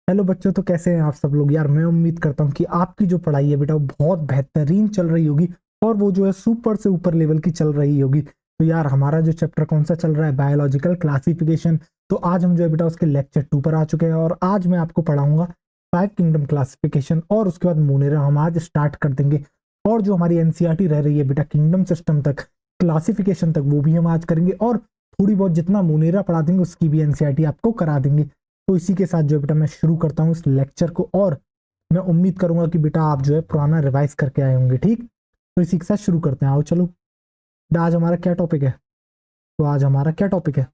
Hello बच्चों, तो कैसे हैं आप सब लोग। यार मैं उम्मीद करता हूँ कि आपकी जो पढ़ाई है बेटा वो बहुत बेहतरीन चल रही होगी और वो जो है सुपर से ऊपर लेवल की चल रही होगी। तो यार हमारा जो चैप्टर कौन सा चल रहा है, बायोलॉजिकल क्लासिफिकेशन। तो आज हम जो है बेटा उसके लेक्चर 2 पर आ चुके हैं और आज मैं आपको पढ़ाऊंगा 5 किंगडम क्लासिफिकेशन और उसके बाद मोनेरा हम आज स्टार्ट कर देंगे। और जो हमारी एनसीईआरटी रह रही है बेटा किंगडम सिस्टम तक, क्लासिफिकेशन तक, वो भी हम आज करेंगे और थोड़ी बहुत जितना मोनेरा पढ़ा देंगे उसकी भी एनसीईआरटी आपको करा देंगे। तो इसी के साथ जो है बेटा मैं शुरू करता हूँ इस लेक्चर को और मैं उम्मीद करूंगा कि बेटा आप जो है पुराना रिवाइज करके आए होंगे। ठीक, तो इसी के साथ शुरू करते हैं। आओ चलो, आज हमारा क्या टॉपिक है। तो आज हमारा क्या टॉपिक है,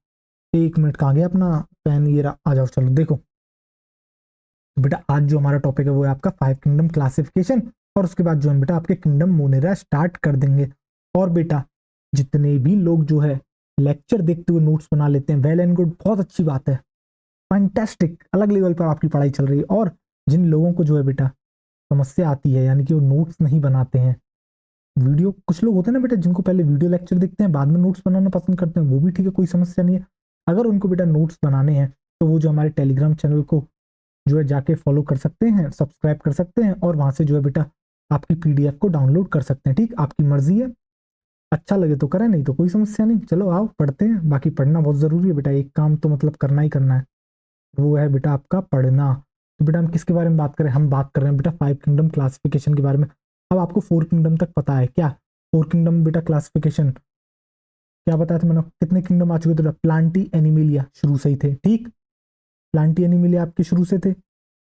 1 मिनट कहाँ गया अपना पेन, ये रहा। आ जाओ चलो देखो। तो बेटा आज जो हमारा टॉपिक है वो है आपका 5 किंगडम क्लासिफिकेशन और उसके बाद जो हम बेटा आपके किंगडम मोनेरा स्टार्ट कर देंगे। और बेटा जितने भी लोग जो है लेक्चर देखते हुए नोट्स बना लेते हैं, वेल एंड गुड, बहुत अच्छी बात है। फैंटास्टिक, अलग लेवल पर आपकी पढ़ाई चल रही है। और जिन लोगों को जो है बेटा समस्या आती है, यानी कि वो नोट्स नहीं बनाते हैं, वीडियो, कुछ लोग होते हैं ना बेटा जिनको पहले वीडियो लेक्चर देखते हैं बाद में नोट्स बनाना पसंद करते हैं, वो भी ठीक है, कोई समस्या नहीं है। अगर उनको बेटा नोट्स बनाने हैं तो वो जो हमारे टेलीग्राम चैनल को जो है जाके फॉलो कर सकते हैं, सब्सक्राइब कर सकते हैं और वहां से जो है बेटा आपकी पीडीएफ को डाउनलोड कर सकते हैं। ठीक, आपकी मर्जी है, अच्छा लगे तो करें, नहीं तो कोई समस्या नहीं। चलो आओ पढ़ते हैं, बाकी पढ़ना बहुत जरूरी है बेटा, एक काम तो मतलब करना ही करना है, वो है बेटा आपका पढ़ना। तो बेटा हम किसके बारे में बात करें, हम बात कर रहे हैं बेटा 5 किंगडम क्लासिफिकेशन के बारे में। अब आपको 4 किंगडम तक पता है क्या। 4 किंगडम बेटा क्लासिफिकेशन क्या बताया था मैंने, कितने किंगडम आ चुके थे। प्लांटी एनिमिलिया शुरू से ही थे। ठीक, प्लांटी एनिमिलिया आपके शुरू से थे।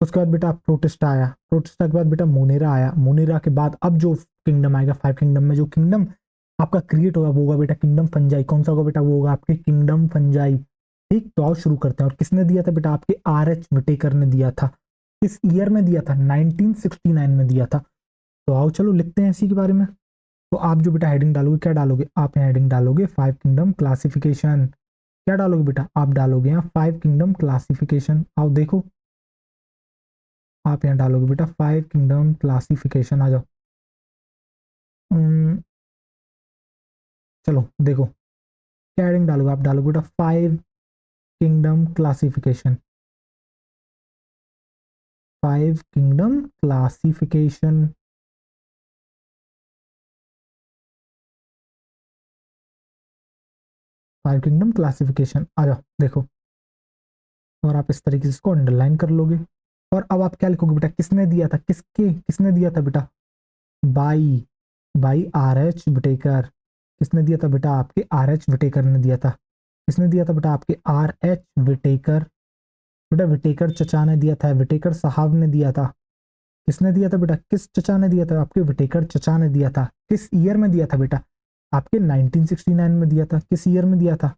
उसके बाद बेटा प्रोटिस्टा आया, प्रोटिस्टा के बाद बेटा मोनेरा आया, मोनेरा के बाद अब जो किंगडम आएगा 5 किंगडम में, जो किंगडम आपका क्रिएट होगा वो होगा बेटा किंगडम फंजाई। कौन सा होगा बेटा, वो होगा आपके किंगडम फंजाई। ठीक, तो आओ शुरू करते हैं। और किसने दिया था बेटा, आपके आर एच विटेकर ने दिया था। किस ईयर में दिया था, 1969 में दिया था। तो आओ चलो लिखते हैं इसी के बारे में। तो आप जो बेटा हेडिंग डालोगे, क्या डालोगे आप, यहाँ हेडिंग डालोगे 5 किंगडम क्लासिफिकेशन। क्या डालोगे बेटा, आप डालोगे यहाँ 5 किंगडम क्लासिफिकेशन। आओ देखो, आप यहाँ डालोगे बेटा 5 किंगडम क्लासिफिकेशन। आ जाओ। चलो देखो, क्या हेडिंग डालोगे, आप डालोगे बेटा 5 kingdom classification. 5 kingdom classification. 5 kingdom classification, आ जाओ देखो। और आप इस तरीके से इसको अंडरलाइन कर लोगे। और अब आप क्या लिखोगे बेटा, किसने दिया था, किसने दिया था बेटा, by by R H Whittaker. किसने दिया था बेटा, आपके आर एच विटेकर ने दिया था। किसने दिया था बेटा, आपके आर एच विटेकर। बेटा विटेकर चचा ने दिया था, विटेकर साहब ने दिया था। किसने दिया था बेटा, किस चचा ने दिया था, आपके विटेकर चचा ने दिया था। किस ईयर में दिया था बेटा, आपके 1969 में दिया था। किस ईयर में दिया था,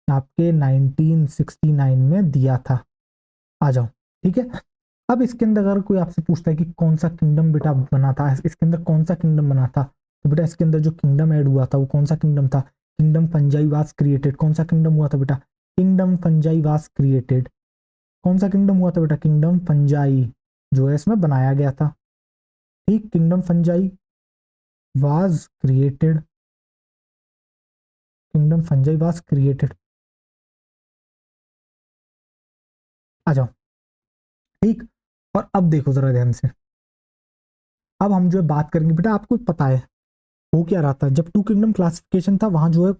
आपके 1969 में दिया था। आ जाओ, ठीक है। अब इसके अंदर अगर कोई आपसे पूछता है कि कौन सा किंगडम बेटा बना था, इसके अंदर कौन सा किंगडम बना था, तो बेटा इसके अंदर जो किंगडम ऐड हुआ था वो कौन सा किंगडम था, किंगडम फंजाई वाज क्रिएटेड। कौन सा किंगडम हुआ था बेटा, किंगडम फंजाई वाज क्रिएटेड। कौन सा किंगडम हुआ था बेटा, किंगडम फंजाई जो है इसमें बनाया गया था। ठीक, kingdom Fungi was created, kingdom Fungi was created. आ जाओ, ठीक। और अब देखो जरा ध्यान से, अब हम जो है बात करेंगे बेटा, आपको पता है वो क्या रहा था जब 2 किंगडम क्लासिफिकेशन था, वहां जो है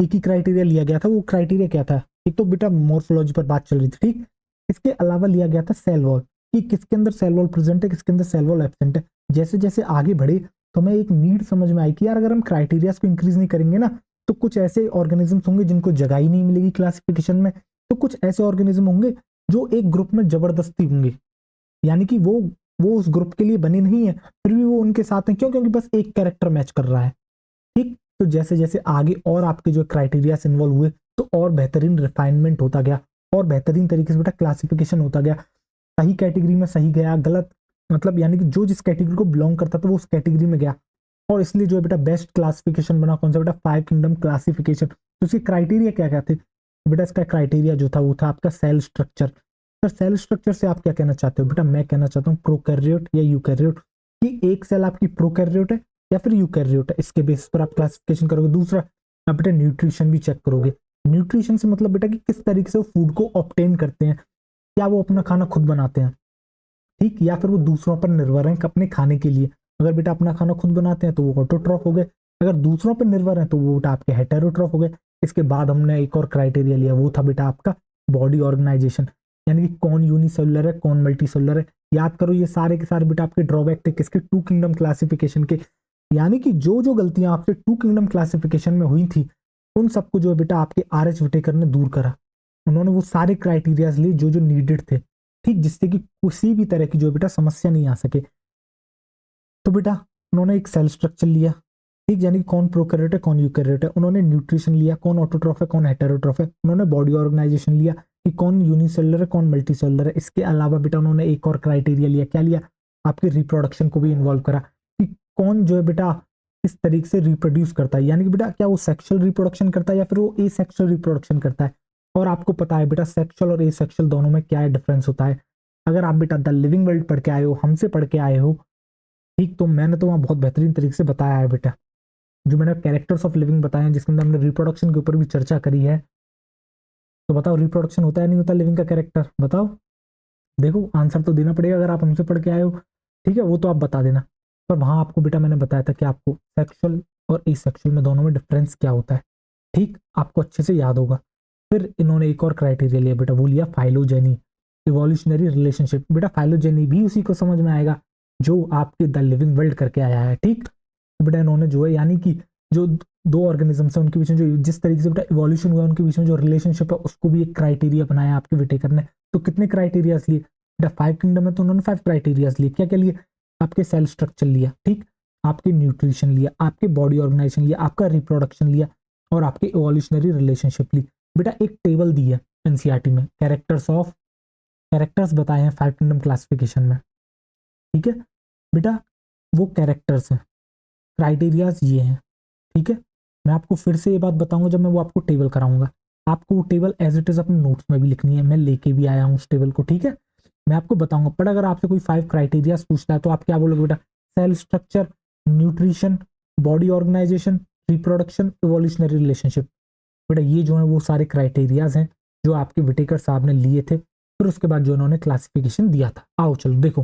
एक ही क्राइटेरिया लिया गया था। वो क्राइटेरिया क्या था, एक तो बेटा मॉर्फोलॉजी पर बात चल रही थी। ठीक, इसके अलावा लिया गया था सेल वॉल, कि किसके अंदर सेल वॉल प्रेजेंट है, किसके अंदर सेल वॉल एब्सेंट है। जैसे जैसे आगे बढ़े तो हमें एक नीड समझ में आई कि यार अगर हम क्राइटेरिया को इंक्रीज नहीं करेंगे ना, तो कुछ ऐसे ऑर्गेनिज्म होंगे जिनको जगह ही नहीं मिलेगी क्लासिफिकेशन में। तो कुछ ऐसे ऑर्गेनिज्म होंगे जो एक ग्रुप में जबरदस्ती होंगे, यानी कि वो उस ग्रुप के लिए बने नहीं है, फिर भी वो उनके साथ हैं। क्यों, क्योंकि बस एक कैरेक्टर मैच कर रहा है। ठीक, तो जैसे जैसे आगे और आपके जो क्राइटेरिया इन्वॉल्व हुए तो और बेहतरीन रिफाइनमेंट होता गया और बेहतरीन तरीके से बेटा क्लासिफिकेशन होता गया। सही कैटेगरी में सही गया, गलत मतलब यानी कि जो जिस कैटेगरी को बिलोंग करता था वो उस कैटेगरी में गया। और इसलिए जो है बेटा बेस्ट क्लासिफिकेशन बना कौन सा बेटा, 5 किंगडम क्लासिफिकेशन। तो इसके क्राइटेरिया क्या क्या थे, तो बेटा इसका क्राइटेरिया जो था वो था आपका cell structure. Sir cell structure से आप क्या कहना चाहते हो बेटा, मैं कहना चाहता हूँ प्रोकैरियोट या यूकैरियोट, कि एक सेल आपकी प्रोकैरियोट है या फिर यूकैरियोट है, इसके बेसिस पर आप क्लासिफिकेशन करोगे। दूसरा आप बेटा न्यूट्रिशन भी चेक करोगे। न्यूट्रिशन से मतलब बेटा कि किस तरीके से वो फूड को ऑब्टेन करते हैं, क्या वो अपना खाना खुद बनाते हैं, ठीक, या फिर वो दूसरों पर निर्भर हैं अपने खाने के लिए। अगर बेटा अपना खाना खुद बनाते हैं तो वो ऑटोट्रॉफ हो गए, अगर दूसरों पर निर्भर हैं तो वो बेटा आपके हेटेरोट्रॉफ हो गए। इसके बाद हमने एक और क्राइटेरिया लिया, वो था बेटा आपका बॉडी ऑर्गेनाइजेशन, यानी कि कौन यूनिसेलुलर है कौन मल्टीसेलुलर है। याद करो ये सारे के सारे बेटा आपके ड्रॉबैक थे किसके, टू किंगडम क्लासिफिकेशन के, यानी कि जो जो गलतियां आपसे टू किंगडम क्लासिफिकेशन में हुई थी उन सबको जो है बेटा आपके आर एच विटेकर ने दूर करा। उन्होंने वो सारे क्राइटेरियाज लिए जो जो नीडेड थे, ठीक, जिससे कि किसी भी तरह की जो बेटा समस्या नहीं आ सके। तो बेटा उन्होंने एक सेल स्ट्रक्चर लिया, ठीक, यानी कौन प्रोकैरियोट है कौन यूकैरियोट है। उन्होंने न्यूट्रिशन लिया, कौन ऑटोट्रॉफ है कौन हेटेरोट्रॉफ है। उन्होंने बॉडी ऑर्गेनाइजेशन लिया कि कौन यूनिसेलुलर है कौन मल्टीसेलुलर है। इसके अलावा बेटा उन्होंने एक और क्राइटेरिया लिया, क्या लिया, आपके रिप्रोडक्शन को भी इन्वॉल्व करा कि कौन जो है बेटा इस तरीके से रिप्रोड्यूस करता है, यानी कि बेटा क्या वो सेक्सुअल रिप्रोडक्शन करता है या फिर वो ए सेक्सुअल रिप्रोडक्शन करता है। और आपको पता है बेटा सेक्सुअल और ए सेक्सुअल दोनों में क्या डिफरेंस होता है। अगर आप बेटा द लिविंग वर्ल्ड पढ़ के आए हो, हमसे पढ़ के आए हो, ठीक, तो मैंने तो वहाँ बहुत बेहतरीन तरीके से बताया है बेटा, जो मैंने कैरेक्टर्स ऑफ लिविंग बताए हैं जिसके अंदर हमने रिप्रोडक्शन के ऊपर भी चर्चा करी है। तो बताओ रिप्रोडक्शन होता है नहीं होता लिविंग का कैरेक्टर, बताओ। देखो आंसर तो देना पड़ेगा अगर आप हमसे पढ़ के आए हो, ठीक है, वो तो आप बता देना। पर वहां आपको बेटा मैंने बताया था कि आपको सेक्सुअल और एसेक्सुअल में दोनों में डिफरेंस क्या होता है, ठीक, आपको अच्छे से याद होगा। फिर इन्होंने एक और क्राइटेरिया लिया बेटा, वो लिया फाइलोजेनी, इवोल्यूशनरी रिलेशनशिप। बेटा फाइलोजेनी भी उसी को समझ में आएगा जो आपके द लिविंग वर्ल्ड करके आया है, ठीक। तो बेटा इन्होंने जो है यानी कि जो दो ऑर्गेनिजम्स हैं उनके बीच में जो जिस तरीके से बेटा इवोल्यूशन हुआ उनके बीच में जो रिलेशनशिप है उसको भी एक क्राइटेरिया बनाया आपके विटेकर ने। तो कितने क्राइटेरियाज लिए बेटा, 5 किंगडम है तो उन्होंने 5 क्राइटेरियाज लिए। क्या क्या लिए, आपके सेल स्ट्रक्चर लिया, ठीक, आपके न्यूट्रिशन लिया, आपके बॉडी ऑर्गेनाइजेशन लिया, आपका रिप्रोडक्शन लिया और आपके इवोल्यूशनरी रिलेशनशिप ली। बेटा एक टेबल दी है एनसीईआरटी में, कैरेक्टर्स बताए हैं 5 किंगडम क्लासिफिकेशन में, ठीक है बेटा, वो कैरेक्टर्स हैं, क्राइटेरियाज ये हैं, ठीक है। मैं आपको फिर से ये बात बताऊंगा जब मैं वो आपको टेबल कराऊंगा, आपको वो टेबल एज इट इज अपने नोट्स में भी लिखनी है, मैं लेके भी आया हूँ उस टेबल को, ठीक है। मैं आपको बताऊंगा, पर अगर आपसे कोई 5 क्राइटेरियाज पूछता है तो आप क्या बोलोगे बेटा, cell structure, nutrition, body organization, reproduction, evolutionary relationship. बेटा ये जो है वो सारे क्राइटेरियाज हैं जो आपके विटेकर साहब ने लिए थे, फिर उसके बाद जो उन्होंने क्लासिफिकेशन दिया था। आओ चलो देखो,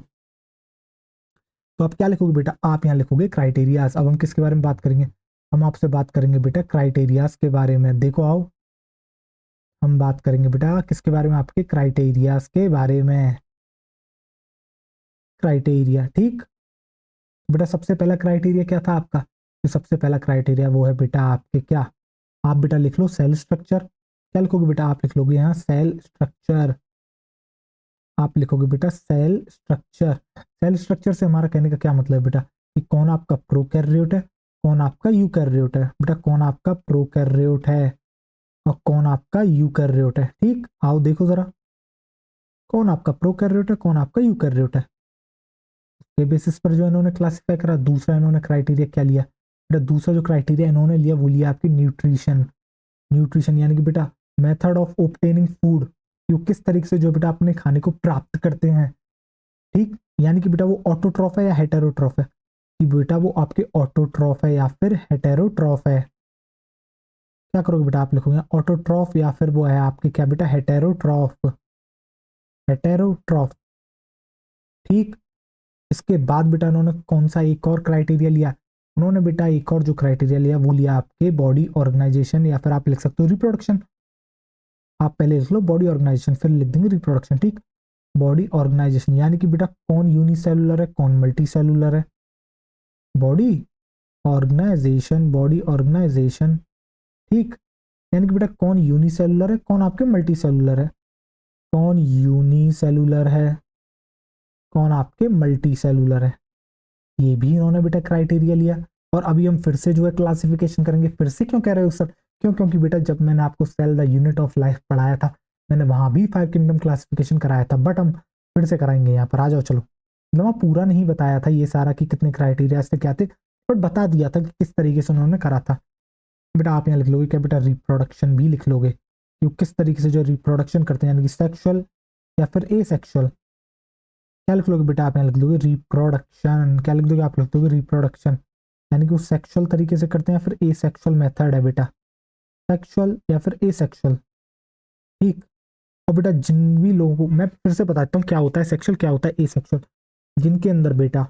तो आप क्या लिखोगे बेटा, आप यहाँ लिखोगे क्राइटेरियाज। अब हम किसके बारे में बात करेंगे, हम आपसे बात करेंगे बेटा क्राइटेरियाज के बारे में। देखो आओ, हम बात करेंगे बेटा किसके बारे में, आपके क्राइटेरियाज के बारे में। क्राइटेरिया, ठीक बेटा, सबसे पहला क्राइटेरिया क्या था आपका, तो सबसे पहला क्राइटेरिया वो है बेटा आपके क्या, आप बेटा लिख लो सेल स्ट्रक्चर। क्या लिखोगे बेटा, आप लिख लोगे यहाँ सेल स्ट्रक्चर, आप लिखोगे बेटा सेल स्ट्रक्चर। सेल स्ट्रक्चर से हमारा कहने का क्या मतलब है बेटा, कि कौन आपका प्रोकैरियोट है कौन आपका यूकैरियोट है। बेटा कौन आपका प्रोकैरियोट है और कौन आपका यूकैरियोट है, ठीक। आओ देखो जरा, कौन आपका प्रोकैरियोट है कौन आपका यूकैरियोट है, के बेसिस पर जो इन्होंने क्लासिफाई करा। दूसरा इन्होंने क्राइटेरिया क्या लिया बेटा, दूसरा जो क्राइटेरिया इन्होंने लिया वो लिया आपकी न्यूट्रिशन। न्यूट्रिशन यानी कि बेटा मेथड ऑफ ऑब्टेनिंग फूड, कि वो किस तरीके से जो बेटा अपने खाने को प्राप्त करते हैं, ठीक, यानी कि बेटा वो ऑटोट्रॉफ है या हेटेरोट्रॉफ है, कि बेटा वो आपके ऑटोट्रॉफ है या फिर हेटेरोट्रॉफ है। क्या करोगे बेटा, आप लिखोगे ऑटोट्रॉफ या फिर वो है आपके क्या बेटा हेटेरोट्रॉफ, हेटेरोट्रॉफ, ठीक। इसके बाद बेटा इन्होंने कौन सा एक और क्राइटेरिया लिया, उन्होंने बेटा एक और जो क्राइटेरिया लिया वो लिया आपके बॉडी ऑर्गेनाइजेशन या फिर आप लिख सकते हो रिप्रोडक्शन। आप पहले लिख लो बॉडी ऑर्गेनाइजेशन फिर लिख देंगे रिप्रोडक्शन, ठीक। बॉडी ऑर्गेनाइजेशन यानी कि बेटा कौन यूनिसेलुलर है कौन मल्टी सेलुलर है, बॉडी ऑर्गेनाइजेशन, बॉडी ऑर्गेनाइजेशन, ठीक, यानी कि बेटा कौन यूनिसेलुलर है कौन आपके मल्टी सेलुलर है, कौन यूनिसेलुलर है कौन आपके मल्टी सेलुलर है। ये भी इन्होंने बेटा क्राइटेरिया लिया। और अभी हम फिर से जो है क्लासिफिकेशन करेंगे, फिर से क्यों कह रहे हो सर, क्यों, क्योंकि बेटा जब मैंने आपको cell the unit of life पढ़ाया था मैंने वहां भी 5 किंगडम क्लासिफिकेशन कराया था, बट हम फिर से कराएंगे यहाँ पर। आ जाओ चलो, मैं वहाँ पूरा नहीं बताया था ये सारा कि कितने क्राइटेरिया थे क्या थे, बट बता दिया था कि किस तरीके से उन्होंने करा था। बेटा आप यहाँ लिख लोगे क्या बेटा, रिप्रोडक्शन भी लिख लोगे, कि किस तरीके से जो रिप्रोडक्शन करते हैं, यानी कि सेक्सुअल या फिर ए सेक्सुअल। क्या लिख लोगे बेटा, आप यहाँ लिख दोगे रिप्रोडक्शन। क्या लिख दोगे, आप लिख दोगे रिप्रोडक्शन, यानी कि वो सेक्सुअल तरीके से करते हैं या फिर ए सेक्सुअल मेथड है बेटा, सेक्सुअल या फिर ए सेक्सुअल, ठीक। और बेटा जिन भी लोगों को मैं फिर से बताता हूँ क्या होता है सेक्सुअल, क्या होता है एसेक्सुअल, जिनके अंदर बेटा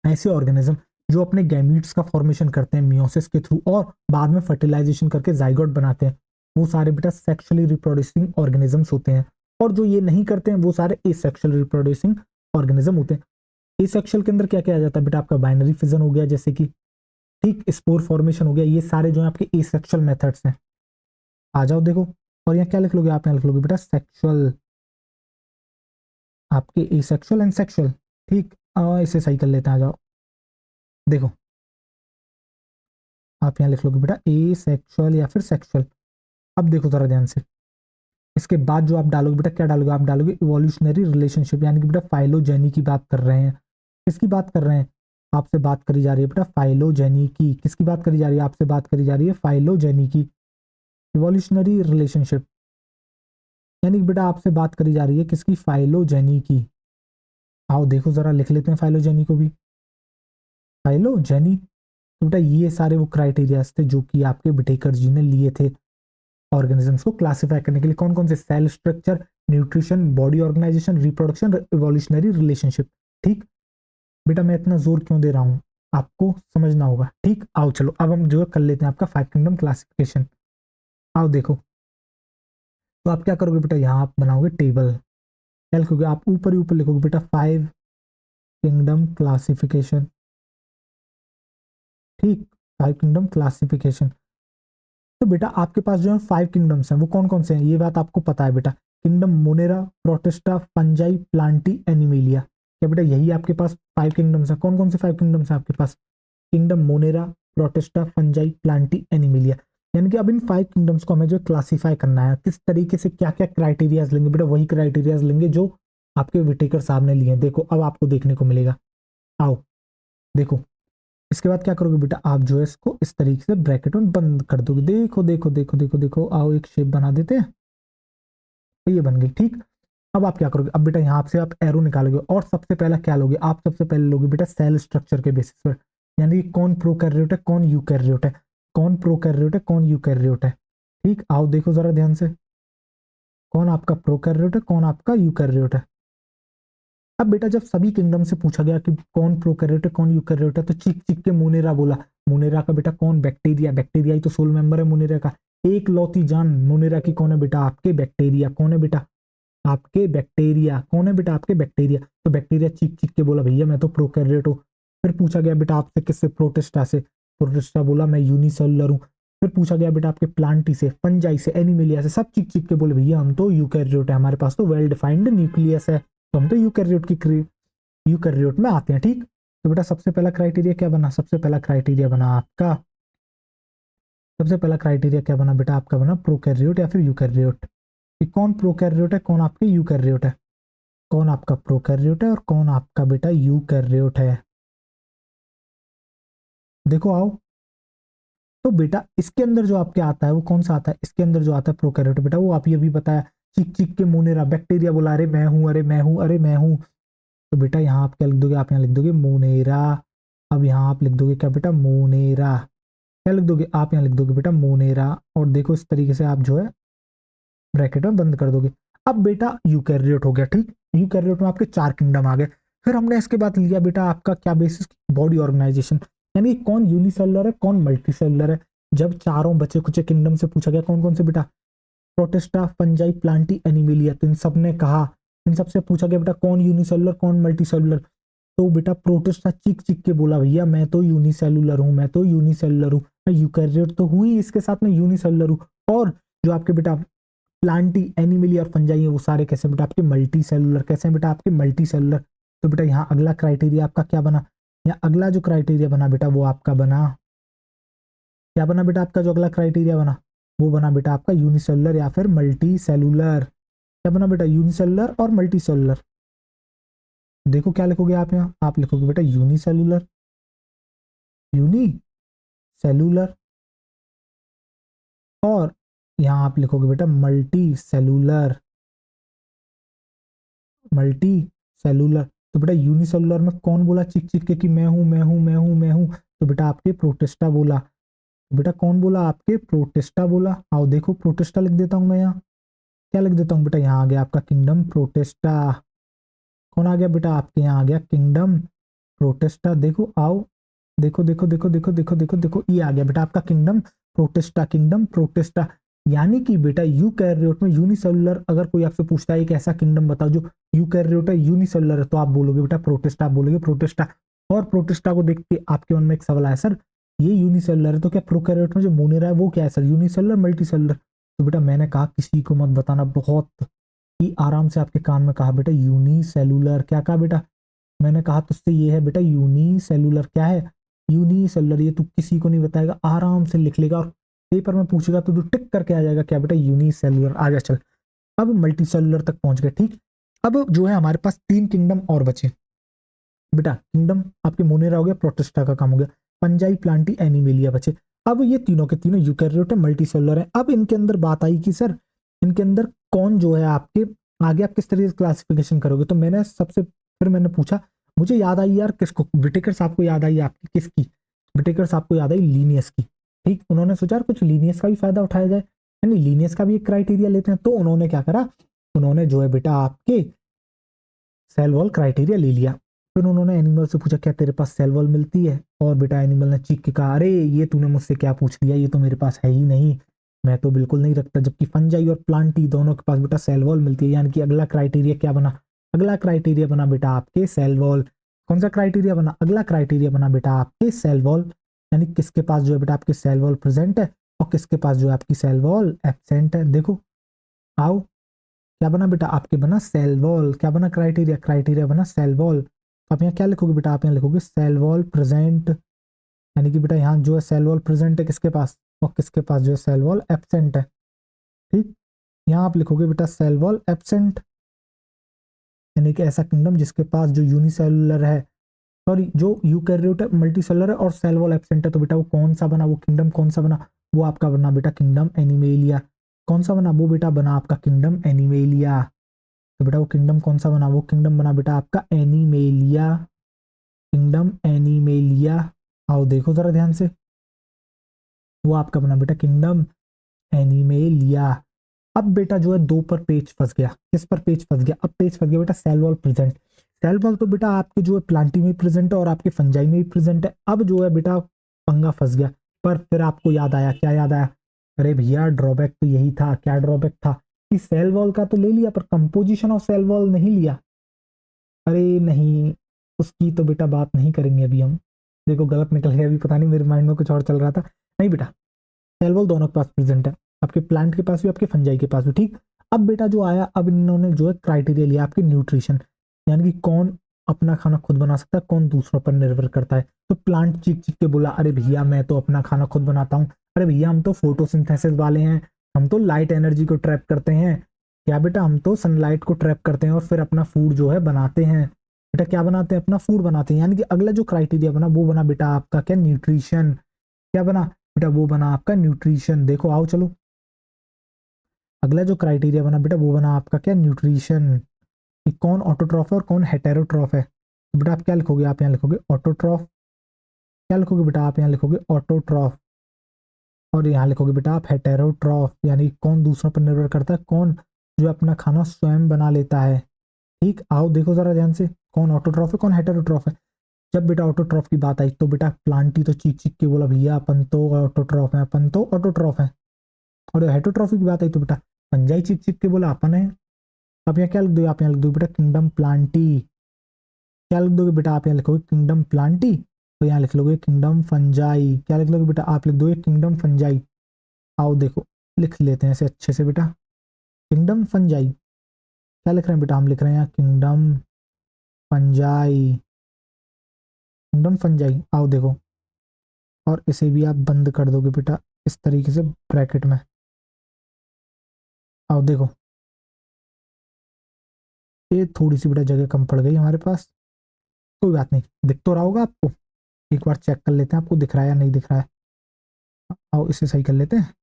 ऐसे ऑर्गेनिज्म जो अपने गैमीट्स का फॉर्मेशन करते हैं मियोसिस के थ्रू और बाद में फर्टिलाइजेशन करके जाइगोट बनाते हैं, वो सारे बेटा सेक्सुअली रिप्रोड्यूसिंग ऑर्गेनिजम्स होते हैं। और जो ये नहीं करते हैं वो सारे एसेक्सुअल रिप्रोड्यूसिंग ऑर्गेनिज्म होते हैं। एसेक्सुअल के अंदर क्या क्या आ जाता है बेटा, आपका बाइनरी फिजन हो गया, जैसे कि ठीक स्पोर फॉर्मेशन हो गया, ये सारे जो है आपके एसेक्सुअल मेथड्स हैं। आ जाओ देखो, और यहाँ क्या लिख लोगे आप, यहाँ लिख लोगे बेटा सेक्सुअल, आपके एसेक्सुअल एंड सेक्सुअल। ठीक, इसे सही कर लेते हैं, आ जाओ देखो, आप यहाँ लिख लोगे बेटा ए सेक्सुअल या फिर सेक्सुअल। अब देखो जरा ध्यान से, इसके बाद जो आप डालोगे बेटा, क्या डालोगे, आप डालोगे इवोल्यूशनरी रिलेशनशिप, यानी कि बेटा फाइलोजेनी की बात कर रहे हैं। किसकी बात कर रहे हैं, आपसे बात करी जा रही है बेटा फाइलोजेनी की। किसकी बात करी जा रही है, आपसे बात करी जा रही है फाइलोजेनी की। इवोल्यूशनरी रिलेशनशिप यानी कि बेटा आपसे बात करी जा रही है किसकी, फाइलोजेनी की। आओ देखो जरा लिख लेते हैं फाइलोजेनी को भी। फाइलोजेनी तो बेटा ये सारे वो क्राइटेरियाज थे जो कि आपके विटेकर जी ने लिए थे ऑर्गेनिजम्स को क्लासिफाई करने के लिए। कौन कौन से, cell structure, nutrition, body organization, reproduction, evolutionary relationship. ठीक बेटा, मैं इतना जोर क्यों दे रहा हूं, आपको समझना होगा। ठीक, आओ चलो अब हम जो है कर लेते हैं आपका फाइव किंगडम क्लासिफिकेशन। आओ देखो, तो आप क्या करोगे बेटा, यहाँ आप बनाओगे टेबल। क्या लिखोगे आप, ऊपर ही ऊपर लिखोगे बेटा फाइव किंगडम क्लासिफिकेशन। ठीक, फाइव किंगडम क्लासिफिकेशन। तो बेटा आपके पास जो है फाइव किंगडम्स हैं, वो कौन कौन से हैं, ये बात आपको पता है बेटा। Kingdom Monera, Protista, Fungi, Plantae, animalia. क्या बेटा यही आपके पास फाइव किंगडम्स हैं। कौन कौन से फाइव किंगडम्स हैं आपके पास, kingdom Monera, Protista, Fungi, Plantae, Animalia. यानी कि अब इन फाइव किंगडम्स को हमें जो क्लासीफाई करना है, किस तरीके से क्या क्या क्राइटेरियाज लेंगे बेटा, वही क्राइटेरियाज लेंगे जो आपके विटेकर साहब ने लिए हैं। देखो अब आपको देखने को मिलेगा, आओ देखो। इसके बाद क्या करोगे बेटा, आप जो है इसको इस तरीके से ब्रैकेट में बंद कर दोगे। देखो देखो देखो देखो देखो, आओ एक शेप बना देते हैं, तो ये बन गई। ठीक, अब आप क्या करोगे, अब बेटा यहाँ से आप एरो निकालोगे और सबसे पहला क्या लोगे, आप सबसे पहले लोगे बेटा सेल स्ट्रक्चर के बेसिस पर, यानी कि कौन प्रोकैरियोट है कौन यूकैरियोट है, कौन प्रोकैरियोट है कौन यूकैरियोट है। ठीक, आओ देखो जरा ध्यान से, कौन आपका प्रोकैरियोट है कौन आपका यूकैरियोट है। अब बेटा जब सभी किंगडम से पूछा गया कि कौन प्रोकैरियोट है कौन यूकैरियोट है, तो चीख चीख के मोनेरा बोला। मोनेरा का बेटा कौन, बैक्टीरिया, बैक्टीरिया ही तो सोल मेंबर है मोनेरा का। एक लौती जान मोनेरा की कौन है बेटा, आपके बैक्टीरिया। कौन है बेटा, आपके बैक्टीरिया। कौन है बेटा, आपके बैक्टीरिया। तो बैक्टीरिया चीख चीख के बोला भैया मैं तो प्रोकैरियोट हूँ। फिर पूछा गया बेटा आपसे किससे, प्रोटिस्टा से। प्रोटिस्टा बोला मैं यूनिसेलुलर हूँ। फिर पूछा गया बेटा आपके प्लांटी से, फंजाई से, एनिमेलिया से, सब चीख चीख के बोले भैया हम तो यूकैरियोट है, हमारे पास तो वेल डिफाइंड न्यूक्लियस है, तो हम तो यूकैरियोट में आते हैं। ठीक, तो बेटा सबसे पहला क्राइटेरिया क्या बना, सबसे पहला क्राइटेरिया बना आपका, सबसे पहला क्राइटेरिया क्या बना बेटा आपका, बना प्रोकैरियोट या फिर यूकैरियोट। कि कौन प्रोकैरियोट है कौन आपके यूकैरियोट है, कौन आपका प्रोकैरियोट है और कौन आपका बेटा यूकैरियोट है। देखो आओ, तो बेटा इसके अंदर जो आपके आता है वो कौन सा आता है, इसके अंदर जो आता है प्रोकैरियोट बेटा, वो आप ये भी बताया। चिक चिक के मोनेरा, बैक्टीरिया बोला अरे मैं हूं अरे मैं हूं अरे मैं हूं। तो बेटा यहाँ आप क्या लिख दोगे, आप यहाँ लिख दोगे मोनेरा। अब यहाँ आप लिख दोगे क्या बेटा, मोनेरा। क्या लिख दोगे, आप यहाँ लिख दोगे बेटा मोनेरा। और देखो इस तरीके से आप जो है ब्रैकेट में बंद कर दोगे। अब बेटा यूकैरियोट हो गया। ठीक, यूकैरियोट में आपके चार किंगडम आ गए। फिर हमने इसके बाद लिया बेटा आपका क्या बेसिस, बॉडी ऑर्गेनाइजेशन, यानी कौन यूनिसेलुलर है कौन मल्टीसेलुलर है। जब चारों बचे कुछ किंगडम से पूछा गया कौन कौन से बेटा, प्रोटिस्टा, फंजाई, प्लांटी, एनिमेलिया, तो इन सब ने कहा, इन सबसे पूछा गया बेटा कौन यूनिसेलुलर कौन मल्टीसेलुलर। तो बेटा प्रोटिस्टा चीख चीख के बोला भैया मैं तो यूनिसेलुलर हूं, मैं तो यूनिसेलुलर हूं, मैं यूकैरियोट तो हुई इसके साथ में यूनिसेलुलर हूं। और जो आपके बेटा प्लांटी, एनिमली और फंजाई है वो सारे कैसे बेटा आपके मल्टी सेलुलर, कैसे बेटा आपके मल्टी सेलुलर। तो बेटा यहाँ अगला क्राइटेरिया आपका क्या बना, या अगला जो क्राइटेरिया बना बेटा वो आपका बना, क्या बना बेटा आपका जो अगला क्राइटेरिया बना, वो बना बेटा आपका यूनिसेलुलर या फिर मल्टी सेलुलर। क्या बना बेटा, यूनिसेलुलर और मल्टी सेलुलर। देखो क्या लिखोगे आप, यहाँ आप लिखोगे बेटा यूनिसेलुलर, यूनी सेलुलर, और यहाँ आप लिखोगे बेटा मल्टी सेलुलर, मल्टी सेलुलर। तो बेटा यूनिसेलुलर में कौन बोला चिक चिक के कि मैं हूं मैं हूं मैं हूं मैं हूं, तो बेटा आपके प्रोटिस्टा बोला। तो बेटा कौन बोला, आपके प्रोटिस्टा बोला। आओ देखो प्रोटिस्टा लिख देता हूं मैं यहाँ। क्या लिख देता हूँ बेटा, यहाँ आ गया आपका किंगडम प्रोटेस्टा। कौन आ गया बेटा आपके यहाँ आ गया किंगडम प्रोटेस्टा। देखो आओ, देखो देखो देखो देखो देखो देखो देखो, ये आ गया बेटा आपका किंगडम प्रोटेस्टा, किंगडम प्रोटेस्टा। यानी कि बेटा यूकैरियोट में यूनिसेलुलर, अगर कोई आपसे पूछता है एक ऐसा किंगडम बताओ जो यूकैरियोट है यूनिसेलुलर है, तो आप बोलोगे बेटा प्रोटेस्टा, आप बोलोगे प्रोटेस्टा। और प्रोटेस्टा को देख के आपके मन में एक सवाल आया, सर ये यूनिसेलुलर है तो क्या प्रोकैरियोट में जो मोनेरा है वो क्या है सर, यूनिसेलुलर मल्टीसेलुलर? तो बेटा मैंने कहा किसी को मत बताना, बहुत ही आराम से आपके कान में कहा बेटा यूनिसेलुलर। क्या कहा बेटा? मैंने कहा तुझसे ये है बेटा यूनिसेलुलर। क्या है? यूनिसेलुलर। ये तू किसी को नहीं बताएगा, आराम से लिख लेगा और पेपर में पूछेगा तो तू टिक करके आ जाएगा, क्या बेटा यूनिसेलुलर। आ जा चल, अब मल्टीसेलुलर तक पहुंच गए। ठीक, अब जो है हमारे पास 3 किंगडम और बचे बेटा। किंगडम आपके मोनेरा हो गया, प्रोटिस्टा का काम हो गया, पंजाई, प्लांटी, एनिमेलिया बचे। अब ये तीनों के तीनों यूकैरियोट है, मल्टीसेलुलर है। अब इनके अंदर बात आई कि सर इनके अंदर कौन जो है आपके आगे आप किस तरीके से क्लासिफिकेशन करोगे। तो मैंने सबसे फिर मैंने पूछा, मुझे याद आई यार किसको, विटेकर साहब को याद आई आपकी, किसकी? विटेकर साहब को याद आई लीनियस की। ठीक, उन्होंने सोचा यार कुछ लीनियस का भी फायदा उठाया जाए, यानी लीनियस का भी एक क्राइटेरिया लेते हैं। तो उन्होंने क्या करा, उन्होंने जो है बेटा आपके सेल वॉल क्राइटेरिया ले लिया। फिर उन्होंने एनिमल से पूछा क्या तेरे पास सेल वॉल मिलती है, और बेटा एनिमल ने चीख के कहा अरे ये तूने मुझसे क्या पूछ लिया, ये तो मेरे पास है ही नहीं, मैं तो बिल्कुल नहीं रखता। जबकि फंजाई और प्लांटी दोनों के पास बेटा सेल वॉल मिलती है। यानी कि अगला क्राइटेरिया क्या बना, अगला क्राइटेरिया बना बेटा आपके सेल वॉल। कौन सा क्राइटेरिया बना, अगला क्राइटेरिया बना बेटा आपके सेल वॉल। यानी किसके पास जो है बेटा आपके सेल वॉल प्रेजेंट है और किसके पास जो है आपकी सेल वॉल एब्सेंट है। देखो आओ, क्या बना बेटा आपके, बना सेल वॉल। क्या बना क्राइटेरिया, क्राइटेरिया बना सेल वॉल। तो आप यहाँ क्या लिखोगे बेटा, आप यहाँ लिखोगे सेल वॉल प्रेजेंट। यानी कि बेटा यहाँ जो है सेल वॉल प्रेजेंट है किसके पास, और किसके पास जो है सेल वॉल एब्सेंट है। ठीक, यहाँ आप लिखोगे बेटा सेल वॉल एब्सेंट। यानी कि ऐसा किंगडम जिसके पास जो यूनिसेलुलर है, सॉरी जो यूकैरियोट है मल्टीसेलुलर है और सेल वॉल एब्सेंट है, तो बेटा वो कौन सा बना, वो किंगडम कौन सा बना, वो आपका बना बेटा किंगडम एनिमेलिया। कौन सा बना, वो बेटा बना आपका किंगडम एनिमेलिया। तो बेटा वो किंगडम कौन सा बना, वो किंगडम बना बेटा आपका एनिमेलिया, किंगडम एनिमेलिया। आओ देखो जरा ध्यान से, वो आपका बना बेटा किंगडम एनिमेलिया। अब बेटा जो है 2 पर पेज फंस गया, किस पर पेज फंस गया, अब पेज फंस गया बेटा cell wall present. Cell wall तो बेटा आपके जो है प्लांटी में प्रेजेंट है और आपके फंजाई में भी प्रेजेंट है। अब जो है बेटा पंगा फंस गया, पर फिर आपको याद आया, क्या याद आया, अरे भैया ड्रॉबैक तो यही था। क्या ड्रॉबैक था कि सेल वॉल का तो ले लिया पर कंपोजिशन ऑफ सेल वॉल नहीं लिया। अरे नहीं, उसकी तो बेटा बात नहीं करेंगे अभी हम। देखो गलत निकल गया, अभी पता नहीं मेरे माइंड में कुछ और चल रहा था। नहीं बेटा, सेल वॉल दोनों के पास प्रेजेंट है, आपके प्लांट के पास भी आपके फंजाई के पास भी। ठीक, अब बेटा जो आया, अब इन्होंने जो है क्राइटेरिया लिया आपके न्यूट्रिशन, यानी कि कौन अपना खाना खुद बना सकता है, कौन दूसरों पर निर्भर करता है। तो प्लांट चीख चीख के बोला अरे भैया मैं तो अपना खाना खुद बनाता हूँ, अरे भैया हम तो फोटोसिंथेसिस वाले हैं, हम तो लाइट एनर्जी को ट्रैप करते हैं। क्या बेटा, हम तो सनलाइट को ट्रैप करते हैं और फिर अपना फूड जो है बनाते हैं। बेटा क्या बनाते हैं, अपना फूड बनाते हैं। यानी कि अगला जो क्राइटेरिया बना वो बना बेटा आपका क्या, न्यूट्रिशन। क्या बना बेटा, वो बना आपका न्यूट्रिशन। देखो आओ चलो, अगला जो क्राइटेरिया बना बेटा वो बना आपका क्या, न्यूट्रिशन, कि कौन ऑटोट्रॉफ है और कौन हेटेरोट्रॉफ है। तो बेटा आप क्या लिखोगे, आप यहाँ लिखोगे ऑटोट्रॉफ। क्या लिखोगे बेटा, आप यहाँ लिखोगे ऑटोट्रॉफ, और यहाँ लिखोगे बेटा आप हेटेरोट्रॉफ, यानी कौन दूसरों पर निर्भर करता है, कौन जो अपना खाना स्वयं बना लेता है। ठीक, आओ देखो जरा ध्यान से, कौन ऑटोट्रॉफ है कौन हेटेरोट्रॉफ है। जब बेटा ऑटोट्रॉफ की बात आई तो बेटा प्लांटी तो चीख चीख के बोला भैया अपन तो ऑटोट्रॉफ है, अपन तो ऑटोट्रॉफ है। और हेटरोट्रॉफी की बात आई तो बेटा पंजाई चीख चीख के बोला अपन है। आप यहाँ क्या लिख दो, आप यहाँ लिख दो बेटा किंगडम प्लांटी। क्या लिख दोगे बेटा, आप यहाँ लिखोगे किंगडम प्लांटी, तो यहाँ लिख लोगे किंगडम फंजाई। क्या लिख लोगे बेटा, आप लिख दोगे किंगडम फंजाई। आओ देखो लिख लेते हैं ऐसे अच्छे से बेटा, किंगडम फंजाई। क्या लिख रहे हैं बेटा, हम लिख रहे हैं यहाँ किंगडम फंजाई, किंगडम फंजाई। आओ देखो, और इसे भी आप बंद कर दोगे बेटा इस तरीके से ब्रैकेट में। आओ देखो, ये थोड़ी सी बेटा जगह कम पड़ गई हमारे पास, कोई बात नहीं, दिख तो रहा होगा आपको। एक बार चेक कर लेते हैं आपको दिख रहा है या नहीं दिख रहा है। आओ इसे सही कर लेते हैं।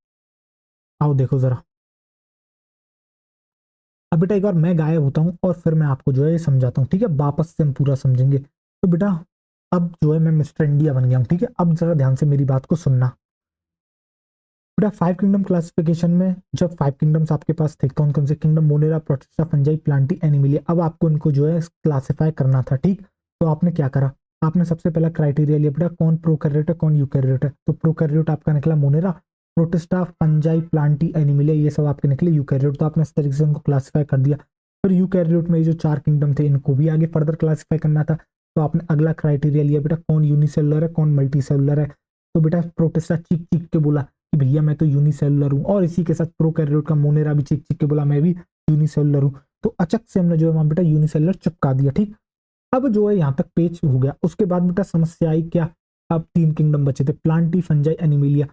आओ देखो जरा, अब बेटा एक बार मैं गायब होता हूँ और फिर मैं आपको जो है ये समझाता हूँ, ठीक है, वापस से हम पूरा समझेंगे। तो बेटा अब जो है मैं मिस्टर इंडिया बन गया हूँ, ठीक है। अब जरा ध्यान से मेरी बात को सुनना। बेटा 5 किंगडम क्लासिफिकेशन में जब 5 किंगडम्स आपके पास थे, कौन कौन से kingdom, Monera, Protista, Fungi, Plantae, Animalia, अब आपको इनको जो है क्लासिफाई करना था। ठीक, तो आपने क्या करा, आपने सबसे पहला क्राइटेरिया लिया बेटा कौन प्रोकैरियोट है कौन यूकैरियोट है। तो प्रोकैरियोट आपका निकला Monera, Protista, Fungi, Plantae, Animalia, ये सब आपके निकले यूकैरियोट। तो आपने इस तरीके से उनको क्लासिफाई कर दिया। फिर यूकैरियोट में ये जो 4 किंगडम थे इनको भी आगे फर्दर क्लासिफाई करना था। तो आपने अगला क्राइटेरिया लिया बेटा कौन यूनिसेलुलर है कौन मल्टी सेलुलर है। तो बेटा प्रोटिस्टा चीख चीख के बोला कि भैया मैं तो यूनिसेलुलर हूँ, और इसी के साथ प्रोकैरियोट का मोनेरा भी चीख चीख के बोला मैं भी यूनिसेलुलर हूँ। तो अचक से हमने जो है वहां बेटा यूनिसेलुलर चिपका दिया। ठीक, अब जो है यहाँ तक पेज हो गया। उसके बाद बेटा समस्या आई क्या, अब 3 किंगडम बचे थे, प्लांटी, फंजाई, एनिमिलिया,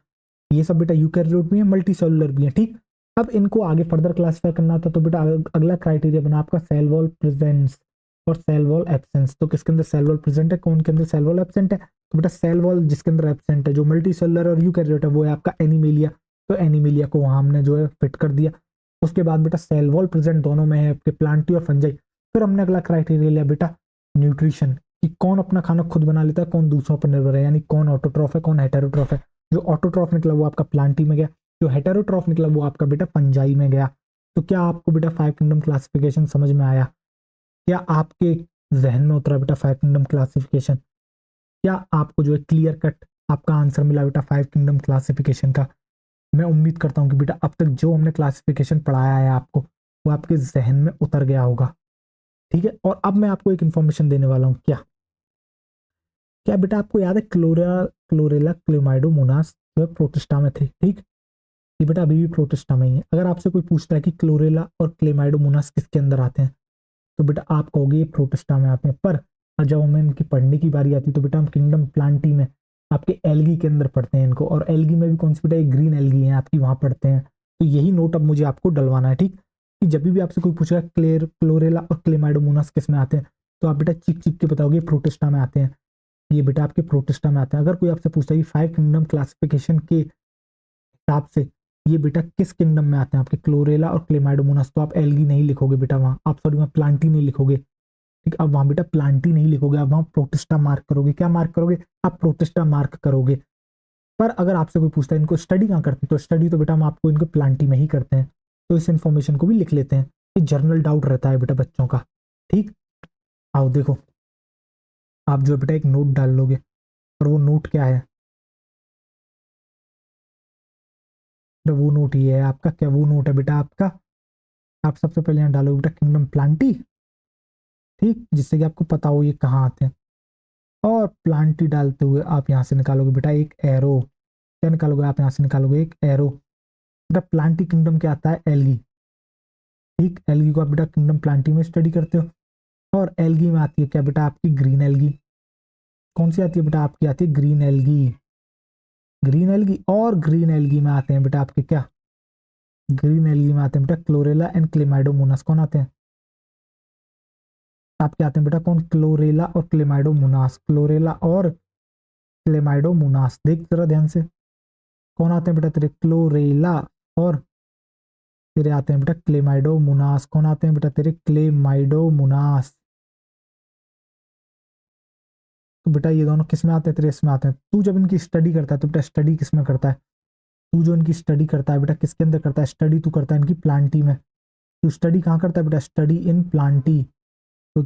ये सब बेटा यूकैरियोट भी है मल्टी सेलुलर भी है। ठीक, अब इनको आगे फर्दर क्लासिफाई करना था। तो बेटा अगला क्राइटेरिया बना आपका सेल वॉल प्रेजेंस और सेल वॉल एब्सेंस। तो किसके अंदर सेल वॉल प्रेजेंट है कौन के अंदर सेल वॉल एब्सेंट है। तो बेटा सेल वॉल जिसके अंदर एब्सेंट है जो मल्टी सेलुलर और यूकैरियोट है वो है आपका एनिमिलिया। तो एनिमिलिया को वहां हमने जो है फिट कर दिया। उसके बाद बेटा सेल वॉल प्रेजेंट दोनों में है आपके प्लांटी और फंजाई। फिर हमने अगला क्राइटेरिया लिया बेटा न्यूट्रिशन, कि कौन अपना खाना खुद बना लेता है कौन दूसरों पर निर्भर है, यानी कौन ऑटोट्रॉफ है कौन हेटेरोट्रॉफ है। जो ऑटोट्रॉफ निकला वो आपका प्लांटी में गया, जो हेटेरोट्रॉफ निकला वो आपका बेटा फंजाई में गया। तो क्या आपको बेटा 5 किंगडम क्लासिफिकेशन समझ में आया, क्या आपके जहन में उतरा बेटा 5 किंगडम क्लासिफिकेशन, क्या आपको जो है क्लियर कट आपका आंसर मिला बेटा 5 किंगडम क्लासिफिकेशन का। मैं उम्मीद करता हूँ कि बेटा अब तक जो हमने क्लासिफिकेशन पढ़ाया है आपको वो आपके जहन में उतर गया होगा। ठीक है, और अब मैं आपको एक इंफॉर्मेशन देने वाला हूँ। क्या क्या बेटा आपको याद है क्लोरेला क्लेमाइडोमोनास जो है प्रोटिस्टा में थे। ठीक, ये बेटा अभी भी प्रोटिस्टा में ही है। अगर आपसे कोई पूछता है कि क्लोरेला और क्लेमाइडोमोनास किसके अंदर आते हैं, तो बेटा आप कहोगे ये प्रोटिस्टा में आते हैं। पर जब हमें इनकी पढ़ने की बारी आती है तो बेटा हम किंगडम प्लांटी में आपके एल्गी के अंदर पढ़ते हैं इनको, और एल्गी में भी कौन सी बेटा एक ग्रीन एल्गी है आपकी वहां पढ़ते हैं। तो यही नोट अब मुझे आपको डलवाना है। ठीक, कि जब भी आपसे कोई पूछेगा क्लोरेला और क्लेमाइडोमोनास किस में आते हैं, तो आप बेटा चीख चीख के बताओगे प्रोटिस्टा में आते हैं। ये बेटा आपके प्रोटिस्टा में आते हैं। अगर कोई आपसे पूछता है कि 5 किंगडम क्लासिफिकेशन के हिसाब से ये बेटा किस किंगडम में आते हैं आपके क्लोरेला और क्लेमाइडोमोनास, तो आप एल्गी नहीं लिखोगे बेटा वहां, आप सॉरी वहां प्लांटी नहीं लिखोगे। ठीक, अब वहां बेटा प्लांटी नहीं लिखोगे, अब वहां प्रोटिस्टा मार्क करोगे। क्या मार्क करोगे, आप प्रोटिस्टा मार्क करोगे। पर अगर आपसे कोई पूछता है इनको स्टडी कहाँ करते हैं, तो स्टडी तो बेटा हम आपको इनको प्लांटी में ही करते हैं। तो इस इन्फॉर्मेशन को भी लिख लेते हैं, ये जर्नल डाउट रहता है बेटा बच्चों का। ठीक, आओ देखो, आप जो है बेटा एक नोट डाल लोगे, और वो नोट क्या है, तो वो नोट ये है आपका। क्या वो नोट है बेटा आपका, आप सबसे पहले यहाँ डालोगे बेटा किंगडम प्लांटी। ठीक, जिससे कि आपको पता हो ये कहाँ आते हैं। और प्लांटी डालते हुए आप यहाँ से निकालोगे बेटा एक एरो। क्या निकालोगे आप यहाँ से निकालोगे एक एरो। बेटा प्लांटी किंगडम क्या आता है, एल्गी। ठीक, एल्गी को आप बेटा किंगडम प्लांटी में स्टडी करते हो। और एल्गी में आती है क्या बेटा आपकी ग्रीन एल्गी। कौन सी आती है बेटा आपकी, आती है ग्रीन एल्गी। ग्रीन एल्गी, और ग्रीन एल्गी में आते हैं बेटा आपके क्या, ग्रीन एल्गी में आते हैं बेटा क्लोरेला एंड क्लेमाइडोमोनास। कौन आते हैं आपके, आते हैं बेटा कौन, क्लोरेला और क्लेमाइडोमोनास। क्लोरेला और क्लेमाइडोमोनास, देख जरा ध्यान से, कौन आते हैं बेटा तेरे, क्लोरेला और तेरे आते हैं बेटा क्लेमाइडोमोनास। कौन आते हैं बेटा तेरे, क्लेमाइडोमोनास। तो बेटा ये दोनों किस में आते हैं तेरे, इसमें आते हैं। तू जब इनकी स्टडी करता है तो बेटा स्टडी किस में करता है, तू जो इनकी स्टडी करता है बेटा किसके अंदर करता है स्टडी, तू करता है इनकी प्लांटी में। तू स्टडी कहाँ करता है बेटा, स्टडी इन प्लांटी। तो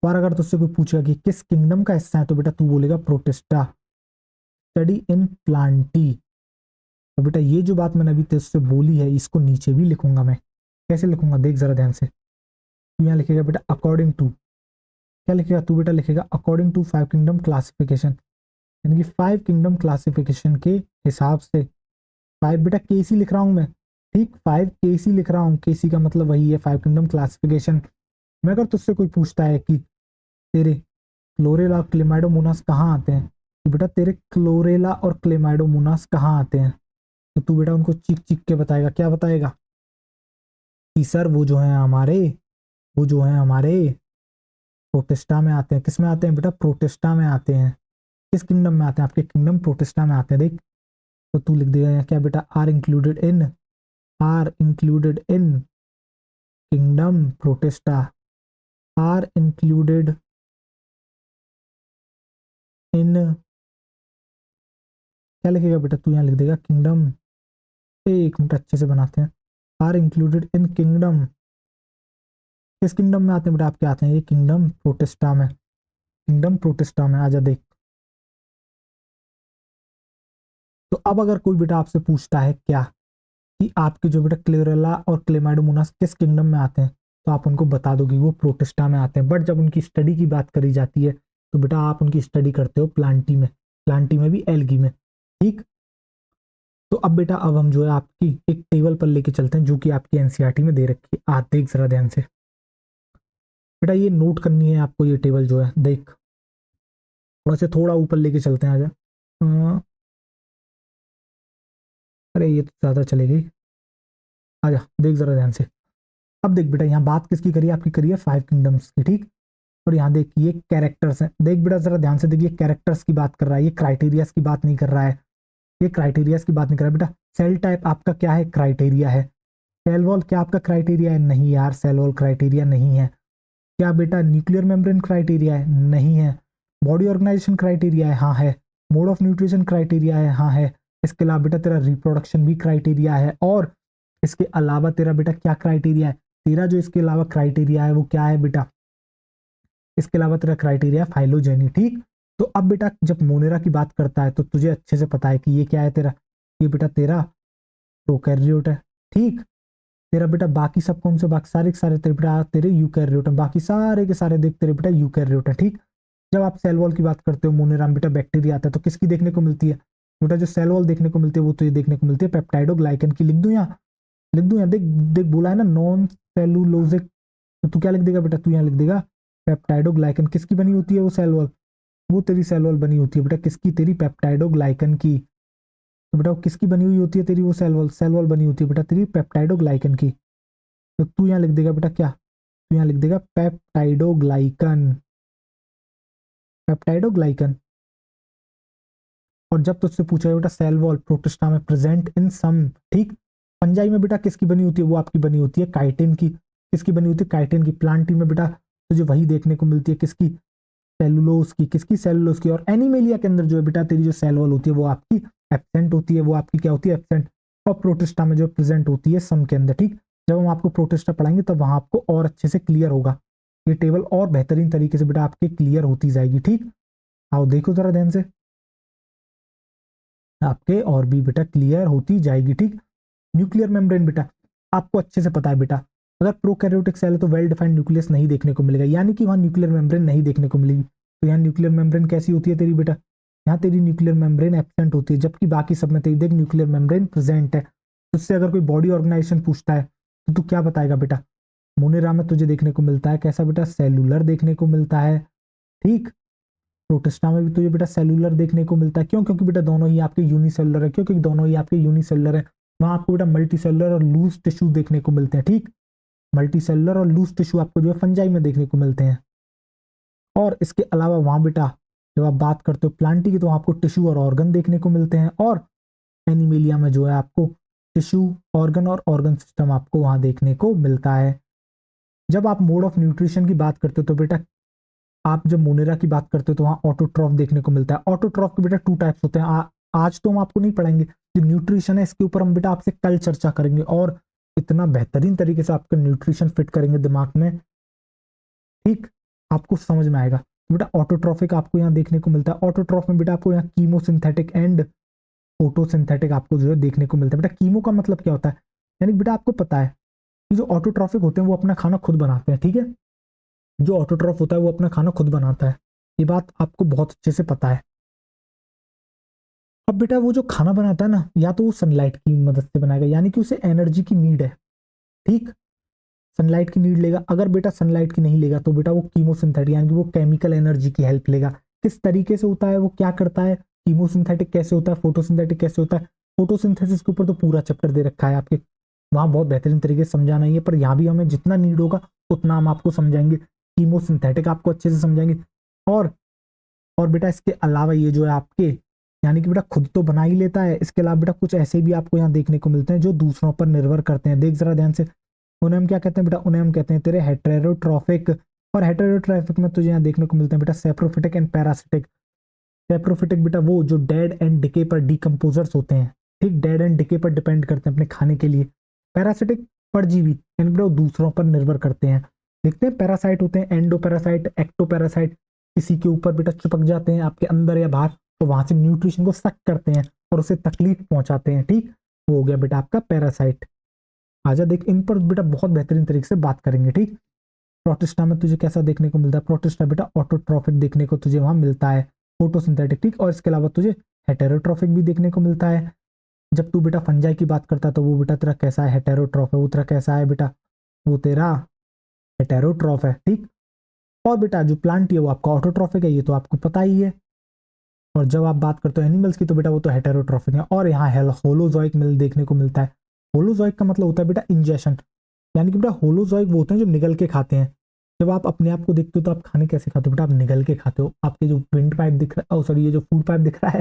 पर अगर तुझसे कोई पूछेगा कि किस किंगडम का हिस्सा है, तो बेटा तू बोलेगा प्रोटिस्टा, स्टडी इन प्लांटी। तो बेटा ये जो बात मैंने अभी तुझसे बोली है इसको नीचे भी लिखूंगा मैं। कैसे लिखूंगा देख जरा ध्यान से, तू यहाँ लिखेगा बेटा अकॉर्डिंग टू, क्या लिखेगा तू बेटा, लिखेगा अकॉर्डिंग टू 5 किंगडम क्लासिफिकेशन, यानी कि 5 किंगडम क्लासिफिकेशन के हिसाब से। 5 बेटा केसी लिख रहा हूं मैं। ठीक, 5 केसी लिख रहा हूँ, केसी का मतलब वही है 5 किंगडम क्लासिफिकेशन। मैं अगर तुझसे कोई पूछता है कि तेरे क्लोरेला और क्लेमाइडोमोनास कहाँ आते हैं, तो बेटा तेरे क्लोरेला और क्लेमाइडोमोनास कहाँ आते हैं, तो तू बेटा उनको चीख चीख के बताएगा। क्या बताएगा कि सर वो जो है हमारे, वो जो है हमारे प्रोटिस्टा में आते हैं। किस में आते हैं बेटा, प्रोटिस्टा में आते हैं। किस किंगडम में आते हैं, आपके किंगडम प्रोटिस्टा में आते हैं। देख, तो तू लिख देगा यहाँ क्या बेटा, are included in, are included in kingdom Protista, are included in, क्या लिखेगा बेटा तू यहाँ लिख देगा किंगडम एक मिनट अच्छे से बनाते हैं। आर इंक्लूडेड इन किंगडम, किस किंगडम में आते हैं बेटा आपके? आते हैं ये किंगडम प्रोटेस्टा में, किंगडम प्रोटेस्टा में। आजा देख। तो अब अगर कोई बेटा आपसे पूछता है क्या कि आपके जो बेटा क्लेरेला और क्लेमाइडोमोनास किस किंगडम में आते हैं, तो आप उनको बता दो कि वो प्रोटेस्टा में आते हैं। बट जब उनकी स्टडी की बात करी जाती है तो बेटा आप उनकी स्टडी करते हो प्लांटी में, प्लांटी में भी एल्गी में, ठीक। तो अब बेटा अब हम जो है आपकी एक टेबल पर लेके चलते हैं जो कि आपकी एनसीईआरटी में दे रखी है। देख जरा ध्यान से बेटा, ये नोट करनी है आपको, ये टेबल जो है देख। वैसे थोड़ा ऊपर लेके चलते हैं, आजा। अरे ये तो ज्यादा चलेगी, आजा देख जरा ध्यान से। अब देख बेटा, यहाँ बात किसकी करी है? आपकी करी है 5 किंगडम्स की, ठीक। और यहाँ देख ये कैरेक्टर्स हैं, देख बेटा जरा ध्यान से देखिए, कैरेक्टर्स की बात कर रहा है, ये क्राइटेरियाज की बात नहीं कर रहा है, ये क्राइटेरियाज की बात नहीं कर रहा है बेटा। सेल टाइप आपका क्या है? क्राइटेरिया है। सेल वॉल क्या आपका क्राइटेरिया है? नहीं यार, सेल वॉल क्राइटेरिया नहीं है। क्या बेटा न्यूक्लियर मेम्ब्रेन क्राइटेरिया है? नहीं है। बॉडी ऑर्गेनाइजेशन क्राइटेरिया है? हाँ है। मोड ऑफ न्यूट्रिशन क्राइटेरिया है? हाँ है। इसके अलावा बेटा तेरा रिप्रोडक्शन भी क्राइटेरिया है। और इसके अलावा तेरा बेटा क्या क्राइटेरिया है? तेरा जो इसके अलावा क्राइटेरिया है वो क्या है बेटा? इसके अलावा तेरा क्राइटेरिया फाइलोजेनी, ठीक। तो अब बेटा जब मोनेरा की बात करता है तो तुझे अच्छे से पता है कि ये क्या है तेरा, ये बेटा तेरा प्रोकैरियोट है, ठीक। तेरा बेटा बाकी सब कौन से? बाकी सारे के सारे तेरे बेटा तेरे यूकैरियोट हैं, बाकी सारे के सारे देख तेरे बेटा यूकैरियोट है, ठीक। जब आप सेल वॉल की बात करते हो मोनेरा में बेटा बैक्टीरिया आता है तो किसकी देखने को मिलती है बेटा? जो सेल वॉल देखने को मिलती है वो तो ये देखने को मिलती है पेप्टाइडोग्लाइकन की। लिख दूं यहाँ, लिख दूं यहाँ, देख देख बोला है ना नॉन सेलुलोजिक, तो तू क्या लिख देगा बेटा? तू यहाँ लिख देगा पेप्टाइडोग्लाइकन। किसकी बनी होती है वो सेल वॉल? वो तेरी सेल वॉल बनी होती है बेटा किसकी? तेरी पेप्टाइडोग्लाइकन की। तो बेटा वो किसकी बनी हुई होती है तेरी वो सेल वॉल? सेल वॉल बनी होती है बेटा तेरी पेप्टाइडोग्लाइकन की। तो तू यहाँ लिख देगा बेटा क्या? तू यहाँ लिख देगा पेप्टाइडोग्लाइकन, पेप्टाइडोग्लाइकन। और जब तुझसे पूछा बेटा सेल वॉल प्रोटिस्टा में प्रेजेंट इन सम, ठीक। फंजाई में बेटा किसकी बनी होती है? वो आपकी बनी होती है काइटिन की। किसकी बनी होती है? काइटिन की। प्लांटी में बेटा तुझे वही देखने को मिलती है किसकी? सेलुलोज की। किसकी? सेलुलोज की। और एनिमेलिया के अंदर जो है बेटा तेरी जो सेल वॉल होती है वो आपकी एब्सेंट होती है, वो आपकी क्या होती है? एब्सेंट। और प्रोटिस्टा में जो प्रेजेंट होती है सम के अंदर, ठीक। जब हम आपको प्रोटिस्टा पढ़ाएंगे तब वहां आपको और अच्छे से क्लियर होगा, ये टेबल और बेहतरीन तरीके से बेटा आपके क्लियर होती जाएगी, ठीक। आओ देखो जरा ध्यान से, आपके और भी बेटा क्लियर होती जाएगी, ठीक। न्यूक्लियर मेम्ब्रेन बेटा आपको अच्छे से पता है बेटा, अगर प्रोकैरियोटिक सेल है तो वेल डिफाइंड न्यूक्लियस नहीं देखने को मिलेगा, यानी कि वहां न्यूक्लियर मेम्ब्रेन नहीं देखने को मिलेगी। तो यहाँ न्यूक्लियर मेम्ब्रेन कैसी होती है तेरी बेटा? यहाँ तेरी न्यूक्लियर मेम्ब्रेन एब्सेंट होती है, जबकि बाकी सब में तेरी देख न्यूक्लियर मेम्ब्रेन प्रेजेंट है। उससे अगर कोई बॉडी ऑर्गेनाइजेशन पूछता है तो तू क्या बताएगा बेटा? मोनेरा में तुझे देखने को मिलता है कैसा बेटा? सेलुलर देखने को मिलता है, ठीक। प्रोटिस्टा में भी तुझे बेटा सेलुलर देखने को मिलता है। क्यों? क्योंकि बेटा दोनों ही आपके यूनिसेलुलर है, क्योंकि दोनों ही आपके यूनिसेलुलर है। वहां आपको बेटा मल्टी सेलुलर और लूज टिश्यू देखने को मिलते हैं, ठीक। मल्टी सेलुलर और लूज टिश्यू आपको जो है फंजाई में देखने को मिलते हैं। और इसके अलावा वहां बेटा जब आप बात करते हो प्लांटी की तो आपको टिश्यू और ऑर्गन देखने को मिलते हैं। और एनिमेलिया में जो है आपको टिश्यू, ऑर्गन और ऑर्गन सिस्टम आपको वहां देखने को मिलता है। जब आप मोड ऑफ न्यूट्रिशन की बात करते हो तो बेटा आप जब मोनेरा की बात करते हो तो वहां ऑटोट्रॉफ देखने को मिलता है। ऑटोट्रॉफ के बेटा 2 टाइप्स होते हैं। आज तो हम आपको नहीं पढ़ाएंगे, जो न्यूट्रिशन है इसके ऊपर हम बेटा आपसे कल चर्चा करेंगे और इतना बेहतरीन तरीके से आपका न्यूट्रिशन फिट करेंगे दिमाग में, ठीक। आपको समझ में आएगा। तो बेटा ऑटोट्रॉफिक आपको यहाँ देखने को मिलता है। ऑटोट्रॉफ में बेटा आपको यहाँ कीमोसिंथेटिक एंड फोटोसिंथेटिक आपको जो है देखने को मिलता है। बेटा कीमो का मतलब क्या होता है? यानी बेटा आपको पता है कि जो ऑटोट्रॉफिक होते हैं वो अपना खाना खुद बनाते हैं, ठीक है। जो ऑटोट्रॉफ होता है वो अपना खाना खुद बनाता है, ये बात आपको बहुत अच्छे से पता है। अब बेटा वो जो खाना बनाता है ना, या तो वो सनलाइट की मदद से बनाएगा, यानी कि उसे एनर्जी की नीड है, ठीक। सनलाइट की नीड लेगा। अगर बेटा सनलाइट की नहीं लेगा तो बेटा वो कीमोसिंथेटिक यानी कि वो केमिकल एनर्जी की हेल्प लेगा। किस तरीके से होता है? वो क्या करता है? कीमोसिंथेटिक कैसे होता है? फोटोसिंथेटिक कैसे होता है? फोटोसिंथेसिस के ऊपर तो पूरा चैप्टर दे रखा है आपके, वहां बहुत बेहतरीन तरीके से समझाना ही है, पर यहाँ भी हमें जितना नीड होगा उतना हम आपको समझाएंगे। कीमोसिंथेटिक आपको अच्छे से समझाएंगे। और और बेटा इसके अलावा ये जो है आपके, यानी कि बेटा खुद तो बना ही लेता है, इसके अलावा बेटा कुछ ऐसे भी आपको यहाँ देखने को मिलते हैं जो दूसरों पर निर्भर करते हैं। देख जरा ध्यान से, उन्हें हम क्या कहते हैं बेटा? उन्हें हम कहते हैं तेरे हेटेरोट्रॉफिक। और हेटेरोट्रॉफिक में तुझे यहाँ देखने को मिलते हैं बेटा सेप्रोफिटिक एंड पैरासिटिक। सेप्रोफिटिक बेटा वो जो डेड एंड डिके पर डिकम्पोजर्स होते हैं, ठीक, डेड एंड डिके पर डिपेंड करते हैं अपने खाने के लिए। पैरासिटिक परजीवी यानी बेटा वो दूसरों पर निर्भर करते हैं। देखते हैं पैरासाइट होते हैं एंडो पैरासाइट, एक्टो पैरासाइट, किसी के ऊपर बेटा चिपक जाते हैं आपके अंदर या बाहर, तो वहां से न्यूट्रिशन को सक करते हैं और उसे तकलीफ पहुंचाते हैं। ठीक, वो हो गया बेटा आपका पैरासाइट। आजा देख, इन पर बेटा बहुत बेहतरीन तरीके से बात करेंगे। ठीक, प्रोटिस्टा में तुझे कैसा देखने को मिलता है? प्रोटिस्टा बेटा ऑटोट्रॉफिक देखने को तुझे वहां मिलता है, फोटोसिंथेटिक। ठीक, और इसके अलावा तुझे हेटेरोट्रॉफिक भी देखने को मिलता है। जब तू बेटा फंजाई की बात करता है तो वो बेटा तेरा कैसा है? हेटेरोट्रॉफ है। वो तेरा कैसा है बेटा? वो तेरा हेटेरोट्रॉफ है। ठीक, और बेटा जो प्लांट है वो आपका ऑटोट्रॉफिक है, ये तो आपको पता ही है। और जब आप बात करते हो एनिमल्स की तो बेटा वो तो हेटेरोट्रॉफिक है। और यहाँ होलोजोइक मिल देखने को मिलता है। होलोजोइक का मतलब होता है बेटा इंजेशन, यानी कि बेटा होलोजोइक वो होते हैं जो निगल के खाते हैं। जब आप अपने आप को देखते हो तो आप खाने कैसे खाते हो बेटा? आप निगल के खाते हो। आपके जो विंड पाइप दिख रहा है, सॉरी ये जो फूड पाइप दिख रहा है,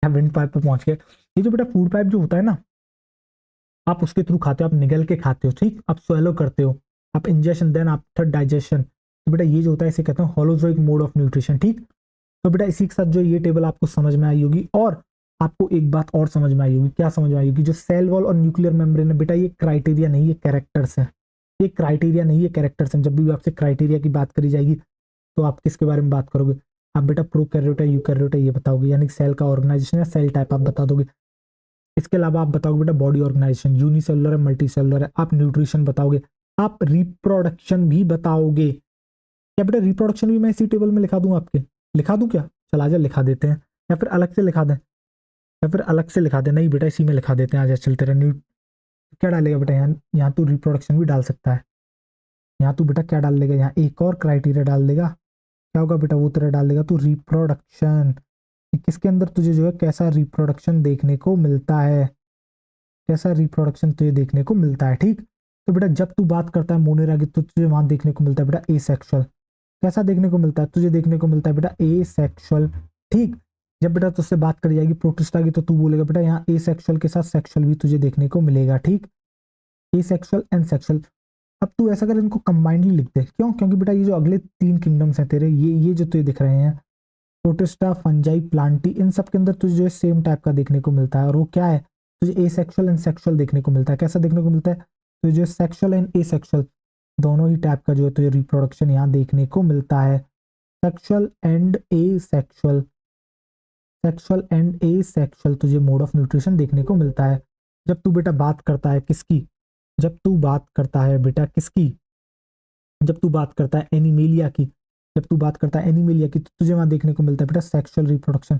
या विंड पाइप पे पहुंच गए, ये जो बेटा फूड पाइप जो होता है ना, आप उसके थ्रू खाते हो, आप निगल के खाते हो। ठीक, आप स्वेलो करते हो, आप इंजेशन देन आफ्टर डाइजेशन। तो बेटा ये जो होता है इसे कहते हैं होलोजोइक मोड ऑफ न्यूट्रिशन। ठीक, तो बेटा इसी के साथ जो ये टेबल आपको समझ में आई होगी। और आपको एक बात और समझ में आई होगी, क्या समझ में आई होगी? जो सेल वॉल और न्यूक्लियर मेम्ब्रेन है बेटा, ये क्राइटेरिया नहीं, ये कैरेक्टर्स है। ये क्राइटेरिया नहीं, ये कैरेक्टर्स हैं। जब भी आपसे क्राइटेरिया की बात करी जाएगी तो आप किसके बारे में बात करोगे? आप बेटा प्रोकैरियोट है यूकैरियोट है ये बताओगे, यानी सेल का ऑर्गेनाइजेशन या सेल टाइप आप बता दोगे। इसके अलावा आप बताओगे बेटा बॉडी ऑर्गेनाइजेशन, यूनिसेलुलर है मल्टी सेलुलर है। आप न्यूट्रिशन बताओगे, आप रिप्रोडक्शन भी बताओगे। क्या बेटा रिप्रोडक्शन भी मैं इसी टेबल में लिखा दूं आपके? लिखा दूं क्या? चला जा लिखा देते हैं, या फिर अलग से लिखा दें, या फिर अलग से लिखा दें? नहीं बेटा इसी में लिखा देते हैं। आज चलते रहे। न्यू क्या डालेगा बेटा? यहाँ तू रिप्रोडक्शन भी डाल सकता है। यहाँ तू बेटा क्या डाल देगा? यहाँ एक और क्राइटेरिया डाल देगा। क्या होगा बेटा? वो तेरा डाल देगा तू रिप्रोडक्शन। किसके अंदर तुझे जो है कैसा रिप्रोडक्शन देखने को मिलता है? कैसा रिप्रोडक्शन तुझे देखने को मिलता है? ठीक, तो बेटा जब तू बात करता है मोनेरा की तो तुझे वहां देखने को मिलता है बेटा एसेक्सुअल। कैसा देखने को मिलता है? तुझे देखने को मिलता है बेटा एसेक्सुअल। ठीक, जब बेटा तुझसे बात करी जाएगी प्रोटिस्टा की तो तू बोलेगा बेटा यहाँ एसेक्सुअल के साथ सेक्सुअल भी तुझे देखने को मिलेगा। ठीक, एसेक्सुअल एंड सेक्सुअल। अब तू ऐसा कर इनको कंबाइंडली लिख दे। क्यों? क्योंकि बेटा ये जो अगले तीन किंगडम्स हैं तेरे, ये जो तुझे दिख रहे हैं, प्रोटिस्टा, फंजाई, प्लांटी, इन सब के अंदर तुझे जो है सेम टाइप का देखने को मिलता है। और वो क्या है? तुझे एसेक्सुअल एंड सेक्सुअल देखने को मिलता है। कैसा देखने को मिलता है? तुझे जो सेक्सुअल एंड एसेक्सुअल दोनों ही टाइप का जो है तुझे रिप्रोडक्शन यहाँ देखने को मिलता है। Sexual and asexual, sexual and asexual तुझे मोड ऑफ न्यूट्रिशन देखने को मिलता है। जब तू बेटा बात करता है किसकी? जब तू बात करता है बेटा किसकी? जब तू बात करता है एनिमेलिया की, जब तू बात करता है एनिमेलिया की तो तुझे वहां देखने को मिलता है बेटा सेक्सुअल रिप्रोडक्शन।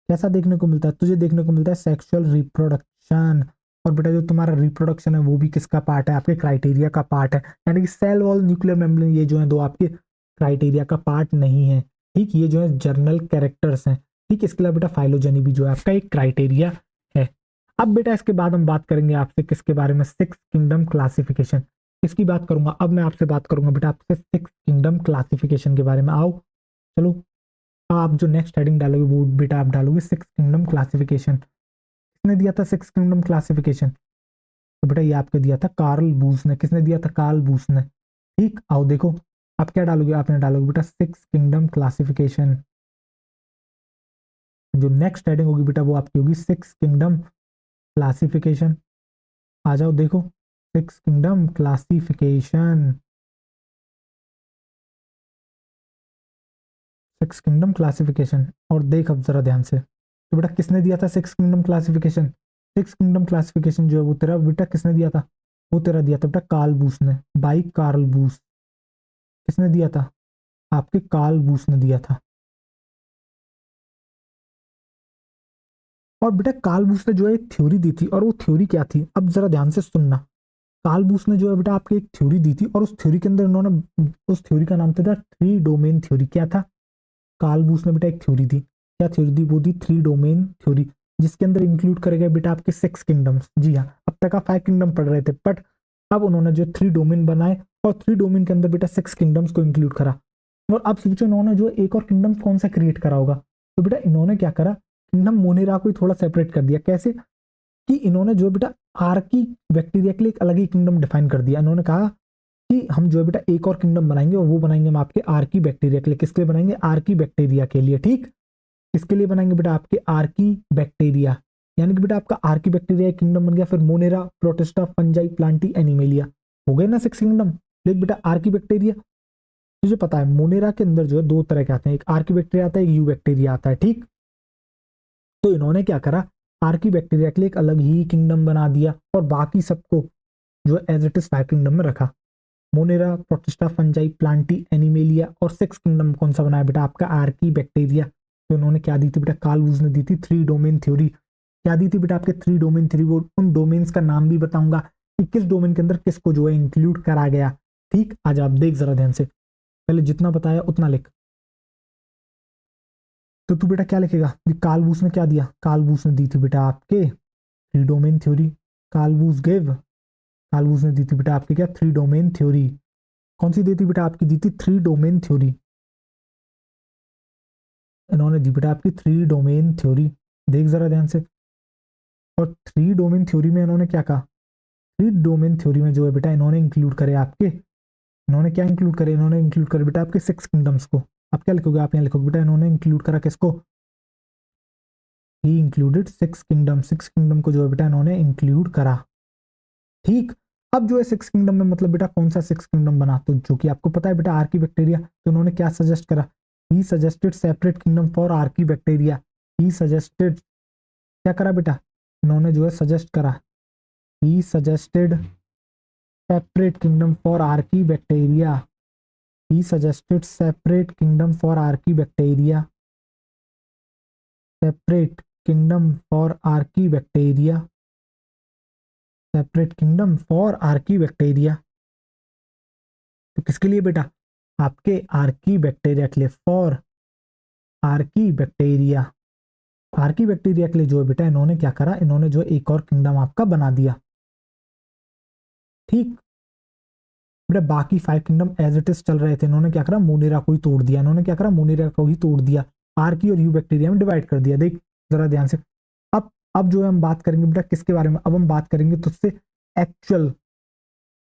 कैसा देखने को मिलता है? तुझे देखने को मिलता है सेक्सुअल रिप्रोडक्शन। और बेटा जो तुम्हारा रिप्रोडक्शन है वो भी किसका पार्ट है? आपके क्राइटेरिया का पार्ट है। यानी कि सेल वॉल, न्यूक्लियर मेम्ब्रेन, ये जो है दो आपके क्राइटेरिया का पार्ट नहीं है। ठीक, ये जो है जर्नल कैरेक्टर्स हैं। ठीक, इसके अलावा बेटा फाइलोजेनी भी जो है आपका एक क्राइटेरिया है। अब बेटा इसके बाद हम बात करेंगे आपसे किसके बारे में? Six kingdom classification. किसकी बात करूंगा? अब मैं आपसे बात करूंगा बेटा आपसे सिक्स किंगडम क्लासिफिकेशन के बारे में। आओ चलो, आप जो नेक्स्ट हेडिंग डालोगे वो बेटा आप डालोगे सिक्स किंगडम क्लासिफिकेशन। किसने दिया था सिक्स किंगडम क्लासिफिकेशन? तो बेटा ये आपको दिया था कार्ल बूस ने। किसने दिया था? कार्ल बूस ने। ठीक, आओ देखो आप क्या डालोगे? आपने डालोगे बेटा सिक्स किंगडम क्लासिफिकेशन। जो नेक्स्ट हेडिंग होगी बेटा वो आपकी होगी सिक्स किंगडम क्लासिफिकेशन। आ जाओ देखो, six kingdom classification, six kingdom classification. और देख अब जरा ध्यान से, तो बेटा किसने दिया था six kingdom classification? Six kingdom classification जो है वो तेरा बेटा किसने दिया था? वो तेरा दिया था बेटा कार्ल बूस ने, बाई कार्ल बूस। किसने दिया था? आपके कार्ल बूस ने दिया था। और बेटा कार्ल बूस ने जो है एक थ्योरी दी थी, और वो थ्योरी क्या थी? अब जरा ध्यान से सुनना। कार्ल बूस ने जो है बेटा आपकी एक थ्योरी दी थी, और उस थ्योरी के अंदर उन्होंने, उस थ्योरी का नाम था थ्री डोमेन थ्योरी। क्या था? कार्ल बूस ने बेटा एक थ्योरी दी। क्या थ्योरी दी? वो दी थ्री डोमेन थ्योरी, जिसके अंदर इंक्लूड करे गए बेटा आपके सिक्स किंगडम्स। जी हाँ, अब तक आप फाइव किंगडम पढ़ रहे थे, बट अब उन्होंने जो थ्री डोमेन बनाए और थ्री डोमेन के अंदर बेटा सिक्स किंगडम्स को इंक्लूड करा। और अब सोचो इन्होंने जो एक और किंगडम कौन सा क्रिएट करा होगा? तो बेटा इन्होंने क्या करा, किंगडम मोनेरा को थोड़ा सेपरेट कर दिया। कैसे? कि इन्होंने जो बेटा आर्की बैक्टीरिया के लिए एक अलग ही किंगडम डिफाइन कर दिया। इन्होंने कहा कि हम जो है बेटा एक और किंगडम बनाएंगे, और वो बनाएंगे हम आपके आर्की बैक्टीरिया के लिए। किसके लिए बनाएंगे? आर्की बैक्टीरिया के लिए। ठीक, किसके लिए बनाएंगे बेटा? आपके आर्की बैक्टीरिया, यानी कि बेटा आपका आर्की बैक्टीरिया किंगडम बन गया, फिर Monera, Protista, Fungi, Plantae, animalia, हो गए ना 6 किंगडम। देख बेटा आर्की बैक्टीरिया, तुझे पता है मोनेरा के अंदर जो है 2 तरह के आते हैं, एक आर्की बैक्टीरिया आता है, एक यू बैक्टीरिया आता है, ठीक। तो इन्होंने क्या करा, आर्की बैक्टीरिया के लिए एक अलग ही किंगडम बना दिया और बाकी सबको जो एज इट इज 5 किंगडम में रखा। Monera, Protista, Fungi, Plantae, animalia, और 6 किंगडम कौन सा बनाया बेटा आपका आर्की बैक्टीरिया। तो उन्होंने क्या दी थी बेटा, कार्ल वुज ने दी थी 3 डोमेन थ्योरी। क्या दी थी बेटा आपके 3 डोमेन थ्योरी, वो उन डोमेन्स का नाम भी बताऊंगा कि किस डोमेन के अंदर किसको जो है इंक्लूड करा गया, ठीक। आज आप देख जरा ध्यान से, पहले जितना बताया उतना लिख। तो तू बेटा क्या लिखेगा, कार्ल वुज ने क्या दिया, कार्ल वुज ने दी थी बेटा आपके 3 domain theory. Carl Woese give, Carl Woese ने दी थी बेटा आपके क्या 3 डोमेन थ्योरी। कौन सी दी थी बेटा आपकी, दी थी 3 डोमेन थ्योरी। इन्होंने दी बेटा आपकी 3 डोमेन थ्योरी, देख जरा ध्यान से। और 3 डोमेन थ्योरी में इन्होंने क्या कहा, 3 डोमेन थ्योरी में जो है बेटा इन्होंने इंक्लूड करे आपके, इन्होंने क्या इंक्लूड करे, इन्होंने इंक्लूड करे बेटा आपके 6 किंगडम्स को। आप क्या लिखोगे, आप यहाँ लिखोगे बेटा इन्होंने इंक्लूड करा किसको, ही इंक्लूडेड 6 किंगडम, 6 किंगडम को जो है बेटा इन्होंने इंक्लूड करा, ठीक। अब जो है 6 किंगडम में मतलब बेटा कौन सा 6 किंगडम बना, तो जो कि आपको पता है बेटा आर्की बैक्टीरिया। तो उन्होंने क्या सजेस्ट करा, he suggested separate kingdom for Archie bacteria. He suggested, क्या करा बेटा, इन्होंने जो है सजेस्ट करा, he suggested separate kingdom for Archie bacteria. He suggested separate kingdom for Archie bacteria, separate kingdom for Archie bacteria, separate kingdom for Archie bacteria. तो किसके लिए बेटा, आपके आर्की बैक्टीरिया के लिए, for Archie bacteria. Archie bacteria के लिए जो है बेटा इन्होंने क्या करा, इन्होंने जो एक और किंगडम आपका बना दिया, ठीक। बेटा बाकी 5 किंगडम एज इट इज चल रहे थे, इन्होंने क्या करा, मोनेरा को ही तोड़ दिया, इन्होंने क्या करा, मोनेरा को ही तोड़ दिया, आर्की और यू बैक्टीरिया में डिवाइड कर दिया। देख जरा ध्यान से। अब जो है हम बात करेंगे बेटा किसके बारे में, अब हम बात करेंगे तुझसे एक्चुअल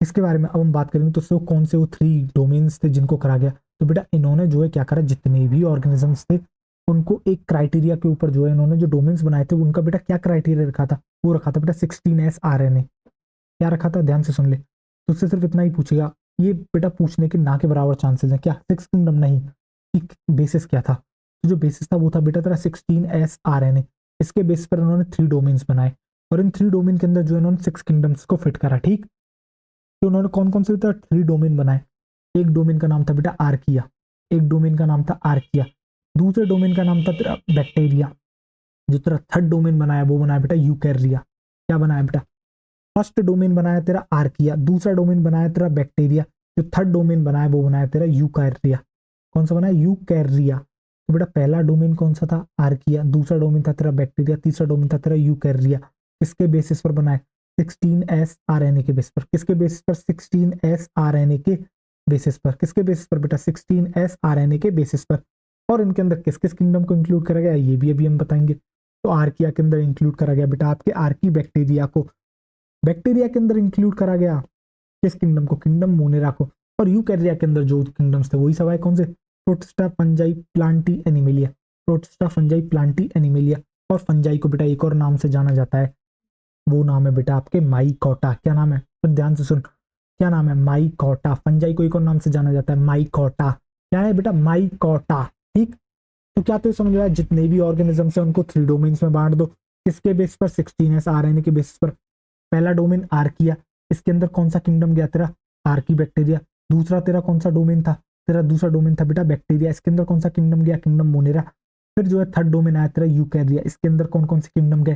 इसके बारे में। अब हम बात करेंगे तो कौन से वो 3 डोमेन्स थे जिनको करा गया। तो बेटा इन्होंने जो है क्या करा, जितने भी ऑर्गेनिजम्स थे उनको एक क्राइटेरिया के ऊपर जो है इन्होंने जो डोमेन्स बनाए थे उनका बेटा क्या क्राइटेरिया रखा था, वो रखा था बेटा 16S RNA। क्या रखा था, ध्यान से सुन ले, तुझसे सिर्फ इतना ही पूछेगा, ये बेटा पूछने के ना के बराबर चांसेस हैं, क्या 6 किंगडम नहीं, एक बेसिस क्या था। तो जो बेसिस था वो था बेटा तेरा 16S RNA। इसके बेसिस पर उन्होंने 3 डोमेन्स बनाए और इन 3 डोमेन के अंदर जो इन्होंने 6 किंगडम्स को फिट करा, ठीक। तो उन्होंने कौन कौन से 3 डोमेन बनाए, एक डोमेन का नाम था बेटा आर्किया, एक डोमेन का नाम था आर्किया, दूसरे डोमेन का नाम था तेरा बैक्टीरिया, जो तेरा थर्ड डोमेन बनाया वो बनाया बेटा यूकैरिया। क्या बनाया बेटा, फर्स्ट डोमेन बनाया तेरा आर्किया, दूसरा डोमेन बनाया तेरा बैक्टीरिया, जो थर्ड डोमेन बनाया वो बनाया तेरा यूकैरिया। कौन सा बनाया, यूकैरिया। तो बेटा पहला डोमेन कौन सा था, आर्किया, दूसरा डोमेन था तेरा बैक्टीरिया, तीसरा डोमेन था तेरा यूकैरिया। किसके बेसिस पर बनाए, 16S RNA के बेसिस पर। किसके बेसिस पर, 16S RNA के बेसिस पर। किसके बेसिस पर बेटा, 16S RNA के बेसिस पर। और इनके अंदर किस किस किंगडम को इंक्लूड करा गया ये भी अभी हम बताएंगे। तो आर्किया के अंदर इंक्लूड करा गया बेटा आपके आर्की बैक्टीरिया को, बैक्टीरिया के अंदर इंक्लूड करा गया किस किंगडम को, किंगडम मोनेरा को। और यूकैरिया के अंदर जो किंगडम्स थे वही सब आए, कौन से, protista, Fungi, Plantae, animalia. Protista, Fungi, Plantae, animalia. और फंजाई को बेटा एक और नाम से जाना जाता है, वो नाम है बेटा आपके माइकोटा। क्या नाम है, फिर ध्यान से सुन, क्या नाम है, माइकोटा। फंजाई को एक और नाम से जाना जाता है, माइकोटा। क्या है बेटा, माइकोटा, ठीक। तो क्या तो समझ रहा है, जितने भी ऑर्गेनिजम्स है उनको 3 डोमेन्स में बांट दो। किसके बेस पर, 16S RNA के बेसिस पर। पहला डोमेन आर्किया, इसके अंदर कौन सा किंगडम गया तेरा, आर्की बैक्टीरिया। दूसरा तेरा कौन सा डोमेन था, तेरा दूसरा डोमेन था बेटा बैक्टीरिया, इसके अंदर कौन सा किंगडम गया, किंगडम मोनेरा। फिर जो है थर्ड डोमेन आया तेरा यूकैरिया, इसके अंदर कौन कौन से किंगडम गए,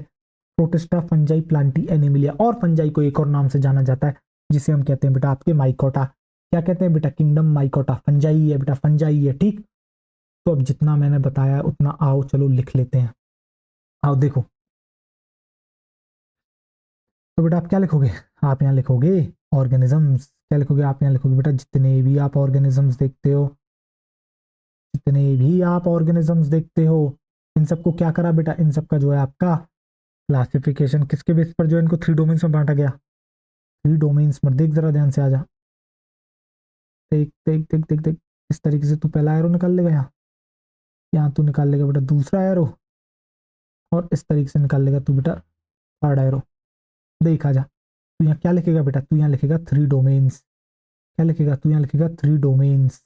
प्रोटिस्टा, फंजाई, प्लांटी, एनिमिलिया। और फंजाई को एक और नाम से जाना जाता है जिसे हम कहते हैं बेटा आपके माइकोटा। क्या कहते हैं बेटा, किंगडम माइकोटा। फंजाई है बेटा, फंजाई है, ठीक। तो अब जितना मैंने बताया उतना आओ चलो लिख लेते हैं। आओ देखो, तो बेटा आप क्या लिखोगे, आप यहाँ लिखोगे ऑर्गेनिजम्स। क्या लिखोगे, आप यहाँ लिखोगे बेटा जितने भी आप ऑर्गेनिजम्स देखते हो, जितने भी आप ऑर्गेनिजम्स देखते हो, इन सबको क्या करा बेटा, इन सबका जो है आपका क्लासिफिकेशन किसके बेस पर जो इनको 3 डोमेन्स में बांटा गया, 3 डोमेन्स में। देख जरा ध्यान से आ जा, देख देख देख देख देख, इस तरीके से तू पहला एरो निकाल लेगा, यहाँ यहाँ तू निकाल लेगा बेटा दूसरा एरो, और इस तरीके से निकाल लेगा तू बेटा थर्ड एरो। देख आ जा, तू यहाँ क्या लिखेगा बेटा, तू यहाँ लिखेगा 3 डोमेन्स। क्या लिखेगा तू यहाँ लिखेगा 3 डोमेन्स।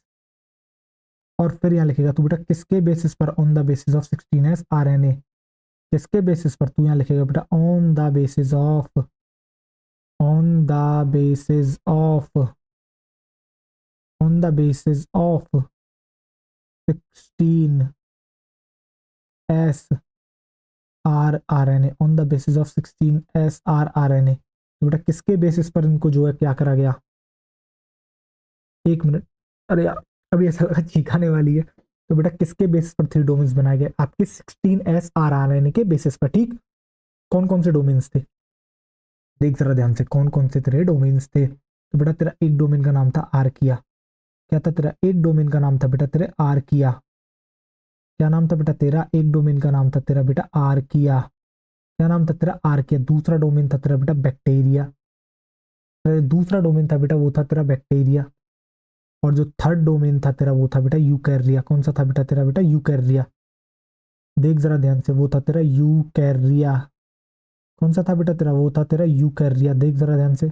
और फिर यहाँ लिखेगा तू बेटा किसके बेसिस पर, on the basis of 16s RNA। किसके बेसिस पर, तू यहाँ लिखेगा बेटा on the basis of, on the basis of, on the basis of 16s RNA, on the basis of 16s RNA। तो बेटा किसके बेसिस पर इनको जो है क्या करा गया, एक मिनट, अरे यार अभी ऐसा लगा चीख आने वाली है। तो बेटा किसके बेसिस पर 3 डोमेन्स बनाए गए, आपके 16s RNA के बेसिस पर। ठीक, कौन कौन से डोमेन्स थे, देख जरा ध्यान से, कौन कौन से तेरे डोमेन्स थे। तो बेटा तेरा एक डोमेन का नाम था आर्किया। क्या था तेरा एक डोमेन का नाम था बेटा तेरे आर्किया। क्या नाम था बेटा तेरा एक डोमेन का नाम था तेरा बेटा आर्किया। क्या नाम था तेरा आर्किया। दूसरा डोमेन था तेरा बेटा बैक्टीरिया। दूसरा डोमेन था बेटा वो था तेरा बैक्टीरिया। और जो थर्ड डोमेन था तेरा वो था बेटा यूकैरिया। कौन सा था बेटा तेरा बेटा यूकैरिया। देख जरा ध्यान से, वो था तेरा यूकैरिया। कौन सा था बेटा तेरा, वो था तेरा यूकैरिया। देख जरा ध्यान से,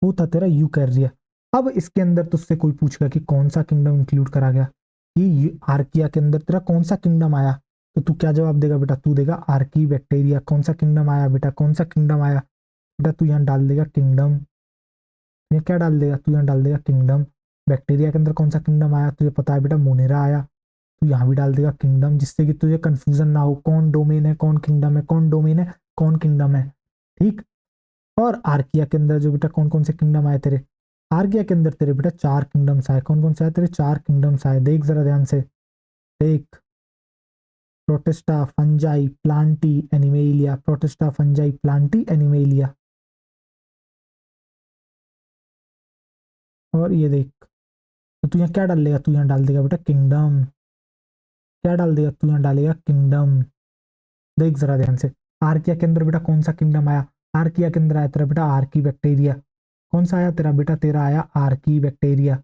वो था तेरा यूकैरिया। अब इसके अंदर तुझसे कोई पूछेगा कि कौन सा किंगडम इंक्लूड करा गया, ये आर्किया के अंदर तेरा कौन सा किंगडम आया, तो तू क्या जवाब देगा बेटा, तू देगा आर्की बैक्टीरिया। कौन सा किंगडम आया बेटा, कौन सा किंगडम आया बेटा, तू यहाँ डाल देगा किंगडम। ये क्या डाल देगा, तू यहाँ डाल देगा किंगडम। बैक्टीरिया के अंदर कौन सा किंगडम आया, तुझे पता है बेटा मोनेरा आया, तू यहाँ भी डाल देगा किंगडम, जिससे कि तुझे कंफ्यूजन ना हो कौन डोमेन है कौन किंगडम है, कौन डोमेन है कौन किंगडम है। ठीक, और आर्किया के अंदर जो बेटा कौन कौन से किंगडम आए तेरे, आर्किया के अंदर तेरे बेटा 4 किंगडम्स आए। कौन कौन से आए तेरे, 4 किंगडम्स आए। देख जरा ध्यान से, देख, protista, Fungi, Plantae, animalia. Protista, Fungi, Plantae, animalia. और ये देख, तो तू यहाँ क्या डाल लेगा, तू यहाँ डाल देगा बेटा किंगडम। क्या डाल देगा, तू यहाँ डालेगा किंगडम। देख जरा ध्यान से, आर्किया के अंदर बेटा कौन सा किंगडम आया, आर्किया के अंदर आया तेरा बेटा आर्की बैक्टीरिया। कौन सा आया तेरा बेटा, तेरा आया आर्की बैक्टीरिया।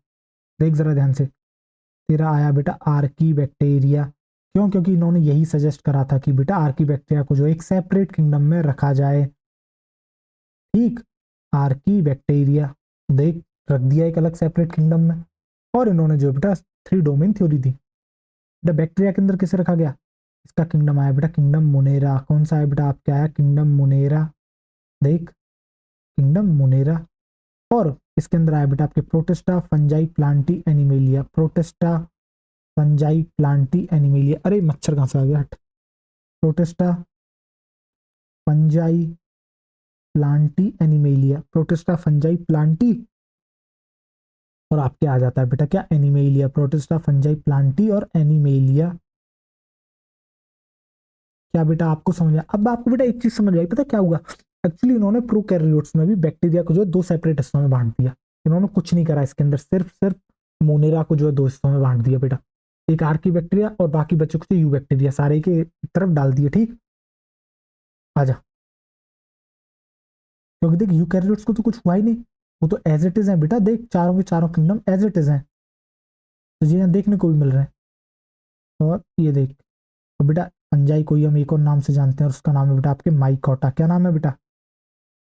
देख जरा ध्यान से, तेरा आया बेटा आर्की बैक्टीरिया। क्यों, क्योंकि इन्होंने यही सजेस्ट करा था कि बेटा आर्की बैक्टीरिया को जो एक सेपरेट किंगडम में रखा जाए। ठीक, आर्की बैक्टीरिया देख रख दिया एक अलग सेपरेट किंगडम में। और इन्होंने जो बेटा 3 डोमेन थ्योरी दी। बेटा बैक्टीरिया के अंदर किसे रखा गया, इसका किंगडम आया बेटा किंगडम मोनेरा। कौन सा है बेटा आपका आया किंगडम मोनेरा। देख, किंगडम मोनेरा। और इसके अंदर आया बेटा आपके protista, Fungi, Plantae, animalia. Protista, Fungi, Plantae, animalia. अरे मच्छर कहां से आ गया, हट। Protista, Fungi, Plantae, animalia. Protista, Fungi, Plantae, और आपके आ जाता है बेटा क्या, एनिमेलिया। प्रोटिस्टा, फंजाई, प्लांटी और एनिमेलिया। क्या बेटा आपको समझ आया। अब आपको बेटा एक चीज समझ आई, पता क्या हुआ, एक्चुअली इन्होंने प्रोकैरियोट्स में भी बैक्टीरिया को जो है 2 सेपरेट हिस्सों में बांट दिया। इन्होंने कुछ नहीं करा इसके अंदर, सिर्फ सिर्फ मोनेरा को जो है 2 हिस्सों में बांट दिया बेटा, एक आर्की बैक्टीरिया और बाकी बच्चों को यू बैक्टीरिया, सारे के तरफ डाल दिए। ठीक, आजा, क्योंकि देख यूकैरियोट्स को तो कुछ हुआ ही नहीं, वो तो एज इट इज है बेटा। देख चारों के चारों किंगडम एज इट इज हैं, तुझे यहाँ देखने को भी मिल रहे हैं। और ये देख, तो बेटा फंजाई को ही हम एक और नाम से जानते हैं, और उसका नाम है बेटा आपके माइकोटा। क्या नाम है बेटा,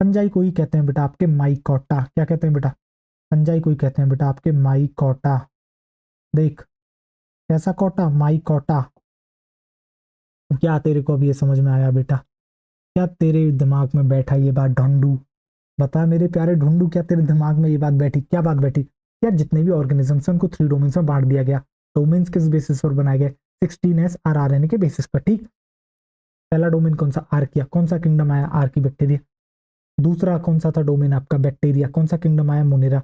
फंजाई को ही कहते हैं बेटा आपके माइकोटा। क्या कहते हैं बेटा, फंजाई को ही कहते हैं बेटा आपके माइकोटा। देख, कैसा कोटा, माइकोटा। क्या तेरे को अब ये समझ में आया बेटा, क्या तेरे दिमाग में बैठा ये बात ढूंढू, बता मेरे प्यारे ढूंढू, क्या तेरे दिमाग में ये बात बैठी, क्या बात बैठी। यार जितने भी ऑर्गेनिजम्स हैं उनको 3 डोमेन्स में बांट दिया गया। डोमेन्स किस बेसिस पर बनाए गए, 16s RNA के बेसिस पर। ठीक, पहला डोमेन कौन सा, आर्किया। कौन सा किंगडम आया, आर्की बैक्टीरिया। दूसरा कौन सा था डोमेन आपका, बैक्टीरिया। कौन सा किंगडम आया, मोनेरा।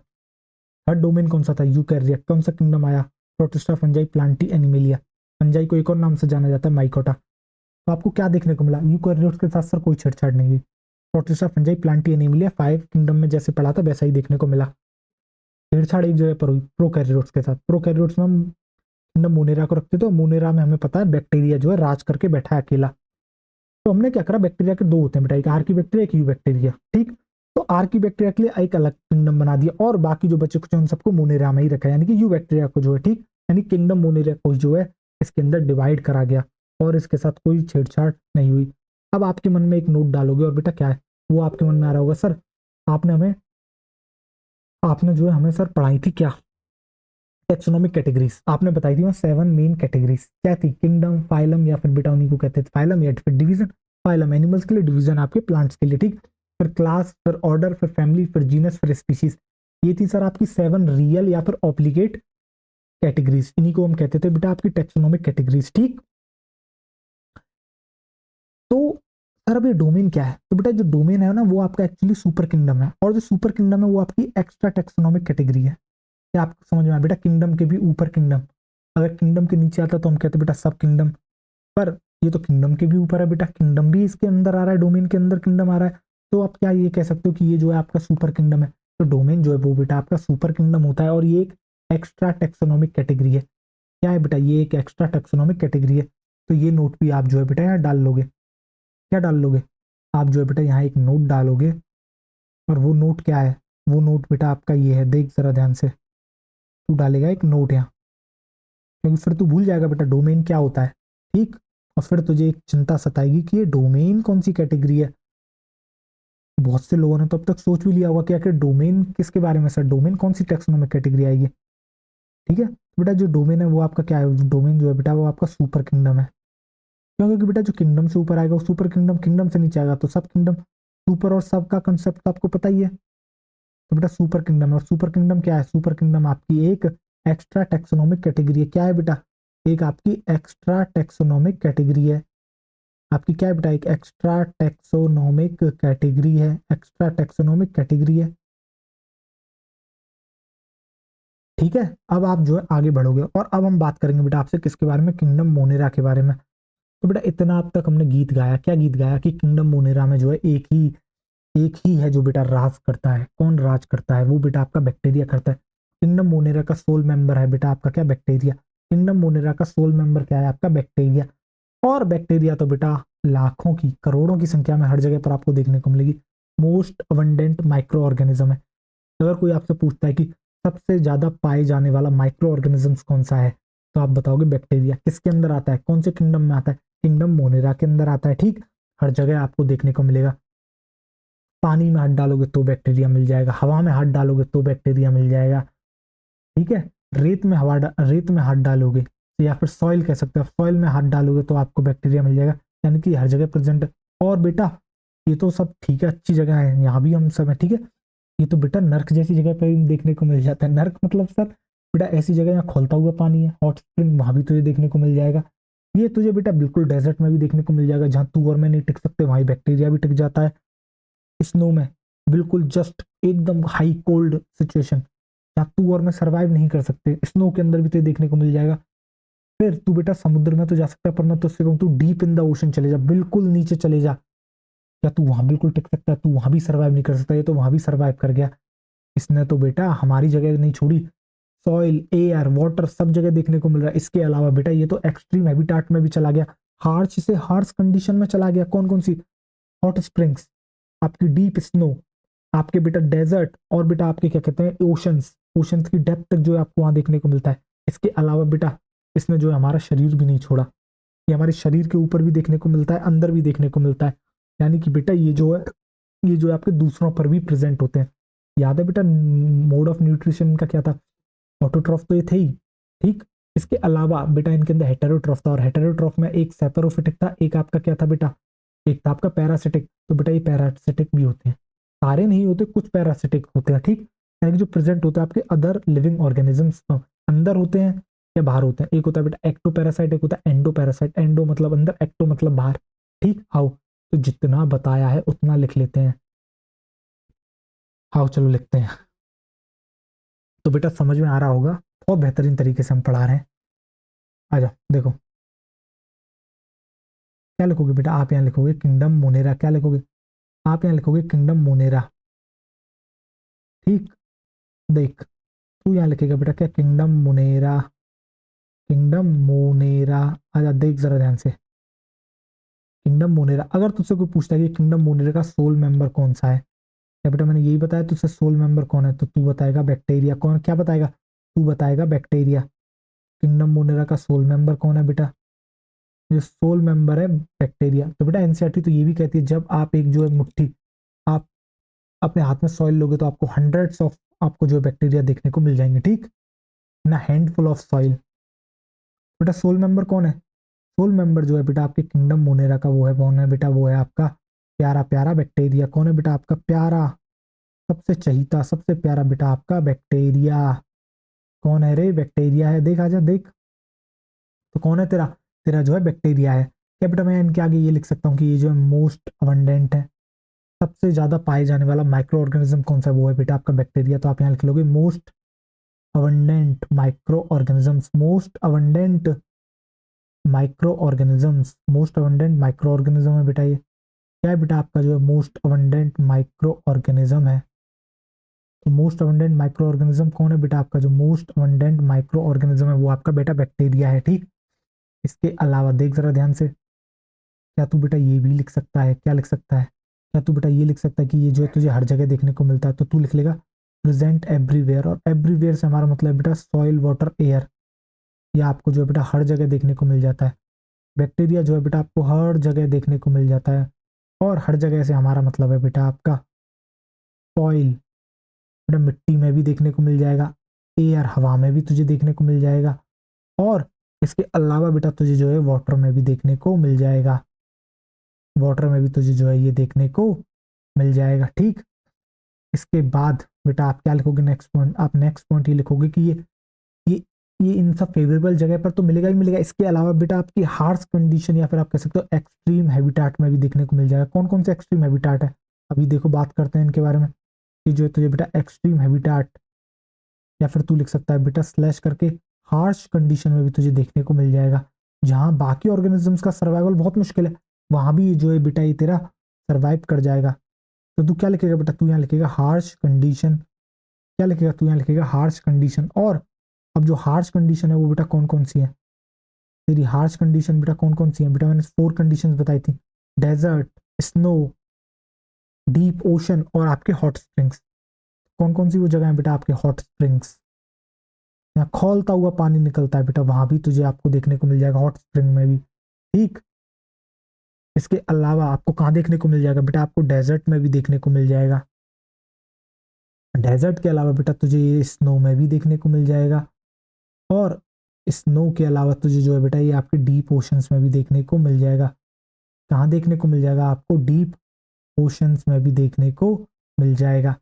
थर्ड डोमेन कौन सा था, यूकैरिया। कौन सा किंगडम आया, protista, Fungi, Plantae, animalia. Fungi को एक और नाम से जाना जाता है माइकोटा। तो आपको क्या देखने को मिला, यूकैरियोट्स के साथ सर कोई छेड़छाड़ नहीं हुई। Protista, Fungi, Plantae, animalia 5 kingdom में जैसे पढ़ा था वैसा ही देखने को मिला। छेड़छाड़ एक जगह पर हुई, प्रोकैरियोट्स के साथ। प्रोकैरियोट्स में हम किंगडम मोनेरा को रखते, तो मोनेरा में हमें पता है बैक्टीरिया जो है राज करके बैठा है अकेला। तो हमने क्या करा, बैक्टीरिया के 2 होते हैं बेटा, एक आर्की बैक्टीरिया, एक यू बैक्टीरिया। ठीक, तो आर्की बैक्टीरिया के लिए एक अलग किंगडम बना दिया, और बाकी जो बच्चे कुछ उन सबको मोनेरा में ही रखा, यानी कि यू बैक्टीरिया को जो है, ठीक, यानी किंगडम मोनेरा को जो है इसके अंदर डिवाइड करा गया। और इसके साथ कोई छेड़छाड़ नहीं हुई। अब आपके मन में एक नोट डालोगे और बेटा क्या है वो आपके मन में आ रहा होगा, सर आपने जो है हमें सर पढ़ाई थी क्या, टेक्सोनोमिक कैटेगरीज आपने बताई थी वहाँ 7 मेन कैटेगरीज क्या थी, किंगडम, फाइलम या फिर बेटा उन्हीं को कहते थे फाइलम या फिर डिवीजन। फाइलम एनिमल्स के लिए, डिवीजन आपके प्लांट्स के लिए, ठीक। फिर क्लास, फिर ऑर्डर, फिर फैमिली, फिर जीनस, फिर स्पीशीज। ये थी सर आपकी 7 रियल या फिर ऑब्लिगेट कैटेगरीज, इन्हीं को हम कहते थे बेटा आपकी टेक्सोनोमिक कैटेगरीज, ठीक। तो सर अब ये डोमेन क्या है, तो बेटा जो डोमेन है ना वो आपका एक्चुअली सुपर किंगडम है, और जो सुपर किंगडम है वो आपकी एक्स्ट्रा टेक्सोनोमिक कैटेगरी है। क्या आपको समझ में आया बेटा, किंगडम के भी ऊपर किंगडम, अगर किंगडम के नीचे आता तो हम कहते बेटा सब किंगडम, पर ये तो किंगडम के भी ऊपर है बेटा, किंगडम भी इसके अंदर आ रहा है, डोमेन के अंदर किंगडम आ रहा है, तो आप क्या ये कह सकते हो कि ये जो है आपका सुपर किंगडम है। तो डोमेन जो है वो बेटा आपका सुपर किंगडम होता है, और ये एक एक्स्ट्रा टेक्सोनोमिक कैटेगरी है। क्या है बेटा, ये एक एक्स्ट्रा टेक्सोनोमिक कैटेगरी है। तो ये नोट भी आप जो है बेटा यहाँ डाल लोगे, क्या डाल लोगे, आप जो है बेटा यहाँ एक नोट डालोगे, और वो नोट क्या है, वो नोट बेटा आपका ये है, देख जरा ध्यान से, तू डालेगा एक नोट यहाँ, क्योंकि फिर तू भूल जाएगा बेटा डोमेन क्या होता है, ठीक। और फिर तुझे एक चिंता सताएगी कि ये डोमेन कौन सी कैटेगरी है। बहुत से लोगों ने तो अब तक सोच भी लिया होगा कि आखिर डोमेन किसके बारे में, सर डोमेन कौन सी टैक्सोनॉमिक कैटेगरी आएगी, ठीक है। तो बेटा जो डोमेन है वो आपका क्या है, डोमेन जो है बेटा वो आपका सुपर किंगडम है। क्यों, क्योंकि बेटा जो किंगडम से ऊपर आएगा वो सुपर किंगडम, किंगडम से नीचे आएगा तो सब किंगडम। सुपर और सब का कंसेप्ट तो आपको पता ही है। तो बेटा सुपर किंगडम है, और सुपर किंगडम क्या है, सुपर किंगडम आपकी एक एक्स्ट्रा टेक्सोनोमिक कैटेगरी है। क्या है बेटा, एक आपकी एक्स्ट्रा टेक्सोनोमिक कैटेगरी है। आपकी क्या है बेटा, एक एक्स्ट्रा टेक्सोनोमिक कैटेगरी है, एक्स्ट्रा टेक्सोनोमिक कैटेगरी है, ठीक है। अब आप जो है आगे बढ़ोगे, और अब हम बात करेंगे बेटा आपसे किसके बारे में, किंगडम मोनेरा के बारे में। तो बेटा इतना अब तक हमने गीत गाया, क्या गीत गाया कि किंगडम मोनेरा में जो है एक ही है जो बेटा राज करता है। कौन राज करता है, वो बेटा आपका बैक्टीरिया करता है। किंगडम मोनेरा का सोल मेंबर है बेटा आपका क्या, बैक्टीरिया। किंगडम मोनेरा का सोल मेंबर क्या है आपका, बैक्टीरिया। और बैक्टीरिया तो बेटा लाखों की, करोड़ों की संख्या में हर जगह पर आपको देखने को मिलेगी। मोस्ट अबंडेंट माइक्रो ऑर्गेनिज्म है। अगर कोई आपसे पूछता है कि सबसे ज्यादा पाए जाने वाला माइक्रो ऑर्गेनिज्म कौन सा है, तो आप बताओगे बैक्टीरिया। किसके अंदर आता है, कौन से किंगडम में आता है, किंगडम मोनेरा के अंदर आता है, ठीक। हर जगह आपको देखने को मिलेगा। पानी में हाथ डालोगे तो बैक्टीरिया मिल जाएगा, हवा में हाथ डालोगे तो बैक्टीरिया मिल जाएगा, ठीक है। रेत में हाथ डालोगे, या फिर सॉइल कह सकते हो, सॉइल में हाथ डालोगे तो आपको बैक्टीरिया मिल जाएगा, यानी कि हर जगह प्रेजेंट है। और बेटा ये तो सब ठीक है, अच्छी जगह है, यहाँ भी हम सब है, ठीक है। ये तो बेटा नर्क जैसी जगह पे भी देखने को मिल जाता है। नर्क मतलब सर बेटा ऐसी जगह यहाँ खोलता हुआ पानी है, हॉट स्प्रिंग, वहां भी तुझे देखने को मिल जाएगा। ये तुझे बेटा बिल्कुल डेजर्ट में भी देखने को मिल जाएगा, जहाँ तू और मैं नहीं टिक सकते वहीं बैक्टीरिया भी टिक जाता है। स्नो में बिल्कुल जस्ट एकदम हाई कोल्ड सिचुएशन, जहाँ तू और मैं सरवाइव नहीं कर सकते, स्नो के अंदर भी तुझे देखने को मिल जाएगा। फिर तू बेटा समुद्र में तो जा सकता है, पर मैं तो उससे कहूँ तू डीप इन द ओशन चले जा, बिल्कुल नीचे चले जा, क्या तू वहां बिल्कुल टिक सकता है, तू वहां भी सर्वाइव नहीं कर सकता, ये तो वहां भी सर्वाइव कर गया। इसने तो बेटा हमारी जगह नहीं छोड़ी, सॉइल, एयर, वाटर सब जगह देखने को मिल रहा है। इसके अलावा बेटा ये तो एक्सट्रीम हैबिटाट में भी चला गया, हार्श से हार्श कंडीशन में चला गया। कौन कौन सी, हॉट स्प्रिंग्स, आपकी डीप स्नो, आपके बेटा डेजर्ट, और बेटा आपके क्या कहते हैं ओशंस, ओशंस की डेप्थ तक जो है आपको वहां देखने को मिलता है। इसके अलावा बेटा इसने जो है हमारा शरीर भी नहीं छोड़ा, ये हमारे शरीर के ऊपर भी देखने को मिलता है, अंदर भी देखने को मिलता है। यानी कि बेटा ये जो है आपके दूसरों पर भी प्रेजेंट होते हैं। याद है बेटा मोड ऑफ न्यूट्रिशन का क्या था, ऑटोट्रॉफ तो ये थे ही, ठीक। इसके अलावा बेटा इनके अंदर हेटेरोट्रॉफ था, और हेटेरोट्रॉफ में एक सेपेरोफिटिक था, एक आपका क्या था बेटा, एक था आपका पैरासिटिक। तो बेटा ये पैरासिटिक भी होते हैं, सारे नहीं होते, कुछ पैरासिटिक होते हैं, ठीक। यानी कि जो प्रेजेंट होता है आपके अदर लिविंग ऑर्गेनिजम्स अंदर होते हैं या बाहर होते हैं। एक होता है बेटा एक्टो पैरासाइट, एक होता है एंडो पैरासाइट, एंडो मतलब अंदर, एक्टो मतलब बाहर, ठीक। आओ तो जितना बताया है उतना लिख लेते हैं, आओ चलो लिखते हैं। तो बेटा समझ में आ रहा होगा, बहुत बेहतरीन तरीके से हम पढ़ा रहे हैं। आ जाओ देखो, क्या लिखोगे बेटा, आप यहाँ लिखोगे किंगडम मोनेरा, क्या लिखोगे, आप यहाँ लिखोगे किंगडम मोनेरा, ठीक। देख तू यहाँ लिखेगा बेटा क्या, किंगडम मोनेरा, किंगडम मोनेरा। आजा देख जरा ध्यान से, किंगडम मोनेरा। अगर तुझसे कोई पूछता है कि किंगडम मोनेरा का सोल मेंबर कौन सा है, या बेटा मैंने यही बताया तुझसे सोल मेंबर कौन है, तो तू बताएगा बैक्टीरिया। कौन, क्या बताएगा, तू बताएगा बैक्टीरिया। किंगडम मोनेरा का सोल मेंबर कौन है बेटा, ये सोल मेंबर है बैक्टीरिया। तो बेटा एनसीईआरटी तो ये भी कहती है जब आप एक जो है मुट्ठी आप अपने हाथ में सॉइल लोगे तो आपको हंड्रेड्स ऑफ आपको जो है बैक्टीरिया देखने को मिल जाएंगे, ठीक ना, हैंडफुल ऑफ सॉइल। बेटा सोल मेंबर कौन है? सोल मेंबर जो है बेटा आपके किंगडम मोनेरा का वो है, कौन है बेटा? वो है आपका प्यारा प्यारा बैक्टीरिया। कौन है बेटा आपका प्यारा, सबसे चहीता, सबसे प्यारा बेटा आपका बैक्टीरिया। कौन है रे? बैक्टीरिया है, देख आजा देख। तो कौन है तेरा? तेरा जो है बैक्टीरिया है। क्या बेटा मैं इनके आगे ये लिख सकता हूँ कि ये जो है मोस्ट अबंडेंट है, सबसे ज्यादा पाए जाने वाला माइक्रो ऑर्गेनिज्म कौन सा? वो है बेटा आपका बैक्टीरिया। तो आप यहाँ लिख लोगे most abundant micro organisms, most abundant micro organisms, most abundant micro organism है बेटा ये। क्या है बेटा आपका जो है मोस्ट अबंडेंट माइक्रो ऑर्गेनिज्म है? तो मोस्ट अबंडेंट माइक्रो ऑर्गेनिज्म कौन है बेटा आपका? जो मोस्ट अबंडेंट माइक्रो ऑर्गेनिज्म है वो आपका बेटा बैक्टीरिया है, ठीक। इसके अलावा देख जरा ध्यान से, क्या तू बेटा ये भी लिख सकता है? क्या लिख सकता है? क्या तू बेटा ये लिख सकता है कि ये जो है तुझे हर जगह देखने को मिलता है? तो तू लिख लेगा प्रेजेंट एवरीवेयर, और एवरीवेयर से हमारा मतलब है बेटा सॉइल वाटर एयर। ये आपको जो है बेटा हर जगह देखने को मिल जाता है। बैक्टीरिया जो है बेटा आपको हर जगह देखने को मिल जाता है, और हर जगह से हमारा मतलब है बेटा आपका सॉइल, बेटा मिट्टी में भी देखने को मिल जाएगा, एयर हवा में भी तुझे देखने को मिल जाएगा, और इसके अलावा बेटा तुझे जो है वाटर में भी देखने को मिल जाएगा। वाटर में भी तुझे जो है ये देखने को मिल जाएगा, ठीक। इसके बाद बेटा आप क्या लिखोगे नेक्स्ट पॉइंट? आप नेक्स्ट पॉइंट ये लिखोगे कि ये ये इन सब फेवरेबल जगह पर तो मिलेगा ही मिलेगा, इसके अलावा बेटा आपकी हार्श कंडीशन या फिर आप कह सकते हो एक्सट्रीम हैबिटाट में भी देखने को मिल जाएगा। कौन कौन से एक्सट्रीम हैबिटाट है अभी देखो बात करते हैं इनके बारे में। ये जो है तुझे बेटा एक्सट्रीम हैबिटाट, या फिर तू लिख सकता है बेटा स्लैश करके हार्श कंडीशन में भी तुझे देखने को मिल जाएगा, जहां बाकी ऑर्गेनिजम्स का सर्वाइवल बहुत मुश्किल है, वहां भी जो है बेटा ये तेरा सर्वाइव कर जाएगा। तो तू क्या लिखेगा बेटा? तू यहाँ लिखेगा हार्श कंडीशन। क्या लिखेगा? तू यहाँ लिखेगा हार्श कंडीशन। और अब जो हार्श कंडीशन है वो बेटा कौन कौन सी है तेरी? हार्श कंडीशन बेटा कौन कौन सी है? बेटा मैंने 4 कंडीशंस बताई थी, डेजर्ट, स्नो, डीप ओशन और आपके हॉट स्प्रिंग्स। कौन कौन सी वो जगह है बेटा आपके हॉट स्प्रिंग्स? यहाँ खौलता हुआ पानी निकलता है बेटा, वहां भी तुझे आपको देखने को मिल जाएगा, हॉट स्प्रिंग में भी, ठीक। इसके अलावा आपको कहाँ देखने को मिल जाएगा बेटा? आपको डेजर्ट में भी देखने को मिल जाएगा। डेजर्ट के अलावा बेटा तुझे ये स्नो में भी देखने को मिल जाएगा, और स्नो के अलावा तुझे जो है बेटा ये आपके डीप ओशंस में भी देखने को मिल जाएगा। कहाँ देखने को मिल जाएगा? आपको डीप ओशंस में भी देखने को मिल जाएगा।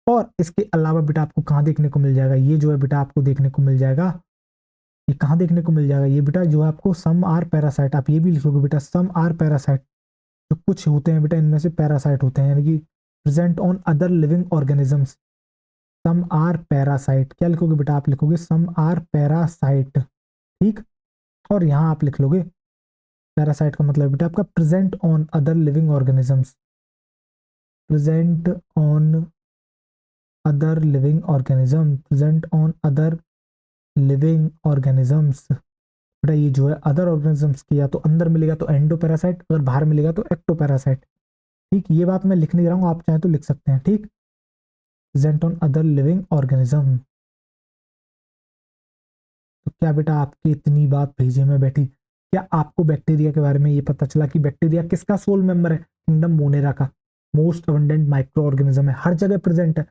और इसके अलावा बेटा आपको कहाँ देखने को मिल जाएगा? ये जो है बेटा आपको देखने को मिल जाएगा, ये कहाँ देखने को मिल जाएगा? ये बेटा जो है आपको सम आर पैरासाइट, आप ये भी लिखोगे बेटा सम आर पैरासाइट। जो कुछ होते हैं बेटा इनमें से पैरासाइट होते हैं, यानी कि present on other living organisms, some are parasite. क्या लिखोगे बेटा? आप लिखोगे सम आर पैरासाइट, ठीक। और यहाँ आप लिख लोगे पैरासाइट का मतलब बेटा आपका present on other living organisms, present on other living organism, present on other living organisms. बेटा ये जो है अदर ऑर्गेनिजम्स की या तो अंदर मिलेगा तो एंडो पैरासाइट, अगर बाहर मिलेगा तो एक्टो पैरासाइट, ठीक। ये बात मैं लिख नहीं रहा हूँ, आप चाहें तो लिख सकते हैं, ठीक। Present on other living organism. तो क्या बेटा आपकी इतनी बात भेजे में बैठी, क्या आपको बैक्टीरिया के बारे में ये पता चला कि बैक्टीरिया किसका सोल मेंबर है? किंगडम मोनेरा का। मोस्ट अबंडेंट माइक्रो ऑर्गेनिज्म है, हर जगह प्रेजेंट है।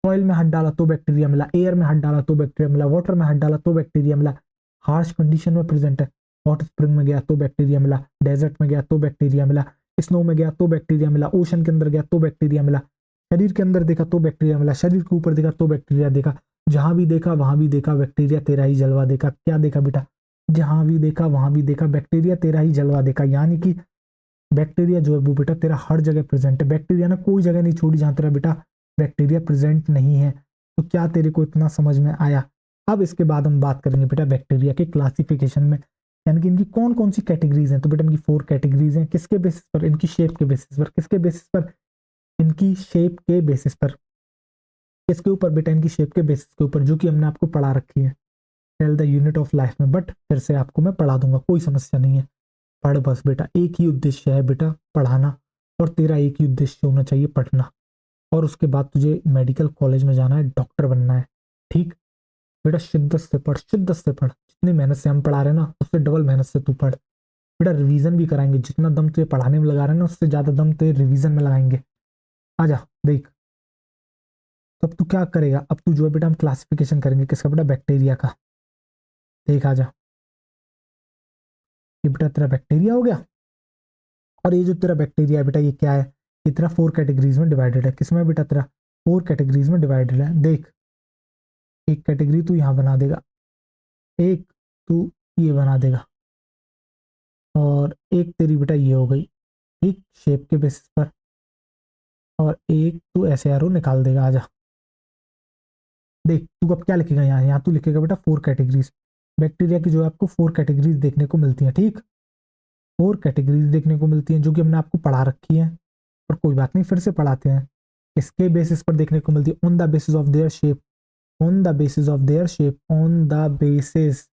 सॉइल में हाथ डाला तो बैक्टीरिया मिला, एयर में हाथ डाला तो बैक्टीरिया मिला, वाटर में हाथ डाला तो बैक्टीरिया मिला, हार्श कंडीशन में प्रेजेंट है। हॉट स्प्रिंग में गया तो बैक्टीरिया मिला, डेजर्ट में गया तो बैक्टीरिया मिला, स्नो में गया तो बैक्टीरिया मिला, ओशन के अंदर गया तो बैक्टीरिया मिला, शरीर के अंदर देखा तो बैक्टीरिया मिला, शरीर के ऊपर देखा तो बैक्टीरिया देखा, जहां भी देखा वहां भी देखा बैक्टीरिया तेरा ही जलवा देखा। क्या देखा बेटा? जहां भी देखा वहां भी देखा बैक्टीरिया तेरा ही जलवा देखा, यानी कि बैक्टीरिया जो है वो बेटा तेरा हर जगह प्रेजेंट है। बैक्टीरिया ने कोई जगह नहीं छोड़ी जहां तेरा बेटा बैक्टीरिया प्रेजेंट नहीं है। तो क्या तेरे को इतना समझ में आया? अब इसके बाद हम बात करेंगे बेटा बैक्टीरिया के क्लासिफिकेशन में, यानी कि इनकी कौन कौन सी कैटेगरीज हैं। तो बेटा इनकी 4 कैटेगरीज हैं, किसके बेसिस पर? इनकी शेप के बेसिस पर। किसके बेसिस पर? इनकी शेप के बेसिस पर। किसके ऊपर बेटा? इनकी शेप के बेसिस के ऊपर, जो कि हमने आपको पढ़ा रखी है cell the unit of life में, बट फिर से आपको मैं पढ़ा दूंगा, कोई समस्या नहीं है। पढ़ बस बेटा, एक ही उद्देश्य है बेटा पढ़ाना, और तेरा एक ही उद्देश्य होना चाहिए पढ़ना, और उसके बाद तुझे मेडिकल कॉलेज में जाना है, डॉक्टर बनना है, ठीक। बेटा शिद्दत से पढ़, शिद्दत से पढ़, जितनी मेहनत से हम पढ़ा रहे हैं ना उससे डबल मेहनत से तू पढ़। बेटा रिवीजन भी कराएंगे, जितना दम तुझे पढ़ाने में लगा रहे हैं ना उससे ज्यादा दम तुझे रिवीजन में लगाएंगे। आजा देख, तो अब तू क्या करेगा, अब तू जो है बेटा हम क्लासिफिकेशन करेंगे किसका बेटा, बैक्टीरिया का। देख आजा, ये बेटा तेरा बैक्टीरिया हो गया। और ये जो तेरा बैक्टीरिया है बेटा ये क्या है, ये तेरा 4 कैटेगरीज में डिवाइडेड है। किसमें बेटा, तेरा 4 कैटेगरीज में डिवाइडेड है। देख, एक कैटेगरी तू यहाँ बना देगा, एक तू ये बना देगा, और एक तेरी बेटा ये हो गई, ठीक, शेप के बेसिस पर, और एक तू ऐसे एरो निकाल देगा। आजा देख, तू अब क्या लिखेगा यहाँ, यहाँ तू लिखेगा बेटा 4 कैटेगरीज। बैक्टीरिया की जो है आपको 4 कैटेगरीज देखने को मिलती हैं, ठीक, 4 कैटेगरीज देखने को मिलती हैं जो कि हमने आपको पढ़ा रखी है, और कोई बात नहीं फिर से पढ़ाते हैं। इसके बेसिस पर देखने को मिलती है on the basis of their shape, on the basis of their shape, on the basis,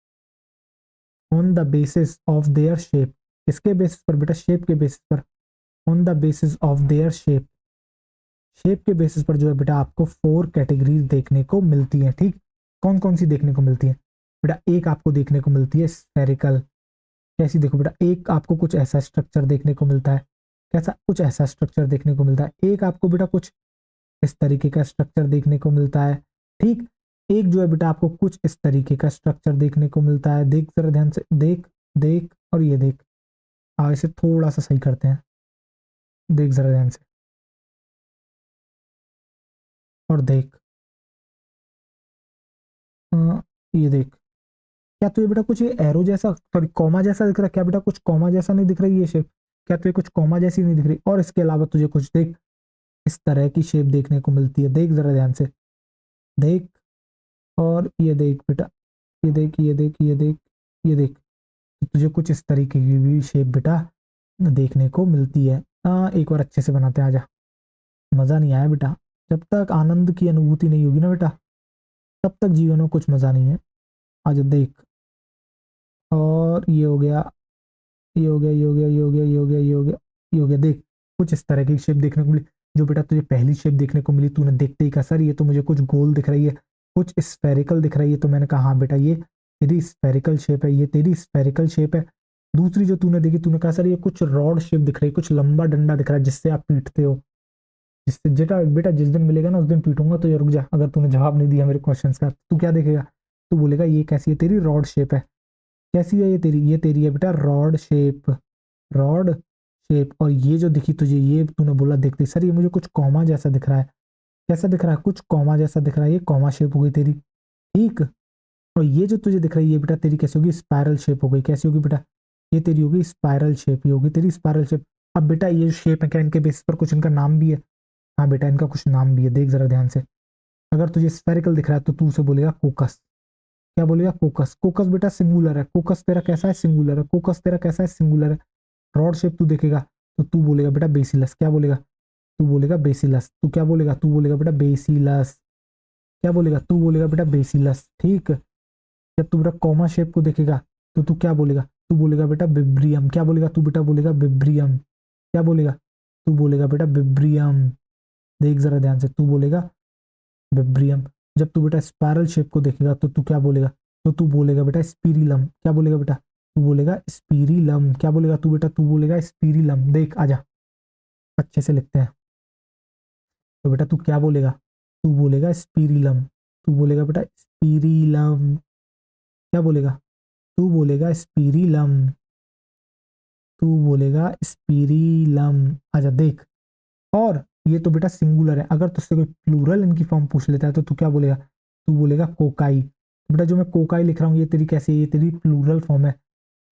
on the basis of their shape. इसके बेसिस पर बेटा, शेप के बेसिस पर, on the basis of their shape, shape के basis पर जो है बेटा आपको 4 कैटेगरीज देखने को मिलती हैं, ठीक। कौन कौन सी देखने को मिलती है बेटा, एक आपको देखने को मिलती है स्फेरिकल। कैसी, देखो बेटा, एक आपको कुछ ऐसा स्ट्रक्चर देखने को मिलता है, कैसा, कुछ ऐसा स्ट्रक्चर देखने को मिलता है। एक आपको बेटा कुछ इस तरीके का स्ट्रक्चर देखने को मिलता है, ठीक। एक जो है बेटा आपको कुछ इस तरीके का स्ट्रक्चर देखने को मिलता है। देख जरा ध्यान से, देख देख, और ये देख, इसे थोड़ा सा सही करते हैं, देख जरा ध्यान से, और देख, ये देख, क्या तुझे बेटा कुछ ये एरो जैसा, सॉरी कॉमा जैसा दिख रहा है क्या बेटा, कुछ कॉमा जैसा नहीं दिख रही ये शेप, क्या तुझे कुछ कॉमा जैसी नहीं दिख रही। और इसके अलावा तुझे कुछ देख इस तरह की शेप देखने को मिलती है, देख जरा ध्यान से, देख, और ये देख बेटा, ये देख, ये देख, ये देख, ये देख, तो तुझे कुछ इस तरीके की भी शेप बेटा देखने को मिलती है। एक बार अच्छे से बनाते हैं, आजा। मजा नहीं आया बेटा, जब तक आनंद की अनुभूति नहीं होगी ना बेटा तब तक जीवन में कुछ मजा नहीं है। आजा देख, और ये हो गया, ये हो गया, ये हो गया, ये हो गया, ये हो गया, ये हो गया, ये हो गया। देख, कुछ इस तरह की शेप देखने को मिली। जो बेटा तुझे पहली शेप देखने को मिली, तूने देखते ही कहा सर ये तो मुझे कुछ गोल दिख रही है, कुछ स्फेरिकल दिख रही है, तो मैंने कहा हाँ बेटा ये तेरी स्फेरिकल शेप है, ये तेरी स्फेरिकल शेप है। दूसरी जो तूने देखी, तूने कहा सर ये कुछ रॉड शेप दिख रही है, कुछ लंबा डंडा दिख रहा है जिससे आप पीटते हो, जिससे जेटा बेटा जिस दिन मिलेगा ना उस दिन पीटूंगा, तो ये रुक जा, अगर तूने जवाब नहीं दिया मेरे क्वेश्चन का, तू क्या देखेगा, तू बोलेगा ये कैसी है, तेरी रॉड शेप है। कैसी है ये तेरी है बेटा रॉड शेप, रॉड शेप। और ये जो दिखी तुझे, ये तूने बोला देखते सर ये मुझे कुछ कॉमा जैसा दिख रहा है, कैसा दिख रहा है, कुछ कॉमा जैसा दिख रहा है, ये कॉमा शेप हो गई तेरी, ठीक। और ये जो तुझे दिख रही है ये बेटा तेरी कैसी होगी, स्पाइरल शेप हो गई। कैसी होगी बेटा, ये तेरी होगी स्पाइरल शेप, ये होगी तेरी स्पाइरल शेप। अब बेटा ये जो शेप है क्या इनके बेसिस पर कुछ इनका नाम भी है, हाँ बेटा इनका कुछ नाम भी है, देख जरा ध्यान से। अगर तुझे स्फेरिकल दिख रहा है तो तू उसे बोलेगा कोकस। क्या बोलेगा, कोकस। कोकस बेटा सिंगुलर है, कोकस तेरा कैसा है, सिंगुलर है। कोकस तेरा कैसा है, सिंगुलर है। रॉड शेप तू देखेगा तो तू बोलेगा बेटा बेसिलस। क्या बोलेगा, तू बोलेगा बेसिलस। तू क्या बोलेगा, तू बोलेगा बेटा बेसिलस। क्या बोलेगा, तू बोलेगा बेटा बेसिलस, ठीक। जब तू बेटा कॉमा शेप को देखेगा तो तू क्या बोलेगा, तू बोलेगा बेटा बिब्रियम। क्या बोलेगा, तू बेटा बोलेगा बिब्रियम। क्या बोलेगा, तू बोलेगा बेटा बिब्रियम। देख जरा ध्यान से, तू बोलेगा विब्रियम। जब तू बेटा स्पाइरल शेप को देखेगा तो तू क्या बोलेगा, तो तू बोलेगा बेटा स्पीरिलम। क्या बोलेगा बेटा, तू बोलेगा स्पीरिलम। क्या बोलेगा तू बेटा, तू बोलेगा स्पीरिलम। देख आजा, अच्छे से लिखते हैं। तो बेटा तू क्या बोलेगा, तू बोलेगा स्पीरिलम। तू बोलेगा बेटा स्पीरिलम। क्या बोलेगा, तू बोलेगा स्पीरिलम। तू बोलेगा स्पीरिलम। आजा देख, और ये तो बेटा सिंगुलर है, अगर तुझसे कोई प्लूरल इनकी फॉर्म पूछ लेता है तो तू क्या बोलेगा, तू बोलेगा कोकाई। तो बेटा जो मैं कोकाई लिख रहा हूँ ये तेरी कैसी है, ये तेरी प्लूरल फॉर्म है।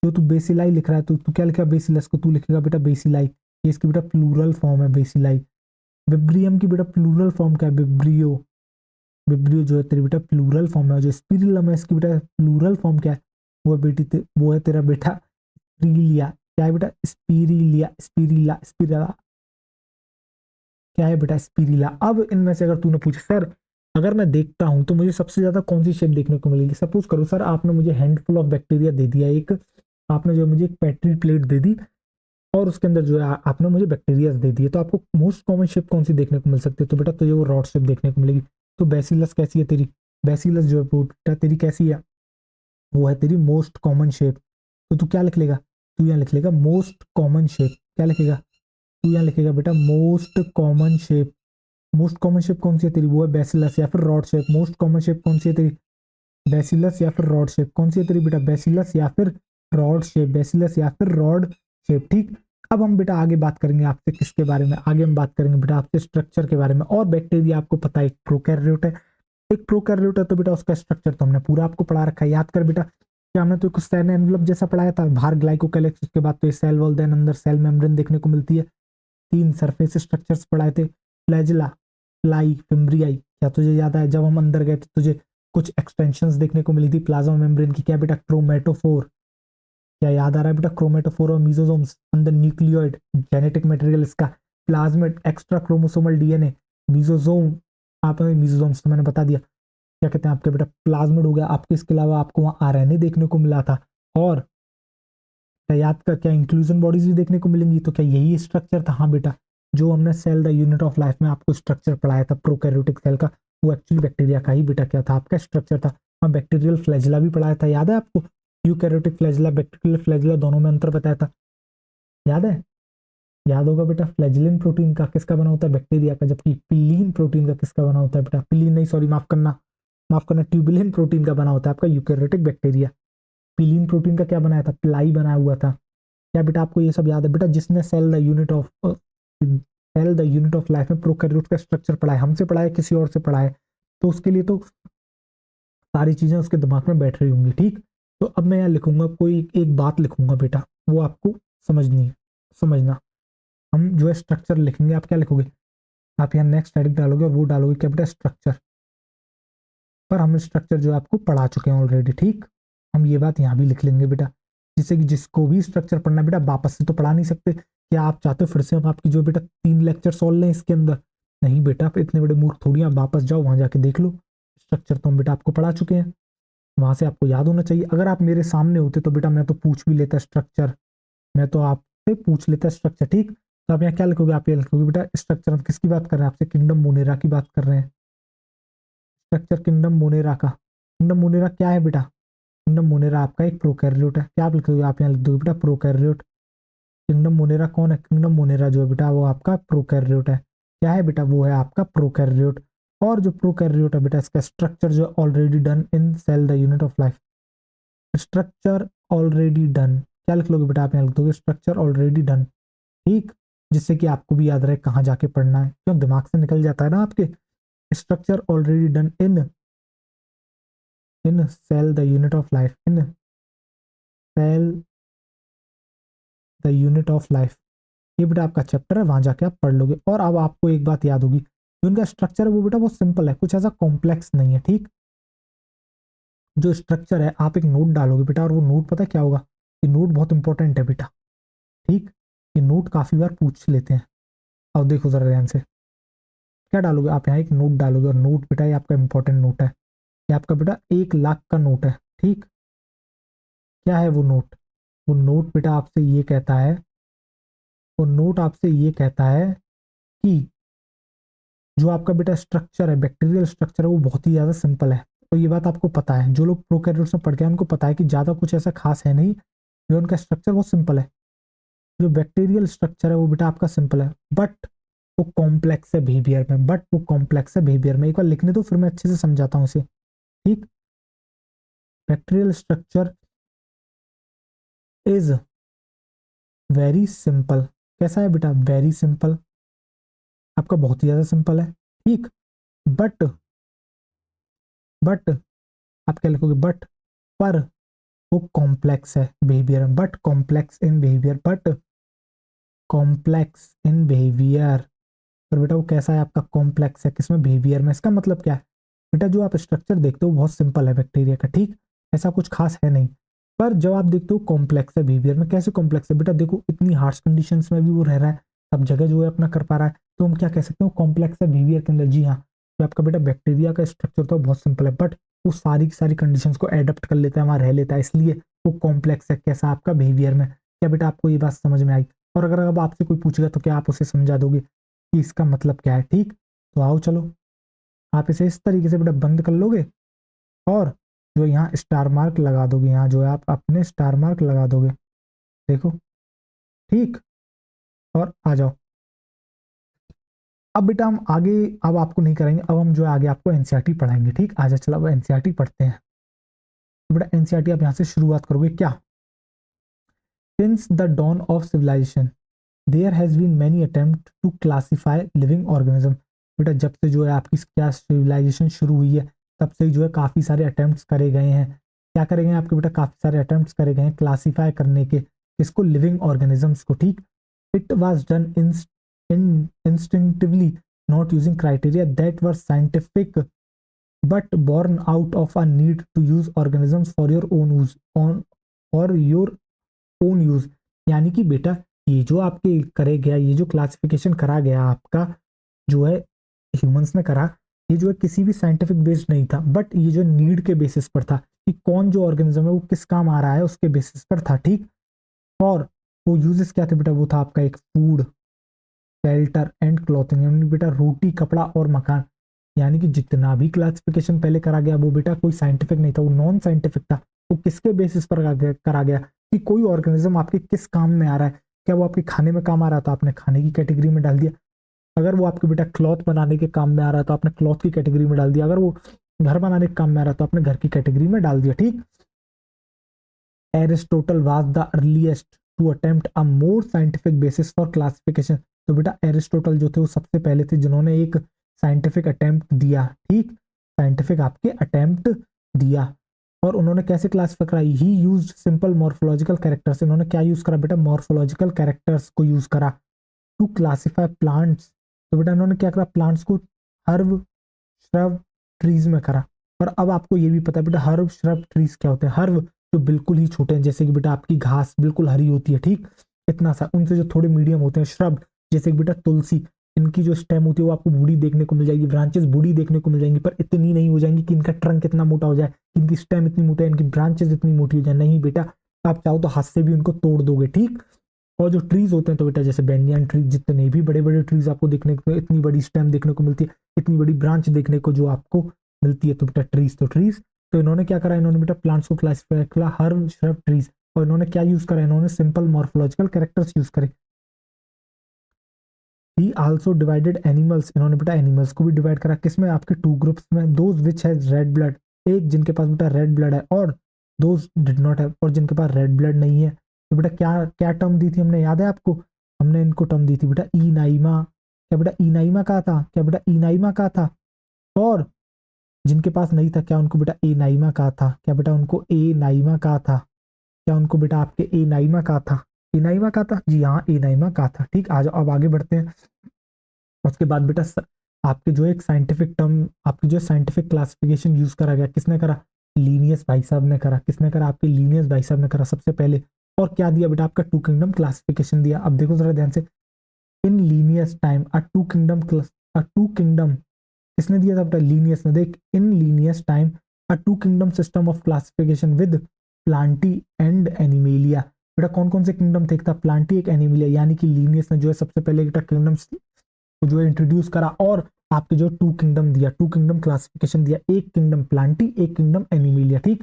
जो तू बेसिलाई लिख रहा है तो तू क्या लिखेगा, बेसिलस को तू लिखेगा बेटा बेसिलाई, ये इसकी बेटा प्लूरल फॉर्म है बेसिलाई। विब्रियम की बेटा प्लूरल फॉर्म क्या है, विब्रियो। विब्रियो जो है तेरी बेटा प्लूरल फॉर्म है। जो स्पिरिलम है इसकी बेटा प्लूरल फॉर्म क्या है, वो है वो है तेरा बेटा स्पीरिलिया। क्या है बेटा, स्पीरिलिया, स्पीरिला, स्पिरिला, क्या है बेटा स्पिरिला। अब इनमें से अगर तूने पूछा सर अगर मैं देखता हूं तो मुझे सबसे ज्यादा कौन सी शेप देखने को मिलेगी, सपोज करो सर आपने मुझे हैंडफुल ऑफ बैक्टीरिया दे दिया, एक आपने जो मुझे एक पेट्री प्लेट दे दी और उसके अंदर जो है आपने मुझे बैक्टीरिया दे दिए, तो आपको मोस्ट कॉमन शेप कौन सी देखने को मिल सकती है, तो बेटा तुझे वो रॉड शेप देखने को मिलेगी। तो बेसिलस कैसी है तेरी, बेसिलस जो है बेटा तेरी कैसी है, वो है तेरी मोस्ट कॉमन शेप। तो तू क्या लिख लेगा, तू यहाँ लिख लेगा मोस्ट कॉमन शेप। क्या लिखेगा? तू यहाँ लिखेगा बेटा most common shape. Most common shape कौन सी है तेरी? वो है बेसिलस या फिर rod shape. Most common shape कौन सी है तेरी? बेसिलस या फिर रॉड शेप। कौन सी है तेरी बेटा? बेसिलस या फिर रॉड शेप। बेसिलस या फिर रॉड शेप। ठीक। अब हम बेटा आगे बात करेंगे आपसे किसके बारे में? आगे हम बात करेंगे बेटा आपसे स्ट्रक्चर के बारे में। और बैक्टीरिया आपको पता है एक प्रोकैरियोट है, एक प्रोकैरियोट है, तो बेटा उसका स्ट्रक्चर तो हमने पूरा आपको पढ़ा रखा है। याद कर बेटा, क्या हमने तो एक सेल एनवेलप जैसा पढ़ाया था, बाहर ग्लाइकोकैलिक्स, उसके बाद तो ये सेल वॉल, देन अंदर सेल मेम्ब्रेन देखने को मिलती है। 3 सरफेस स्ट्रक्चर्स पढ़ाए थे, फ्लैजिला, फ्लाई, फिम्ब्रियाई। क्या तुझे याद है जब हम अंदर गए थे तुझे कुछ एक्सटेंशंस देखने को मिली थी प्लाज्मा मेम्ब्रेन की? क्या बेटा? क्रोमेटोफोर। क्या याद आ रहा है बेटा? क्रोमेटोफोर और मीजोसोम्स, अंदर न्यूक्लियोइड, जेनेटिक मटेरियल इसका, plasmid, extra chromosomal DNA, mesosome. आप मीजोसोम्स तो मैंने बता दिया। क्या कहते हैं आपके बेटा? प्लाज्मिड हो गया आपके। इसके अलावा आपको वहाँ आरएनए देखने को मिला था। और क्या याद कर, क्या इंक्लूजन बॉडीज भी देखने को मिलेंगी? तो क्या यही स्ट्रक्चर था? हाँ बेटा, जो हमने cell the unit of life में आपको स्ट्रक्चर पढ़ाया था प्रोकैरियोटिक सेल का, वो एक्चुअली बैक्टीरिया का ही बेटा क्या था? आपका स्ट्रक्चर था। हाँ, बैक्टीरियल फ्लैजिला भी पढ़ाया था, याद है आपको? यूकैरियोटिक फ्लैजिला, बैक्टीरियल फ्लैजिला, दोनों में अंतर बताया था, याद है? याद होगा बेटा। फ्लैजिलिन प्रोटीन का किसका बना होता है? बैक्टीरिया का। जबकि पिलीन प्रोटीन का किसका बना होता है बेटा? पिलीन नहीं, सॉरी, माफ करना, ट्यूबुलिन प्रोटीन का बना होता है आपका यूकैरियोटिक बैक्टीरिया। पिलीन प्रोटीन का क्या बनाया था? प्लाई बनाया हुआ था। क्या बेटा आपको ये सब याद है? बेटा जिसने cell the unit of life में प्रोकैरियोट का स्ट्रक्चर पढ़ा है, हमसे पढ़ा है किसी और से पढ़ा है, तो उसके लिए तो सारी चीजें उसके दिमाग में बैठ रही होंगी। ठीक। तो अब मैं यहाँ लिखूंगा, कोई एक बात लिखूंगा बेटा, वो आपको समझनी है, समझना। हम जो है स्ट्रक्चर लिखेंगे, आप क्या लिखोगे? आप यहाँ नेक्स्ट हेडिंग डालोगे और वो डालोगे क्या बेटा? स्ट्रक्चर। पर हम स्ट्रक्चर जो आपको पढ़ा चुके हैं ऑलरेडी। ठीक। हम ये बात यहाँ भी लिख लेंगे बेटा, जिससे कि जिसको भी स्ट्रक्चर पढ़ना है बेटा, वापस से तो पढ़ा नहीं सकते। क्या आप चाहते हो फिर से हम आपकी जो बेटा 3 लेक्चर सॉल्व लें इसके अंदर? नहीं बेटा, आप इतने बड़े मूर्ख थोड़ी, आप वापस जाओ वहां जाके देख लो। स्ट्रक्चर तो हम बेटा आपको पढ़ा चुके हैं, वहां से आपको याद होना चाहिए। अगर आप मेरे सामने होते तो बेटा मैं तो पूछ भी लेता स्ट्रक्चर, मैं तो आपसे पूछ लेता स्ट्रक्चर। ठीक। तो आप यहाँ क्या लिखोगे? आप ये लिखोगे बेटा स्ट्रक्चर। हम किसकी बात कर रहे हैं? आपसे किंगडम मोनेरा की बात कर रहे हैं। स्ट्रक्चर किंगडम मोनेरा का। किंगडम मोनेरा क्या है बेटा? किंगडम मोनेरा आपका एक प्रोकैरियोट है। क्या आप लिखोगे? आप यहाँ लिख दोगे बेटा प्रोकैरियोट। किंगडम मोनेरा कौन है? किंगडम मोनेरा जो है बेटा वो आपका प्रोकैरियोट है। क्या है बेटा? वो है आपका प्रोकैरियोट। और जो प्रोकैरियोट है बेटा, इसका स्ट्रक्चर जो already done in cell the unit of life. Structure already done. क्या लिख लोगे बेटा? आप यहाँ लिख दोगे स्ट्रक्चर ऑलरेडी डन। ठीक। जिससे कि आपको भी याद रहे कहाँ जाके पढ़ना है, क्यों दिमाग से निकल जाता है ना आपके। Structure already done in cell the unit of life, in cell the unit of life. ये बेटा आपका चैप्टर है, वहां जाके आप पढ़ लोगे। और अब आपको एक बात याद होगी, जो इनका स्ट्रक्चर है वो बेटा बहुत सिंपल है, कुछ ऐसा कॉम्प्लेक्स नहीं है। ठीक। जो स्ट्रक्चर है, आप एक नोट डालोगे बेटा, और वो नोट पता क्या होगा? ये नोट बहुत इंपॉर्टेंट है बेटा। ठीक। ये नोट काफी बार पूछ लेते हैं। अब देखो जरा ध्यान से, क्या डालोगे आप? यहाँ एक नोट डालोगे, और नोट बेटा ये आपका इंपॉर्टेंट नोट है। ये आपका बेटा 1 लाख का नोट है। ठीक। क्या है वो नोट? वो नोट बेटा आपसे ये कहता है, वो नोट आपसे ये कहता है कि जो आपका बेटा स्ट्रक्चर है, बैक्टीरियल स्ट्रक्चर है, वो बहुत ही ज्यादा सिंपल है। तो ये बात आपको पता है, जो लोग प्रोकैरियोट्स में पढ़ के हैं उनको पता है कि ज्यादा कुछ ऐसा खास है नहीं, जो उनका स्ट्रक्चर बहुत सिंपल है। जो बैक्टीरियल स्ट्रक्चर है वो बेटा आपका सिंपल है, बट वो कॉम्प्लेक्स है बिहेवियर में। बट वो कॉम्प्लेक्स है बिहेवियर में। एक बार लिखने दो, फिर मैं अच्छे से समझाता हूँ इसे। ठीक। Bacterial structure is very simple. कैसा है बेटा? Very simple. आपका बहुत ही ज्यादा सिंपल है। ठीक। बट बट आप क्या लिखोगे? बट, पर वो कॉम्प्लेक्स है बिहेवियर में। But complex in behaviour, but complex in behaviour. पर बेटा वो कैसा है आपका? कॉम्प्लेक्स है किसमें? बिहेवियर में। इसका मतलब क्या है बेटा? जो आप स्ट्रक्चर देखते हो बहुत सिंपल है बैक्टीरिया का। ठीक। ऐसा कुछ खास है नहीं। पर जब आप देखते हो कॉम्प्लेक्स है बिहेवियर में। कैसे कॉम्प्लेक्स है बेटा? देखो इतनी हार्श कंडीशंस में भी वो रह रहा है, सब जगह जो है अपना कर पा रहा है, तो हम क्या कह सकते हो? कॉम्प्लेक्स है बिहेवियर के अंदर। जी हाँ। तो आपका बेटा बैक्टीरिया का स्ट्रक्चर तो बहुत सिंपल है, बट वो सारी की सारी कंडीशंस को एडेप्ट कर लेता है, वहां रह लेता है, इसलिए वो कॉम्प्लेक्स है। कैसा? आपका बिहेवियर में। क्या बेटा आपको ये बात समझ में आई? और अगर अब आपसे कोई पूछेगा तो क्या आप उसे समझा दोगे कि इसका मतलब क्या है? ठीक। तो आओ चलो, आप इसे इस तरीके से बेटा बंद कर लोगे, और जो यहाँ स्टार मार्क लगा दोगे, यहाँ जो है आप अपने स्टार मार्क लगा दोगे। देखो, ठीक। और आ जाओ, अब बेटा हम आगे, अब आपको नहीं कराएंगे, अब हम जो है आगे आपको एनसीईआरटी पढ़ाएंगे, ठीक। आ जाओ, चलो अब एनसीईआरटी पढ़ते हैं। तो बेटा एनसीईआरटी आप यहाँ से शुरुआत करोगे क्या? Since the dawn of civilization there has been many attempt to classify living organism. बेटा जब से जो है आपकी क्या सिविलाइजेशन शुरू हुई है, तब से जो है काफी सारे अटेम्प्ट्स करे गए हैं। क्या करे गए हैं आपके बेटा? काफी सारे अटेम्प्ट्स करे गए हैं क्लासिफाई करने के, इसको लिविंग ऑर्गेनिजम्स को, ठीक। It was done instinctively, not using criteria that were scientific but born out of a need to use organisms for your own use on for your own use। यानी कि बेटा ये जो आपके करे गया, ये जो क्लासिफिकेशन करा गया आपका जो है ह्यूमंस ने करा, ये जो है किसी भी साइंटिफिक बेस्ड नहीं था, बट ये जो नीड के बेसिस पर था कि कौन जो ऑर्गेनिज्म है वो किस काम आ रहा है, उसके बेसिस पर था, ठीक। और वो यूजेस क्या थे बेटा? वो था आपका एक फूड, शेल्टर एंड क्लॉथिंग, यानी बेटा रोटी, कपड़ा और मकान। यानी कि जितना भी क्लासिफिकेशन पहले करा गया वो बेटा कोई साइंटिफिक नहीं था, वो नॉन साइंटिफिक था। वो किसके बेसिस पर करा गया कि कोई ऑर्गेनिज्म आपके किस काम में आ रहा है। क्या वो आपके खाने में काम आ रहा है तो आपने खाने की कैटेगरी में डाल दिया। अगर वो आपके बेटा क्लॉथ बनाने के काम में आ रहा है तो आपने क्लॉथ की कैटेगरी में डाल दिया। अगर वो घर बनाने के काम में आ रहा है तो आपने घर की कैटेगरी में डाल दिया, ठीक। Aristotle was the earliest to attempt a more scientific basis for classification. तो बेटा एरिस्टोटल जो थे वो सबसे पहले थे जिन्होंने एक साइंटिफिक अटेम्प्ट दिया, ठीक। साइंटिफिक आपके अटेम्प्ट दिया। और उन्होंने कैसे क्लासिफाई करा? ही यूज्ड सिंपल मॉर्फोलॉजिकल कैरेक्टर्स। इन्होंने क्या यूज करा बेटा? मॉर्फोलॉजिकल कैरेक्टर्स को यूज करा टू क्लासिफाई प्लांट्स। तो बेटा इन्होंने क्या करा? प्लांट्स को हर्ब, श्रब, ट्रीज में करा। और अब आपको ये भी पता है बेटा हर्ब, श्रब, ट्रीज क्या होते हैं। हर्ब जो बिल्कुल ही छोटे हैं, जैसे कि बेटा आपकी घास बिल्कुल हरी होती है, ठीक, इतना सा। उनसे जो थोड़े मीडियम होते हैं श्रब, जैसे कि बेटा तुलसी, इनकी जो स्टेम होती है वो आपको बूढ़ी देखने को मिल जाएगी, ब्रांचेस बूढ़ी देखने को मिल जाएंगी, पर इतनी नहीं हो जाएंगी कि इनका ट्रंक इतना मोटा हो जाए, इनकी स्टेम इतनी मोटी है, इनकी ब्रांचेस इतनी मोटी हो जाए। नहीं बेटा, आप चाहो तो हाथ से भी उनको तोड़ दोगे, ठीक। और जो ट्रीज होते हैं तो बेटा जैसे बेनियन ट्री, जितने भी बड़े बड़े ट्रीज आपको देखने को, इतनी बड़ी स्टेम देखने को मिलती है, इतनी बड़ी ब्रांच देखने को जो आपको मिलती है, तो बेटा ट्रीज तो ट्रीज। तो इन्होंने क्या करा? इन्होंने बेटा प्लांट्स को क्लासिफाई किया हर्ब, श्रब, ट्रीज। और इन्होंने क्या यूज करा? इन्होंने सिंपल मॉर्फोलॉजिकल कैरेक्टर्स यूज करे। ही आल्सो डिवाइडेड एनिमल्स। इन्होंने बेटा एनिमल्स को भी डिवाइड करा, किसमें? आपके टू ग्रुप्स में। Those which has red blood, एक जिनके पास बेटा रेड ब्लड है, और दोज डिड नॉट हैव, और जिनके पास रेड ब्लड नहीं है। तो बेटा क्या क्या टर्म दी थी हमने, याद है आपको? हमने इनको टर्म दी थी बेटा ई नाइमा। क्या बेटा ई नाइमा कहा था? क्या बेटा ई नाइमा कहा था? और जिनके पास नहीं था, क्या उनको बेटा ए नाइमा कहा था? क्या बेटा उनको ए नाइमा कहा था? क्या उनको बेटा आपके ए नाइमा कहा था? ए नाइमा कहा था, जी हाँ, ए नाइमा कहा था, ठीक। आ जाओ अब आगे बढ़ते हैं। उसके बाद बेटा आपके जो एक साइंटिफिक टर्म, आपकी जो साइंटिफिक क्लासिफिकेशन यूज करा गया, किसने करा? लीनियस भाई साहब ने करा। किसने करा? आपके लीनियस भाई साहब ने करा सबसे पहले। और क्या दिया बेटा? आपका टू किंगडम क्लासिफिकेशन दिया। अब देखो जरा ध्यान से, in Linnaeus time a two kingdom, किसने दिया था बेटा? लीनियस ने। देख, in Linnaeus time a two kingdom system of classification with Plantae and Animalia. बेटा कौन कौन से किंगडम थे? एक था प्लांटी, एक एनिमेलिया। यानी कि लीनियस ने जो है सबसे पहले एक किंगडम को जो है इंट्रोड्यूस करा, और आपके जो टू किंगडम दिया, टू किंगडम क्लासिफिकेशन दिया, एक किंगडम प्लांटी, एक किंगडम एनिमेलिया, ठीक।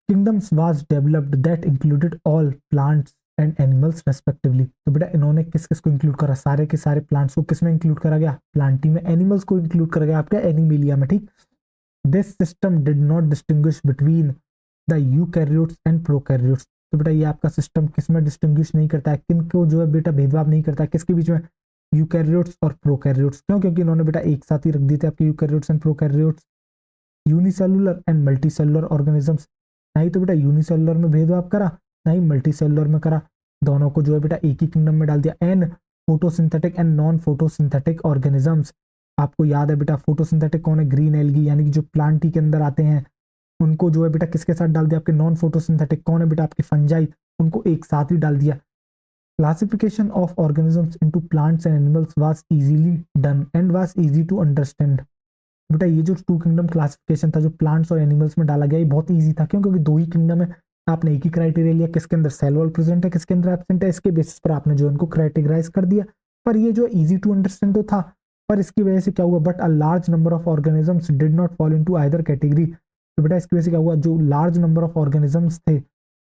Kingdoms was developed that included all plants and animals respectively. तो बेटा इन्होंने किस किस को इंक्लूड करा? सारे के सारे प्लांट्स को किस में इंक्लूड करा गया? प्लांटी में। एनिमल्स को इंक्लूड करा गया आपके एनिमेलिया में, ठीक। This system did not distinguish between the eukaryotes and prokaryotes. तो बेटा ये आपका सिस्टम किस में डिस्टिंग्विश नहीं करता है, किन को जो है बेटा भेदभाव नहीं करता है, किसके बीच में? यूकैरियोट्स और प्रोकैरियोट्स। क्यों? क्योंकि इन्होंने बेटा एक साथ ही रख दिए थे आपके eukaryotes and prokaryotes. Unicellular and multicellular organisms, ना ही तो बेटा यूनिसेलुलर में भेदभाव करा, ना ही मल्टीसेलुलर में करा, दोनों को जो है बेटा एक ही किंगडम में डाल दिया। And photosynthetic and non photosynthetic organisms, आपको याद है बेटा फोटोसिंथेटिक कौन है? ग्रीन एल्गी, यानी कि जो प्लांट के अंदर आते हैं, उनको जो है बेटा किसके साथ डाल दिया? आपके नॉन फोटोसिंथेटिक कौन है बेटा? आपके फंजाई, उनको एक साथ ही डाल दिया। Classification of organisms into plants and animals was easily done and was easy to understand. बेटा ये जो टू किंगडम क्लासिफिकेशन था जो प्लांट्स और एनिमल्स में डाला गया, ये बहुत ईजी था। क्यों? क्योंकि दो ही किंगडम है, आपने एक ही क्राइटेरिया लिया, किसके अंदर सेल वॉल प्रेजेंट है, किसके अंदर एब्सेंट है, इसके बेसिस पर आपने जो इनको क्राइटेराइज कर दिया। पर ये जो इजी टू अंडरस्टैंड तो था, पर इसकी वजह से क्या हुआ? But a large number of organisms did not fall into either category. तो बेटा इसकी वजह से क्या हुआ? जो लार्ज नंबर ऑफ ऑर्गेनिजम्स थे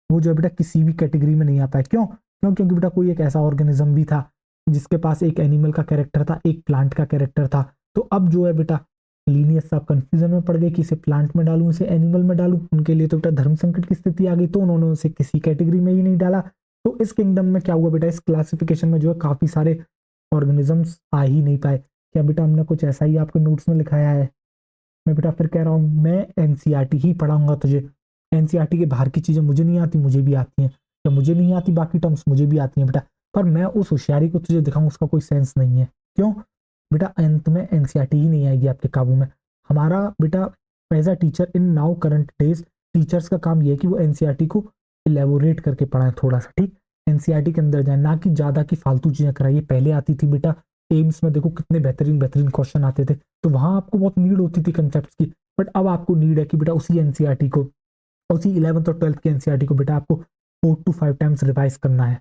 वो जो है बेटा किसी भी कैटेगरी में नहीं आ पाए। क्यों क्यों क्योंकि बेटा कोई एक ऐसा ऑर्गेनिज्म भी था जिसके पास एक एनिमल का कैरेक्टर था, एक प्लांट का कैरेक्टर था। तो अब जो है बेटा लीनियस साहब कंफ्यूजन में पड़ गए कि इसे प्लांट में डालूं, इसे एनिमल में डालूं। उनके लिए तो बेटा धर्म संकट की स्थिति आ गई, तो उन्होंने उसे किसी कैटेगरी में ही नहीं डाला। तो इस किंगडम में क्या हुआ बेटा, इस क्लासिफिकेशन में जो है काफी सारे ऑर्गेनिजम्स आ ही नहीं पाए। क्या बेटा हमने कुछ ऐसा ही आपके नोट्स में लिखाया है? मैं बेटा फिर कह रहा हूँ, मैं एनसीईआरटी ही पढ़ाऊंगा तुझे। एनसीईआरटी के बाहर की चीजें मुझे नहीं आती, मुझे भी आती हैं। या मुझे नहीं आती बाकी टर्म्स, मुझे भी आती हैं बेटा। पर मैं उस होशियारी को तुझे दिखाऊं, उसका कोई सेंस नहीं है। क्यों बेटा, अंत में एनसीईआरटी ही नहीं आएगी आपके काबू में। हमारा बेटा as a teacher in now current days, teachers का काम यह है कि वो एनसीईआरटी को इलेबोरेट करके पढ़ाएं थोड़ा सा, ठीक। एनसीईआरटी के अंदर जाए, ना कि ज्यादा की फालतू चीजें कराइए। पहले आती थी बेटा एम्स में, देखो कितने बेहतरीन बेहतरीन क्वेश्चन आते थे, तो वहां आपको बहुत नीड होती थी कंसेप्ट की। बट अब आपको नीड है कि बेटा उसी एनसीईआरटी को, उसी 11th और 12th के एनसीईआरटी को बेटा आपको 4 to 5 टाइम्स रिवाइज करना है।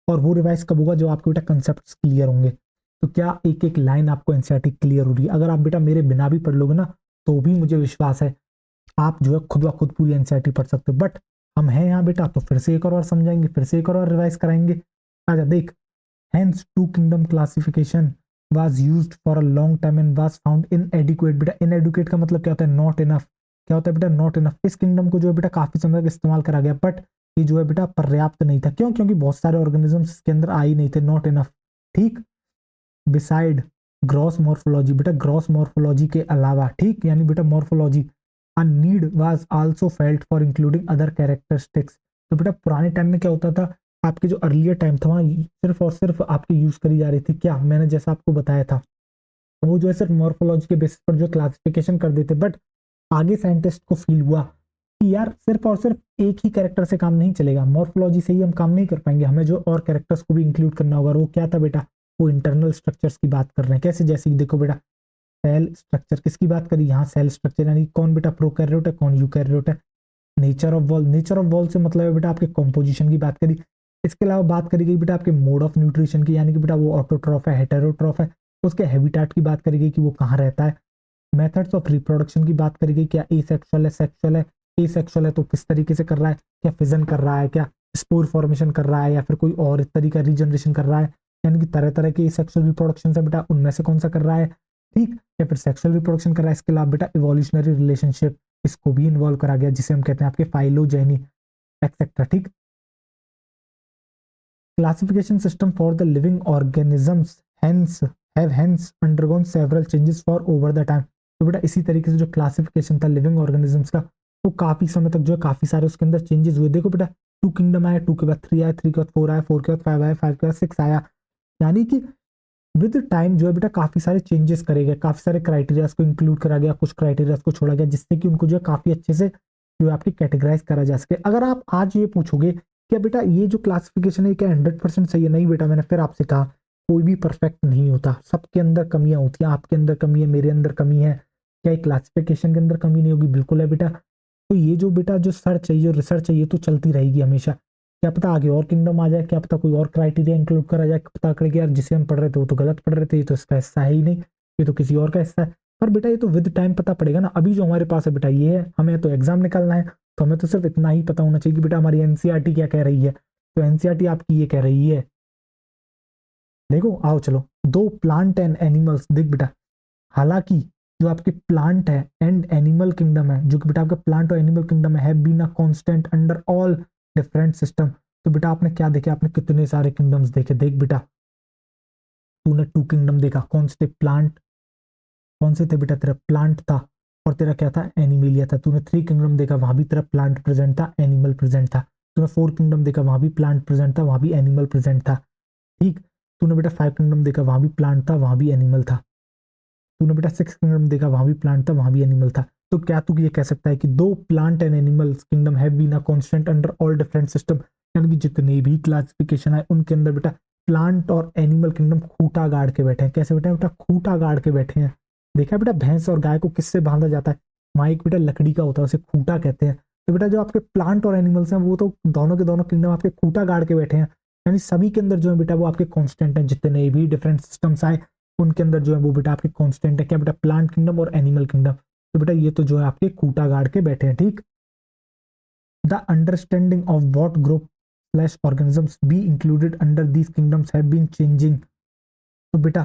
और वो रिवाइज कब होगा, जो आपके बेटा कंसेप्ट क्लियर होंगे। तो क्या एक एक लाइन आपको एनसीईआरटी क्लियर हो रही है? अगर आप बेटा मेरे बिना भी पढ़ लोगे ना, तो भी मुझे विश्वास है आप जो है खुद ब खुद पूरी एनसीईआरटी पढ़ सकते हो। बट हम हैं यहाँ बेटा, तो फिर से एक और समझाएंगे, फिर से एक और रिवाइज कराएंगे। आजा देख, hence two kingdom classification was used for a long time and was found inadequate। बेटा inadequate का मतलब क्या होता है? not enough। क्या होता है बेटा? not enough। इस किंगडम को जो है बेटा काफी समय तक इस्तेमाल करा गया, बट ये जो है बेटा पर्याप्त नहीं था। क्यों? क्योंकि बहुत सारे ऑर्गेनिजम्स इसके अंदर आ ही नहीं थे, नॉट इनफ, ठीक। बिसाइड ग्रॉस मॉर्फोलॉजी, बेटा ग्रॉस मॉर्फोलॉजी के अलावा, ठीक, यानी बेटा morphology, a need was also felt for including other characteristics। तो बेटा पुराने टाइम में क्या होता था, आपके जो अर्लियर टाइम था वहाँ सिर्फ और सिर्फ आपकी यूज करी जा रही थी क्या, मैंने जैसा आपको बताया था, वो जो है सिर्फ मॉर्फोलॉजी के बेसिस पर जो क्लासिफिकेशन कर देते। बट आगे साइंटिस्ट को फील हुआ कि यार सिर्फ और सिर्फ एक ही कैरेक्टर से काम नहीं चलेगा, मॉर्फोलॉजी से ही हम काम नहीं कर पाएंगे, हमें जो और कैरेक्टर्स को भी इंक्लूड करना होगा। वो क्या था बेटा, वो इंटरनल स्ट्रक्चर्स की बात कर रहे हैं। कैसे? जैसे कि देखो बेटा, सेल स्ट्रक्चर किसकी बात करी यहाँ, सेल स्ट्रक्चर, यानी कौन बेटा प्रोकैरियोट है, कौन यूकैरियोट है। Nature of wall, nature of wall से मतलब है बेटा आपके कॉम्पोजिशन की बात करी। इसके अलावा बात करी गई बेटा आपके मोड ऑफ न्यूट्रिशन की, यानी कि बेटा वो ऑटोट्रॉफ है, हेटेरोट्रॉफ है। उसके हैबिटेट की बात करी गई कि वो कहाँ रहता है। मेथड्स ऑफ रिप्रोडक्शन की बात करी गई, क्या एसेक्सुअल है, सेक्सुअल है। एसेक्सुअल है तो किस तरीके से कर रहा है, क्या फिजन कर रहा है, क्या स्पोर फॉर्मेशन कर रहा है, या फिर कोई और इस तरीका रीजनरेशन कर रहा है। यानी कि तरह तरह के सेक्सुअल रिप्रोडक्शन है बेटा, उनमें से कौन सा कर रहा है, ठीक। या फिर सेक्सुअल रिप्रोडक्शन कर रहा है। इसके अलावा बेटा इवोल्यूशनरी रिलेशनशिप, इसको भी इन्वॉल्व करा गया, जिसे हम कहते हैं आपके फाइलोजेनी एक्सेट्रा, ठीक। Classification system for the living organisms hence have hence undergone several changes for over the time. तो बेटा इसी तरीके से जो क्लासिफिकेशन था लिविंग ऑर्गेनिजम्स का, वो काफी समय तक जो है काफी सारे उसके अंदर चेंजेस हुए। देखो बेटा, 2 किंगडम आया, 2 के बाद 3 आया, 3 के बाद 4 आया, 4 के बाद 5 आया, 5 के बाद 6 आया। यानी कि विद टाइम जो है बेटा काफी सारे चेंजेस करे गए, काफी सारे क्राइटेरियाज को इंक्लूड करा गया, कुछ क्राइटेरियाज को छोड़ा गया, जिससे कि उनको जो है काफी अच्छे से जो है आपकी कैटेगराइज करा जा सके। अगर आप आज ये पूछोगे क्या बेटा ये जो क्लासिफिकेशन है क्या 100% सही है, नहीं बेटा, मैंने फिर आपसे कहा कोई भी परफेक्ट नहीं होता, सबके अंदर कमियां होती हैं। आपके अंदर कमी है, मेरे अंदर कमी है, क्या क्लासिफिकेशन के अंदर कमी नहीं होगी? बिल्कुल है बेटा। तो ये जो बेटा जो सर्च है, जो रिसर्च है, ये तो चलती रहेगी हमेशा। क्या पता आगे और किंगडम आ जाए, क्या पता कोई और क्राइटेरिया इंक्लूड करा जाए, पता करे कि यार जिसे हम पढ़ रहे थे वो तो गलत पढ़ रहे थे, ये तो इसका हिस्सा है ही नहीं, ये तो किसी और का हिस्सा है। पर बेटा ये तो विद टाइम पता पड़ेगा ना। अभी जो हमारे पास है बेटा ये है, हमें तो एग्जाम निकालना है, तो हमें तो सिर्फ इतना ही पता होना चाहिए कि बेटा हमारी एनसीईआरटी क्या कह रही है। तो एनसीईआरटी आपकी ये कह रही है, देखो आओ चलो, दो प्लांट एंड एनिमल्स, देख बेटा, हालांकि जो आपके प्लांट है एंड एनिमल किंगडम है, जो कि बेटा आपका प्लांट और एनिमल किंगडम है, have been a constant under all different system. तो बेटा आपने क्या देखे, आपने कितने सारे किंगडम्स देखे। देख बेटा, तूने 2 किंगडम देखा, कौन से थे? प्लांट, कौन से थे बेटा? तेरा प्लांट था, और तेरा क्या था? एनिमिलिया था। तूने 3 किंगडम देखा, वहां भी तेरा प्लांट प्रेजेंट था, एनिमल प्रेजेंट था। तूने 4 किंगडम देखा, वहां भी प्लांट प्रेजेंट था, वहां भी एनिमल प्रेजेंट था, ठीक। तूने बेटा 5 किंगडम देखा, वहां भी प्लांट था, वहां भी एनिमल था। तूने बेटा 6 किंगडम देखा, वहां भी प्लांट था, वहां भी एनिमल था। तो क्या तू ये कह सकता है कि दो plant and animals kingdom have been a constant under all different system, यानी कि जितने भी क्लासिफिकेशन है उनके अंदर बेटा प्लांट और एनिमल किंगडम खूंटा गाड़ के बैठे हैं। कैसे बेटा? बेटा खूंटा गाड़ के बैठे हैं। देखा बेटा भैंस और गाय को किससे बांधा जाता है? वहां एक बेटा लकड़ी का होता है, उसे खूंटा कहते हैं। तो बेटा जो आपके प्लांट और एनिमल्स हैं वो तो दोनों के दोनों किंगडम आपके खूंटा गाड़ के बैठे हैं, यानी सभी के अंदर जो है बेटा वो आपके कांस्टेंट हैं। जितने भी डिफरेंट सिस्टम्स आए उनके अंदर जो है वो बेटा आपके कांस्टेंट है। क्या बेटा? प्लांट किंगडम और एनिमल किंगडम। तो बेटा ये तो जो है आपके खूंटा गाड़ के बैठे हैं, ठीक। The understanding of what group slash organisms be included under these kingdoms have been changing. तो बेटा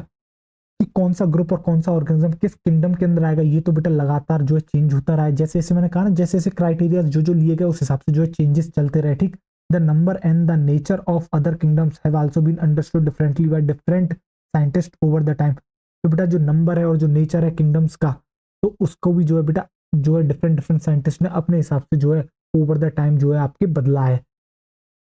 कि कौन सा ग्रुप और कौन सा ऑर्गेनिज्म किस किंगडम के अंदर आएगा, ये तो बेटा लगातार जो है चेंज होता रहा है। जैसे जैसे मैंने कहा ना, जैसे जैसे क्राइटेरिया जो जो लिए गए उस हिसाब से जो है चेंजेस चलते रहे, ठीक। The number and the nature of other kingdoms have also been understood differently by different scientist over the time. तो बेटा जो नंबर है और जो नेचर है किंगडम्स का, तो उसको भी जो है बेटा जो है डिफरेंट डिफरेंट साइंटिस्ट ने अपने हिसाब से जो है ओवर द टाइम जो है आपके बदला है।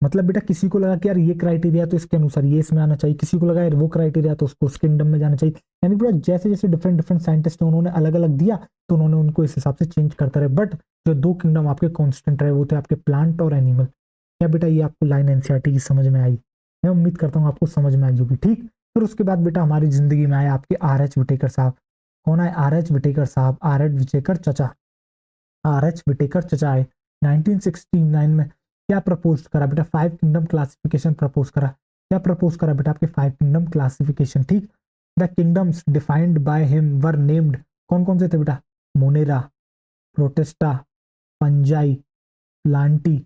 मतलब बेटा किसी को लगा कि यार ये क्राइटेरिया तो इसके अनुसार ये इसमें आना चाहिए, किसी को लगा यार वो क्राइटेरिया तो उसको उस किंगडम में जाना चाहिए। यानी बेटा जैसे जैसे डिफरेंट डिफरेंट साइंटिस्ट ने उन्होंने अलग अलग दिया, तो उन्होंने उनको इस हिसाब से चेंज करते रहे। बट जो दो किंगडम आपके कॉन्स्टेंट रहे वो थे आपके प्लांट और एनिमल। क्या बेटा ये आपको लाइन एनसीईआरटी की समझ में आई? मैं उम्मीद करता हूँ आपको समझ में आई होगी, ठीक। फिर उसके बाद बेटा हमारी जिंदगी में आए आपके R H विटेकर साहब। कौन आए? R H विटेकर साहब। R H विटेकर चचा। R H विटेकर चचा आए 1969 में। क्या प्रपोज करा बेटा? 5 किंगडम क्लासिफिकेशन प्रपोज करा। क्या प्रपोज करा बेटा? आपके 5 किंगडम क्लासिफिकेशन, ठीक। The kingdoms defined by him were named, कौन कौन से थे बेटा? Monera, Protista, Panjai, Plantae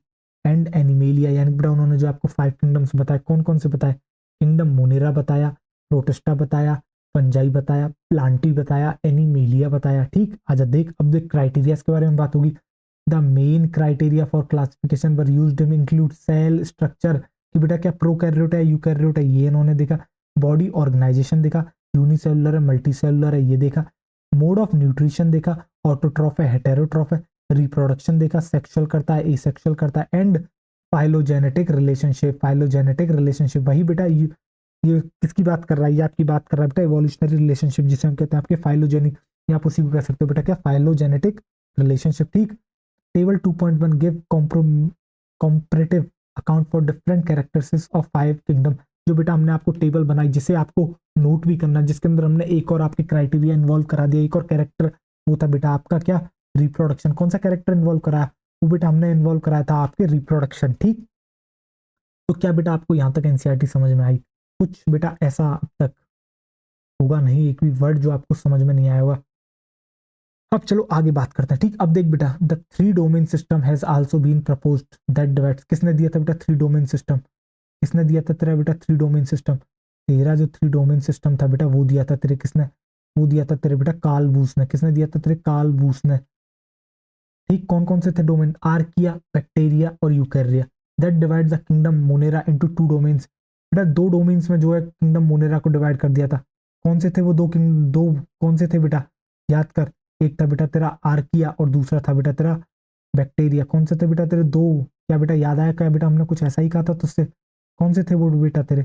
and animalia. यानी बेटा उन्होंने जो आपको 5 किंगडम्स बताए, कौन कौन से बताए? किंगडम मोनेरा बताया, प्रोटेस्टा बताया, पंजाई बताया, प्लांटी बताया, एनिमेलिया बताया, ठीक। आजा देख, अब देख क्राइटेरिया के बारे में बात होगी। The main criteria for classification were used in include cell structure, कि बेटा क्या प्रोकैरियोट है यूकैरियोट है, ये इन्होंने देखा। बॉडी ऑर्गेनाइजेशन देखा, यूनिसेलुलर है मल्टीसेलुलर है, ये देखा। मोड ऑफ न्यूट्रिशन देखा, ऑटोट्रॉफ है हेटेरोट्रॉफ है। रिप्रोडक्शन देखा, सेक्सुअल करता है एसेक्सुअल करता है। And phylogenetic relationship, phylogenetic relationship वही बेटा ये किसकी बात कर रहा है? ये आपकी बात कर रहा है बेटा इवोल्यूशनरी रिलेशनशिप, जिसे हम कहते हैं आपके फाइलोजेनिक, या आप उसी को कह सकते हो बेटा क्या? फाइलोजेनेटिक रिलेशनशिप, ठीक। Table 2.1 give comparative account for different characteristics of 5 kingdom. जो बेटा हमने आपको टेबल बनाई जिसे आपको नोट भी करना, जिसके अंदर हमने एक और आपके क्राइटेरिया इन्वॉल्व करा दिया, एक और कैरेक्टर। वो था बेटा आपका क्या? रिप्रोडक्शन। कौन सा कैरेक्टर इन्वॉल्व कराया? वो बेटा हमने इन्वॉल्व कराया था आपके रिप्रोडक्शन, ठीक। तो क्या बेटा आपको यहाँ तक एनसीईआरटी समझ में आई? कुछ बेटा ऐसा अब तक होगा नहीं, एक भी वर्ड जो आपको समझ में नहीं आया होगा। अब चलो आगे बात करते हैं, ठीक। अब देख बेटा, the 3 domain system has also been proposed that divides. किसने दिया था बेटा 3 डोमेन सिस्टम? किसने दिया था तेरा बेटा 3 डोमेन सिस्टम? तेरा जो 3 डोमेन सिस्टम था बेटा वो दिया था तेरे किसने? वो दिया था तेरे बेटा कार्ल बूस ने। किसने दिया था तेरे? कार्ल बूस ने, ठीक। कौन कौन से थे डोमेन? आर्किया, बैक्टीरिया और यूकैरिया। That divide the kingdom Monera into 2 domains. बेटा 2 डोमेन्स में जो है किंगडम मोनेरा को डिवाइड कर दिया था। कौन से थे वो दो कौन से थे बेटा? याद कर। एक था बेटा तेरा आर्किया और दूसरा था बेटा तेरा बैक्टीरिया। कौन से थे बेटा तेरे दो? क्या बेटा याद आया क्या बेटा? हमने कुछ ऐसा ही कहा था तुझसे। कौन से थे वो बेटा तेरे?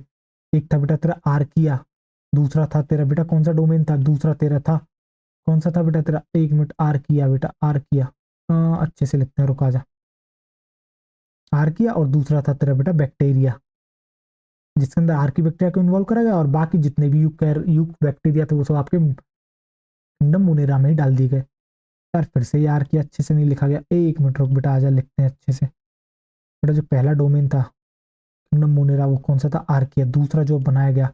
एक था बेटा तेरा आर्किया, दूसरा था तेरा बेटा कौन सा डोमेन था? दूसरा तेरा था कौन सा था बेटा तेरा? एक मिनट, आर्किया बेटा, आर्किया। अच्छे से लिखते हैं, रुका जा। आर्किया और दूसरा था तेरा बेटा बैक्टीरिया, जिसके अंदर आर्की बैक्टीरिया को इन्वॉल्व करा गया, और बाकी जितने भी यूक बैक्टीरिया थे वो सब आपके किंगडम मुनेरा में ही डाल दिए गए। यार फिर से ये आर्किया अच्छे से नहीं लिखा गया, एक मिनट रुक बेटा, आजा लिखते हैं अच्छे से। बेटा जो पहला डोमेन था किंगडम मुनेरा वो कौन सा था? आर्किया। दूसरा जो बनाया गया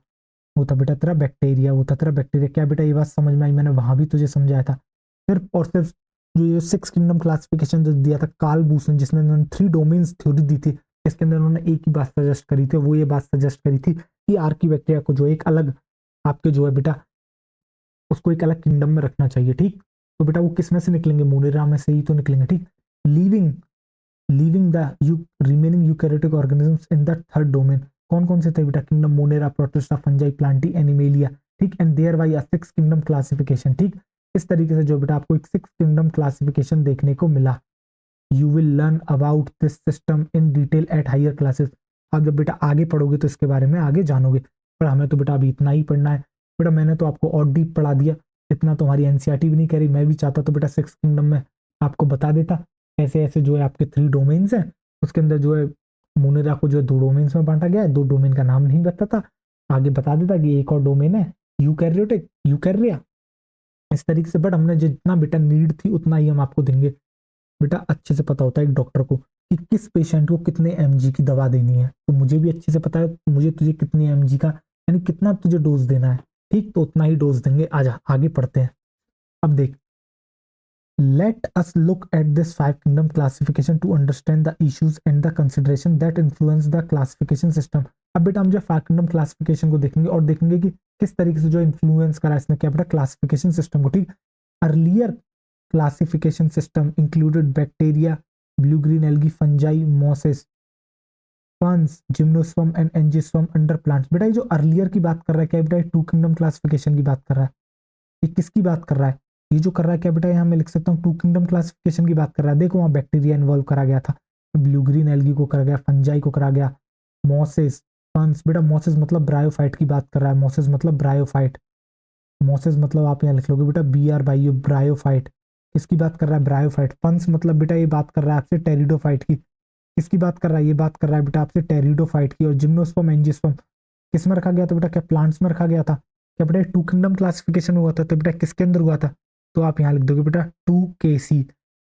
वो था बेटा तेरा बैक्टीरिया, वो था तेरा बैक्टीरिया। क्या बेटा ये बात समझ में आई? मैंने वहां भी तुझे समझाया था। सिर्फ और सिर्फ जो ये 6 किंगडम क्लासिफिकेशन जो दिया था कार्ल बूस ने, जिसमें उन्होंने 3 डोमेन्स थ्योरी दी थी, इसके अंदर उन्होंने एक ही बात सजेस्ट करी थी, वो ये बात सजेस्ट करी थी कि आर्की बैक्टीरिया को जो एक अलग आपके जो है बेटा उसको एक अलग किंगडम में रखना चाहिए, ठीक। तो बेटा वो किस में से निकलेंगे? मोनेरा में से ही तो निकलेंगे, ठीक। Leaving leaving the remaining eukaryotic organisms in the 3rd domain. कौन कौन से थे बेटा? Kingdom Monera, Protista, Fungi, Plantae, Animalia, ठीक। And thereby a 6 kingdom classification, ठीक। इस तरीके से जो बेटा आपको एक 6 किंगडम क्लासिफिकेशन देखने को मिला। You will learn about this system in detail at higher classes. आप जब बेटा आगे पढ़ोगे तो इसके बारे में आगे जानोगे, पर हमें तो बेटा अभी इतना ही पढ़ना है। बेटा मैंने तो आपको और डीप पढ़ा दिया, इतना तुम्हारी एनसीईआरटी भी नहीं कह रही। मैं भी चाहता तो बेटा 6 किंगडम में आपको बता देता, ऐसे ऐसे जो है आपके 3 डोमेन्स हैं, उसके अंदर जो है मुनेरा को जो है 2 डोमेन्स में बांटा गया है। 2 डोमेन का नाम नहीं बताता, आगे बता देता कि एक और डोमेन है यूकैरियोटिक, यूकैरिया, इस तरीके से। बट हमने जितना बेटा नीड थी उतना ही हम आपको देंगे। बेटा अच्छे से पता होता है एक डॉक्टर को कि किस पेशेंट को कितने mg की दवा देनी है, तो मुझे भी अच्छे से पता है मुझे तुझे कितनी mg का यानी कितना तुझे डोज देना है, ठीक। तो उतना ही डोज देंगे। आजा आगे पढ़ते हैं। अब देख, Let us look at this five kingdom classification to understand the issues and the consideration that influence the classification system. अब बेटा हम जो फाइव किंगडम क्लासिफिकेशन को देखेंगे और देखेंगे कि किस तरीके से जो इन्फ्लुएंस करा इसने क्या बेटा क्लासिफिकेशन सिस्टम को, ठीक। Earlier classification system included bacteria, blue green algae, fungi, mosses, ferns, gymnosperm and angiosperm under plants. बेटा ये जो अर्लियर की बात कर रहा है क्या बेटा, टू किंगडम क्लासिफिकेशन की बात कर रहा है। ये किसकी बात कर रहा है, ये जो कर रहा है क्या बेटा, यहाँ मैं लिख सकता हूँ टू किंगडम क्लासिफिकेशन की बात कर रहा है। देखो वहाँ बैक्टीरिया इन्वॉल्व करा गया था, ब्लू ग्रीन एल्गी को करा गया, फंजाई को करा गया, मॉसेस, फंस। बेटा मॉसेस मतलब ब्रायोफाइट की बात कर रहा है, मॉसेस मतलब ब्रायोफाइट, मॉसेस मतलब आप यहाँ लिख लोगे बेटा BR ब्रायोफाइट। किसकी बात कर रहा है, ब्रायोफाइट। फंस मतलब बेटा ये बात कर रहा है आपसे टेरिडोफाइट की। किसकी बात कर रहा है, ये बात कर रहा है बेटा आपसे टेरिडोफाइट की। और जिम्नोस्पर्म एंजियोस्पर्म किस में रखा गया था बेटा, क्या प्लांट्स में रखा गया था। क्या बेटा टू किंगडम क्लासिफिकेशन हुआ था तो बेटा किसके अंदर हुआ था, तो आप यहाँ लिख दोगे बेटा 2KC।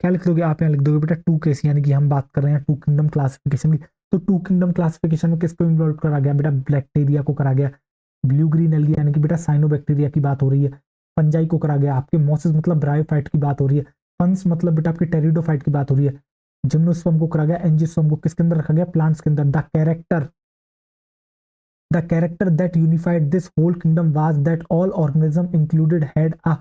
क्या लिख दोगे आप यहाँ लिख दोगे बेटा 2KC, यानी कि हम बात कर रहे हैं टू किंगडम क्लासिफिकेशन की। तो टू किंगडम क्लासिफिकेशन में किसको इन्वॉल्व करा गया बेटा, बैक्टीरिया को करा गया। ब्लू ग्रीन एल्गी यानी कि बेटा साइनोबैक्टीरिया की बात हो रही है। फंजाई को करा गया आपके, मॉसिस मतलब ब्रायोफाइट की बात हो रही है। फंस मतलब बेटा आपकी टेरिडोफाइट की बात हो रही है। जिम्नोस्पर्म को करा गया, एंजियोस्पर्म को किसके अंदर रखा गया, प्लांट्स के अंदर। The character that unified this whole kingdom was that all organism included had a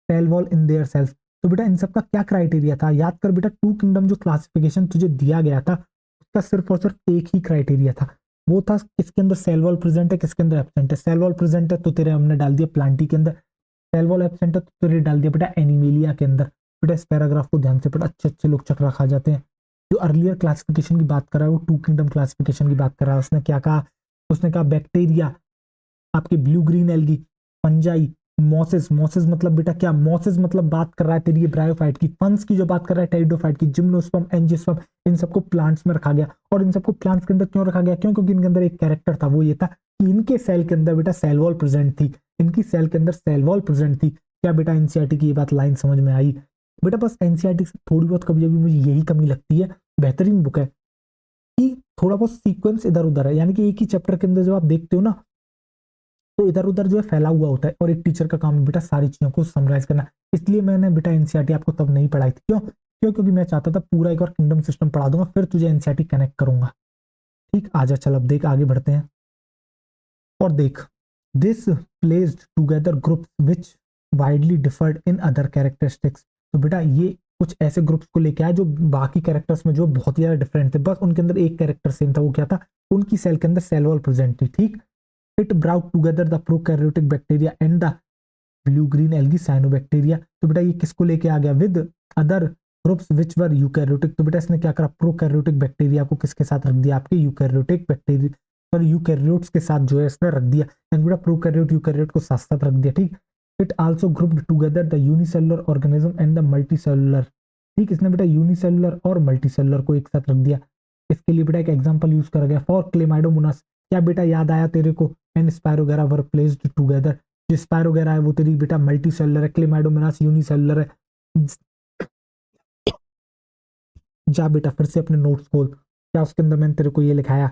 cell wall in their cells। तो बेटा इन सबका क्या क्राइटेरिया था, याद कर बेटा, टू किंगडम जो क्लासिफिकेशन तुझे दिया गया था उसका सिर्फ और सिर्फ एक ही क्राइटेरिया था, वो था किसके अंदर सेल वॉल प्रेजेंट है, किसके अंदर एब्सेंट है। सेल वॉल प्रेजेंट है तो तेरे हमने डाल दिया प्लांटी के अंदर, सेल वॉल एब्सेंट है तो तेरे डाल दिया बेटा एनिमेलिया के अंदर। बेटा इस पैराग्राफ को ध्यान से पढ़, अच्छे अच्छे लोग चक्र खा जाते हैं। जो अर्लियर क्लासिफिकेशन की बात कर रहा है वो टू किंगडम क्लासिफिकेशन की बात कर रहा है। उसने क्या कहा, उसने कहा बैक्टीरिया, आपके blue green algae, fungi, mosses. Mosses मतलब बेटा क्या, मॉसेस मतलब बात कर रहा है तेरी ये ब्रायोफाइट की। फंस की जो बात कर रहा है टेरिडोफाइट की, जिम्नोस्पर्म, एंजियोस्पर्म, इन सबको प्लांट्स में रखा गया। और इन सबको प्लांट्स के अंदर क्यों रखा गया, क्यों, क्योंकि इनके अंदर एक कैरेक्टर था, वो ये था कि इनके सेल के अंदर बेटा सेल वॉल प्रेजेंट थी। इनकी सेल के अंदर सेल वॉल प्रेजेंट थी। क्या बेटा एनसीईआरटी की ये बात लाइन समझ में आई। बेटा बस एनसीईआरटी से थोड़ी बहुत कभी कभी मुझे यही कमी लगती है, बेहतरीन बुक है कि थोड़ा बहुत सीक्वेंस इधर उधर है, यानी कि एक ही चैप्टर के अंदर जब आप देखते हो ना तो इधर उधर जो है फैला हुआ होता है, और एक टीचर का काम है बेटा सारी चीजों को समराइज करना। इसलिए मैंने बेटा एनसीईआरटी आपको तब नहीं पढ़ाई थी, क्यों क्यों क्योंकि मैं चाहता था पूरा एक बार किंगडम सिस्टम पढ़ा दूंगा फिर तुझे एनसीईआरटी कनेक्ट करूंगा। ठीक, आजा चल अब देख आगे बढ़ते हैं और देख, this placed together groups which widely deferred in other characteristics. तो बेटा ये कुछ ऐसे ग्रुप्स को लेके आया जो बाकी कैरेक्टर्स में जो बहुत ही ज्यादा डिफरेंट थे, बस उनके अंदर एक कैरेक्टर सेम था, वो क्या था, उनकी सेल के अंदर सेल वॉल प्रेजेंट थी। ठीक, it brought together the prokaryotic bacteria and the blue green algae cyanobacteria. तो बेटा ये किसको लेके आ गया, with other groups which were eukaryotic. तो बेटा इसने क्या करा, प्रोकैरियोटिक बैक्टीरिया को किसके साथ रख दिया, आपके यूकैरियोटिक बैक्टीरिया और यूकैरियोट्स के साथ जो है इसने रख दिया, यानी बेटा प्रोकैरियोट यूकैरियोट को साथ साथ रख दिया। ठीक, it also grouped together the unicellular organism and the multicellular. ठीक, इसने बेटा यूनिसेलुलर और मल्टीसेलुलर को एक साथ रख दिया। इसके लिए बेटा एक एग्जांपल यूज करा गया, फॉर क्लेमाइडोमोनास। क्या बेटा याद आया तेरे को, and spirogyra were placed together. जो स्पायरोगेरा है वो तेरी बेटा मल्टी सेलुलर है, क्लेमाइडोमोनास यूनिसेलुलर है। जा बेटा फिर से अपने नोट्स खोल, क्या उसके अंदर मैंने तेरे को ये लिखाया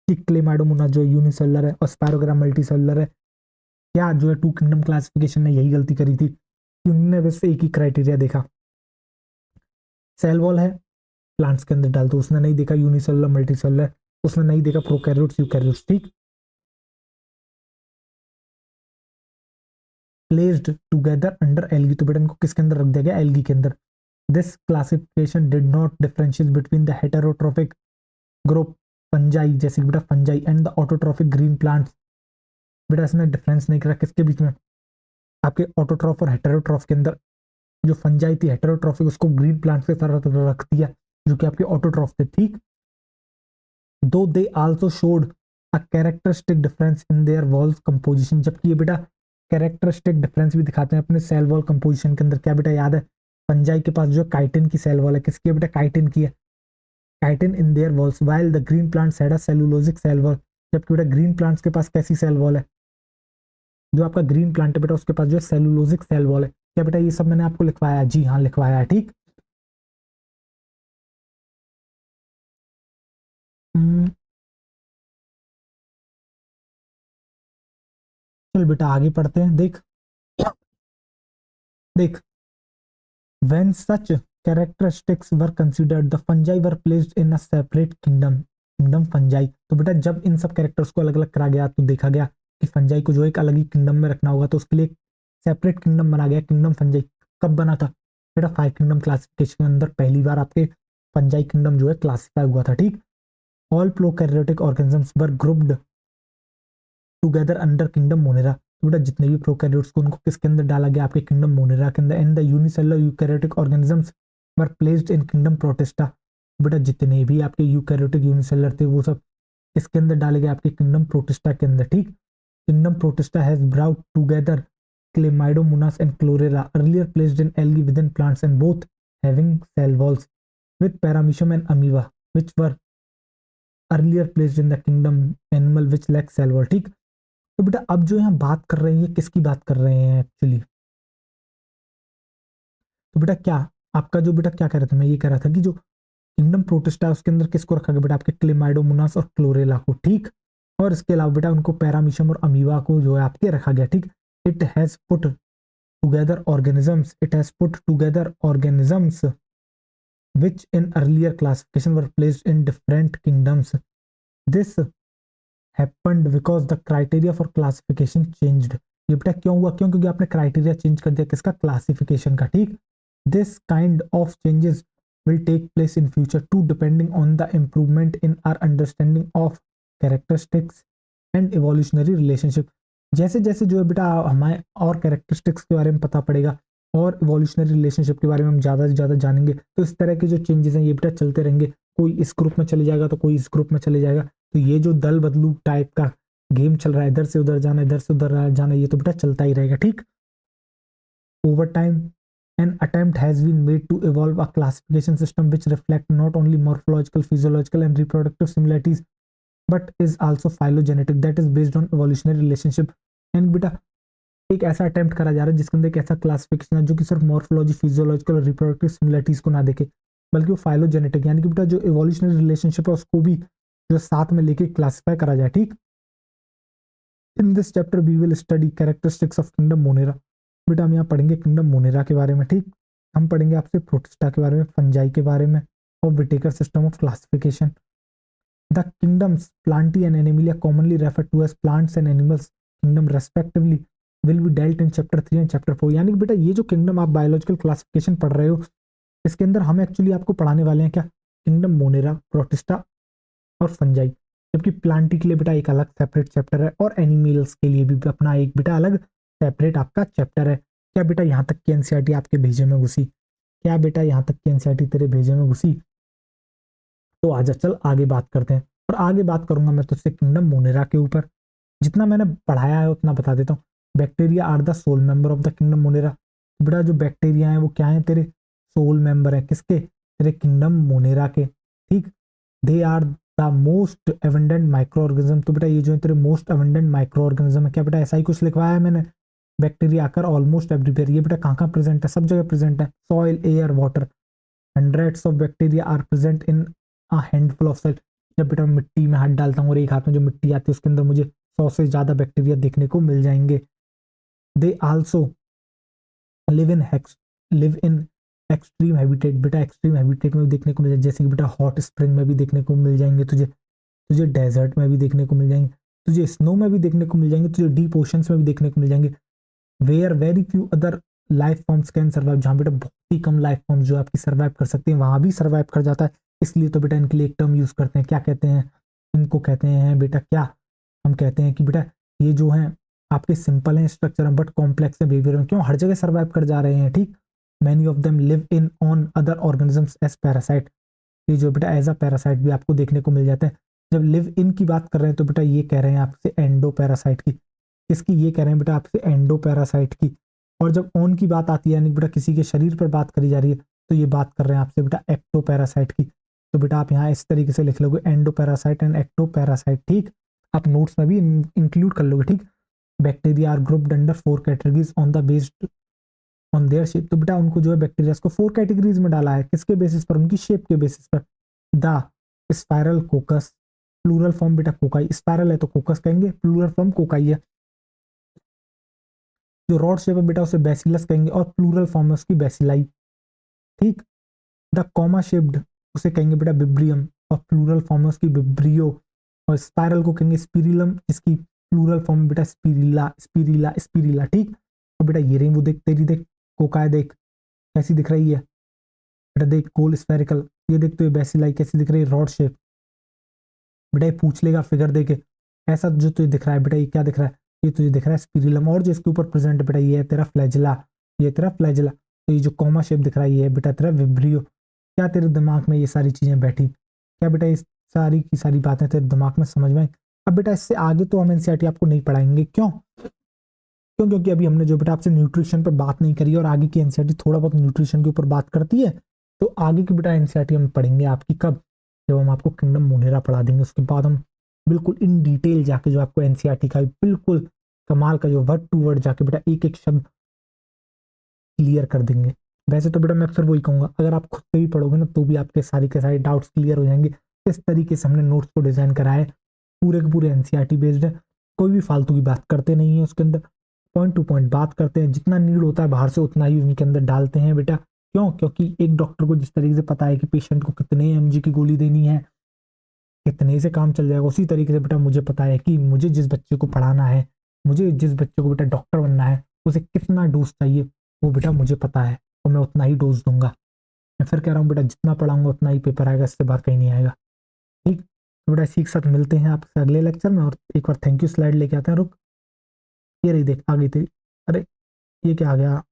कि क्लेमाइडोमोनास जो यूनिसेलुलर है और स्पायरोगेरा मल्टी सेलुलर है। क्या जो है टू किंगडम क्लासिफिकेशन ने यही गलती करी थी कि उन्होंने वैसे एक ही क्राइटेरिया देखा, सेल वॉल है प्लांट्स के अंदर डाल दो। उसने नहीं देखा यूनिसेलुलर मल्टी सेलुलर, उसने नहीं देखा प्रोकैरियोट्स यूकैरियोट्स। ठीक, प्लेस्ड टुगेदर अंडर एल्गी। तो बेटा इनको किसके अंदर रख दिया गया, एल्गी के अंदर। This classification did not differentiate between the heterotrophic group fungi जैसे कि बेटा fungi and the autotrophic green plants। बेटा इसने डिफरेंस नहीं करा किसके बीच में, आपके ऑटोट्रॉफ और हेटेरोट्रॉफ के अंदर। जो फंजाई थी हेटेरोट्रॉफिक उसको ग्रीन प्लांट्स के साथ रख दिया जो कि आपके ऑटोट्रॉफ थे। ठीक, दो they also showed a characteristic difference in their walls composition. जबकि ये बेटा कैरेक्टरिस्टिक डिफरेंस भी दिखाते हैं अपने सेल वॉल कंपोजिशन के अंदर। क्या बेटा याद है, फंजाई के पास जो काइटिन की सेल वॉल है, किसकी है बेटा, काइटिन की है, chitin in their walls, while the green plants had a cellulosic cell wall. जबकि बेटा ग्रीन प्लांट्स के पास कैसी सेल वॉल है, जो आपका ग्रीन प्लांट है बेटा उसके पास जो है सेलुलोजिक सेल वॉल है। क्या बेटा ये सब मैंने आपको लिखवाया, जी हाँ लिखवाया है। ठीक, हम्म, चल बेटा आगे पढ़ते हैं। देख देख When such characteristics were considered, the fungi were placed in a separate kingdom fungi। तो बेटा जब इन सब कैरेक्टर्स को अलग अलग करा गया तो देखा गया कि फंजाई को जो एक अलग ही किंगडम में रखना होगा, तो उसके लिए सेपरेट किंगडम बना गया, किंगडम फंजाई। कब बना था बेटा? 5 किंगडम क्लासिफिकेशन के अंदर पहली बार आपके फंजाई किंगडम जो है क्लासिफाई हुआ था, ठीक। All prokaryotic organisms were grouped together under kingdom Monera. तो बेटा जितने भी प्रोकैरियोट्स को उनको किसके अंदर डाला गया? आपके किंगडम मोनेरा के अंदर। And the unicellular eukaryotic organisms were placed in kingdom protista. बेटा जितने भी आपके यूकैरियोटिक यूनिसेलुलर थे वो सब किसके अंदर डाले गए? आपके किंगडम प्रोटिस्टा के अंदर, ठीक। Kingdom protista has brought together Chlamydomonas and Chlorella, earlier placed in algae within plants and both having cell walls, with Paramecium and Amoeba, which were earlier placed in the kingdom animal which lack cell wall, ठीक। तो बेटा अब जो यहाँ बात कर रहे हैं, ये किसकी बात कर रहे हैं एक्चुअली? तो बेटा क्या आपका जो बेटा क्या कह रहा था, मैं ये कह रहा था कि जो किंगडम प्रोटिस्टा है उसके अंदर किसको रखा गया बेटा? आपके क्लेमाइडोमोनास और क्लोरेला को, ठीक। और इसके अलावा बेटा उनको पैरामीशियम और अमीबा को जो है आपके रखा गया, ठीक। It has put together organisms which in earlier classification were placed in different kingdoms. This happened because the criteria for classification changed। ये बेटा क्यों हुआ? क्यों? क्योंकि आपने क्राइटेरिया चेंज कर दिया किसका? क्लासिफिकेशन का, ठीक। This kind of changes will take place in future too, depending on the improvement in our understanding of characteristics and evolutionary relationship। जैसे जैसे जो है बेटा हमें और कैरेक्टरिस्टिक्स के बारे में पता पड़ेगा और इवोल्यूशनरी रिलेशनशिप के बारे में हम ज़्यादा से ज़्यादा जानेंगे, तो इस तरह के जो चेंजेस हैं ये बेटा चलते रहेंगे। कोई इस ग्रुप में चले जाएगा तो कोई इस ग्रुप में चले जाएगा। तो ये जो दल बदलू टाइप का गेम चल रहा है, इधर से उधर जाना, इधर से उधर जाना, ये तो बेटा चलता ही रहेगा, ठीक। Over time an attempt has been made to evolve a classification system which reflect not only morphological, physiological and reproductive similarities but is also phylogenetic, that is based on evolutionary relationship। And बेटा एक ऐसा attempt करा जा रहा है जिसके अंदर एक ऐसा क्लासिफिकेशन है जो कि सिर्फ मॉर्फोलॉजी, फिजियोलॉजिकल और रिप्रोडक्टिव सिमिलरिटीज को ना देखे, बल्कि वो फाइलोजेनेटिक यानी कि बेटा जो इवोल्यूशनरी रिलेशनशिप है उसको भी जो साथ में लेके क्लासिफाई करा जाए, ठीक। In this chapter we will study characteristics of kingdom Monera. बेटा हम यहाँ पढ़ेंगे किंगडम मोनेरा के बारे में, ठीक। हम पढ़ेंगे आपसे प्रोटिस्टा के बारे में, फंजाई के बारे में और Whittaker system of classification. The kingdoms Plantae and Animalia commonly refer to as plants and animals kingdom respectively will be dealt in chapter 3 and chapter 4। यानी कि बेटा ये जो किंगडम आप बायोलॉजिकल क्लासिफिकेशन पढ़ रहे हो इसके अंदर हम एक्चुअली आपको पढ़ाने वाले हैं क्या? किंगडम मोनेरा, प्रोटिस्टा और फंजाई। जबकि प्लांटी के लिए बेटा एक अलग सेपरेट चैप्टर है और एनिमल्स के लिए भी अपना एक बेटा अलग सेपरेट आपका चैप्टर है। क्या बेटा यहाँ तक की एनसीईआरटी आपके भेजे में घुसी? क्या बेटा यहाँ तक की एनसीईआरटी तेरे भेजे में घुसी? तो आजा चल आगे बात करते हैं। और आगे बात करूंगा मैं तुझसे किंगडम मोनेरा के ऊपर। जितना मैंने पढ़ाया है उतना बता देता हूँ। Bacteria are the sole member of the kingdom Monera. बेटा जो बैक्टीरिया है वो क्या है? तेरे सोल मेंबर है। किसके? तेरे किंगडम मोनेरा के, ठीक। They are the most abundant microorganism. तो बेटा ये जो है तेरे मोस्ट एबंडेंट माइक्रो ऑर्गेनिज्म है। क्या बेटा ऐसा ही कुछ लिखवाया है मैंने? बैक्टीरिया आकर ऑलमोस्ट एवरीवेयर। ये बेटा कहाँ कहाँ प्रेजेंट है? सब जगह प्रेजेंट है। Soil, air, water. Hundreds of bacteria are present in a handful of cell. जब बेटा मिट्टी में हाथ डालता हूँ और एक हाथ में जो मिट्टी आती है उसके अंदर मुझे 100 से ज्यादा बैक्टीरिया देखने को मिल जाएंगे। They also live in extreme habitat. बेटा एक्सट्रीम हैबिटेट में भी देखने को मिल जाए, जैसे कि बेटा हॉट स्प्रिंग में भी देखने को मिल जाएंगे तुझे, तुझे डेजर्ट में भी देखने को मिल जाएंगे, तुझे स्नो में भी देखने को मिल जाएंगे, तुझे डीप ओशंस में भी देखने को मिल जाएंगे। Where very few other life forms can survive. जहाँ बेटा बहुत ही कम लाइफ फॉर्म जो आपकी सर्वाइव कर सकते हैं वहां भी सर्वाइव कर जाता है। इसलिए तो बेटा इनके लिए एक टर्म यूज करते हैं। क्या कहते हैं इनको? कहते हैं बेटा क्या? हम कहते हैं कि बेटा ये जो है आपके सिंपल हैं स्ट्रक्चर में बट कॉम्प्लेक्स है बिहेवियर में। क्यों? हर जगह सर्वाइव कर जा रहे हैं, ठीक। Many of them live in on other organisms as parasite. ये जो बेटा एज अ पैरासाइट भी आपको देखने को मिल जाते हैं। जब लिव इन की बात कर रहे हैं तो बेटा ये कह रहे हैं आपसे एंडो पैरासाइट की। इसकी ये कह रहे हैं बेटा आपसे एंडो पैरासाइट की। और जब ऑन की बात आती है यानी बेटा किसी के शरीर पर बात करी जा रही है तो ये बात कर रहे हैं आपसे बेटा एक्टो पैरासाइट की। तो बेटा आप यहाँ इस तरीके से लिख लोगे endoparasite and ectoparasite, ठीक। आप नोट्स में भी इंक्लूड कर लोगे, ठीक। Bacteria are grouped under 4 categories on the based on their shape. तो बेटा उनको जो है बैक्टीरिया को 4 कैटेगरीज में डाला है। किसके बेसिस पर? उनकी शेप के बेसिस पर। The spiral coccus, plural form बेटा कोकाई। स्पाइरल है तो कोकस कहेंगे, प्लूरल फॉर्म कोकाई है। जो रॉड शेप है बेटा उसे बैसिलस कहेंगे और प्लूरल फॉर्म है उसकी बैसिलाई। ठीक। द कॉमा शेप्ड उसे कहेंगे बेटा विब्रियम, और प्लूरल फॉर्म है उसकी विब्रियो, और स्पाइरल को कहेंगे स्पिरिलम, इसकी प्लूरल फॉर्म बेटा स्पिरिला स्पिरिला स्पिरिला। ठीक। और बेटा ये रही वो देख तेरी देख कोकाय देख कैसी दिख रही है बेटा, देख गोल स्फेरिकल, ये देख तो ये बेसिलाई कैसी दिख रही है रॉड शेप। बेटा ये पूछ लेगा फिगर देके ऐसा जो तुझे दिख रहा है बेटा, ये क्या दिख रहा है, ये तुझे दिख रहा है स्पिरिलम, और जो इसके ऊपर प्रेजेंट है बेटा ये है तेरा फ्लैजिला, ये तेरा फ्लैजिला। तो ये जो कॉमा शेप दिख रहा है ये है बेटा तेरा विब्रियो। क्या तेरे दिमाग में ये सारी चीजें बैठी, क्या बेटा इस सारी की सारी बातें तेरे दिमाग में समझ में आई? अब बेटा इससे आगे तो हम एनसीईआरटी आपको नहीं पढ़ाएंगे, क्यों क्यों क्योंकि अभी हमने जो बेटा आपसे न्यूट्रिशन पर बात नहीं करी, और आगे की एनसीईआरटी थोड़ा बहुत न्यूट्रिशन के ऊपर बात करती है। तो आगे की बेटा एनसीईआरटी हम पढ़ेंगे आपकी कब, जब हम आपको किंगडम मोनेरा पढ़ा देंगे, उसके बाद हम बिल्कुल इन डिटेल जाके जो आपको एनसीईआरटी का बिल्कुल कमाल का जो वर्ड टू वर्ड जाके बेटा एक एक शब्द क्लियर कर देंगे। वैसे तो बेटा मैं फिर वही कहूंगा, अगर आप खुद से भी पढ़ोगे ना तो भी आपके सारे के सारे डाउट्स क्लियर हो जाएंगे। इस तरीके से हमने नोट्स को डिजाइन करा है, पूरे के पूरे एनसीईआरटी बेस्ड है, कोई भी फालतू की बात करते नहीं है उसके अंदर, पॉइंट टू पॉइंट बात करते हैं, जितना नीड होता है बाहर से उतना ही उनके अंदर डालते हैं बेटा। क्यों? क्योंकि एक डॉक्टर को जिस तरीके से पता है कि पेशेंट को कितने एमजी की गोली देनी है, कितने से काम चल जाएगा, उसी तरीके से बेटा मुझे पता है कि मुझे जिस बच्चे को पढ़ाना है, मुझे जिस बच्चे को बेटा डॉक्टर बनना है, उसे कितना डोज चाहिए वो बेटा मुझे पता है, और मैं उतना ही डोज दूंगा। मैं फिर कह रहा हूँ बेटा जितना पढ़ाऊंगा उतना ही पेपर आएगा, इससे बाहर कहीं नहीं आएगा। ठीक। तो बेटा इसी के साथ मिलते हैं आपसे अगले लेक्चर में, और एक बार थैंक यू स्लाइड लेके आते हैं। रुक, ये रही देख आ गई थी, अरे ये क्या आ गया,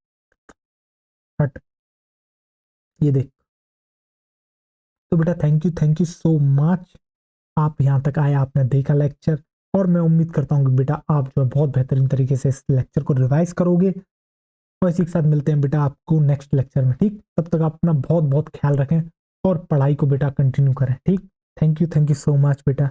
हट, ये देख। तो बेटा थैंक यू सो मच, आप यहाँ तक आए, आपने देखा लेक्चर, और मैं उम्मीद करता हूँ कि बेटा आप जो है बहुत बेहतरीन तरीके से इस लेक्चर को रिवाइज करोगे। और इसी के साथ मिलते हैं बेटा आपको नेक्स्ट लेक्चर में। ठीक, तब तक आप अपना बहुत बहुत ख्याल रखें और पढ़ाई को बेटा कंटिन्यू करें। ठीक, थैंक यू सो मच बेटा।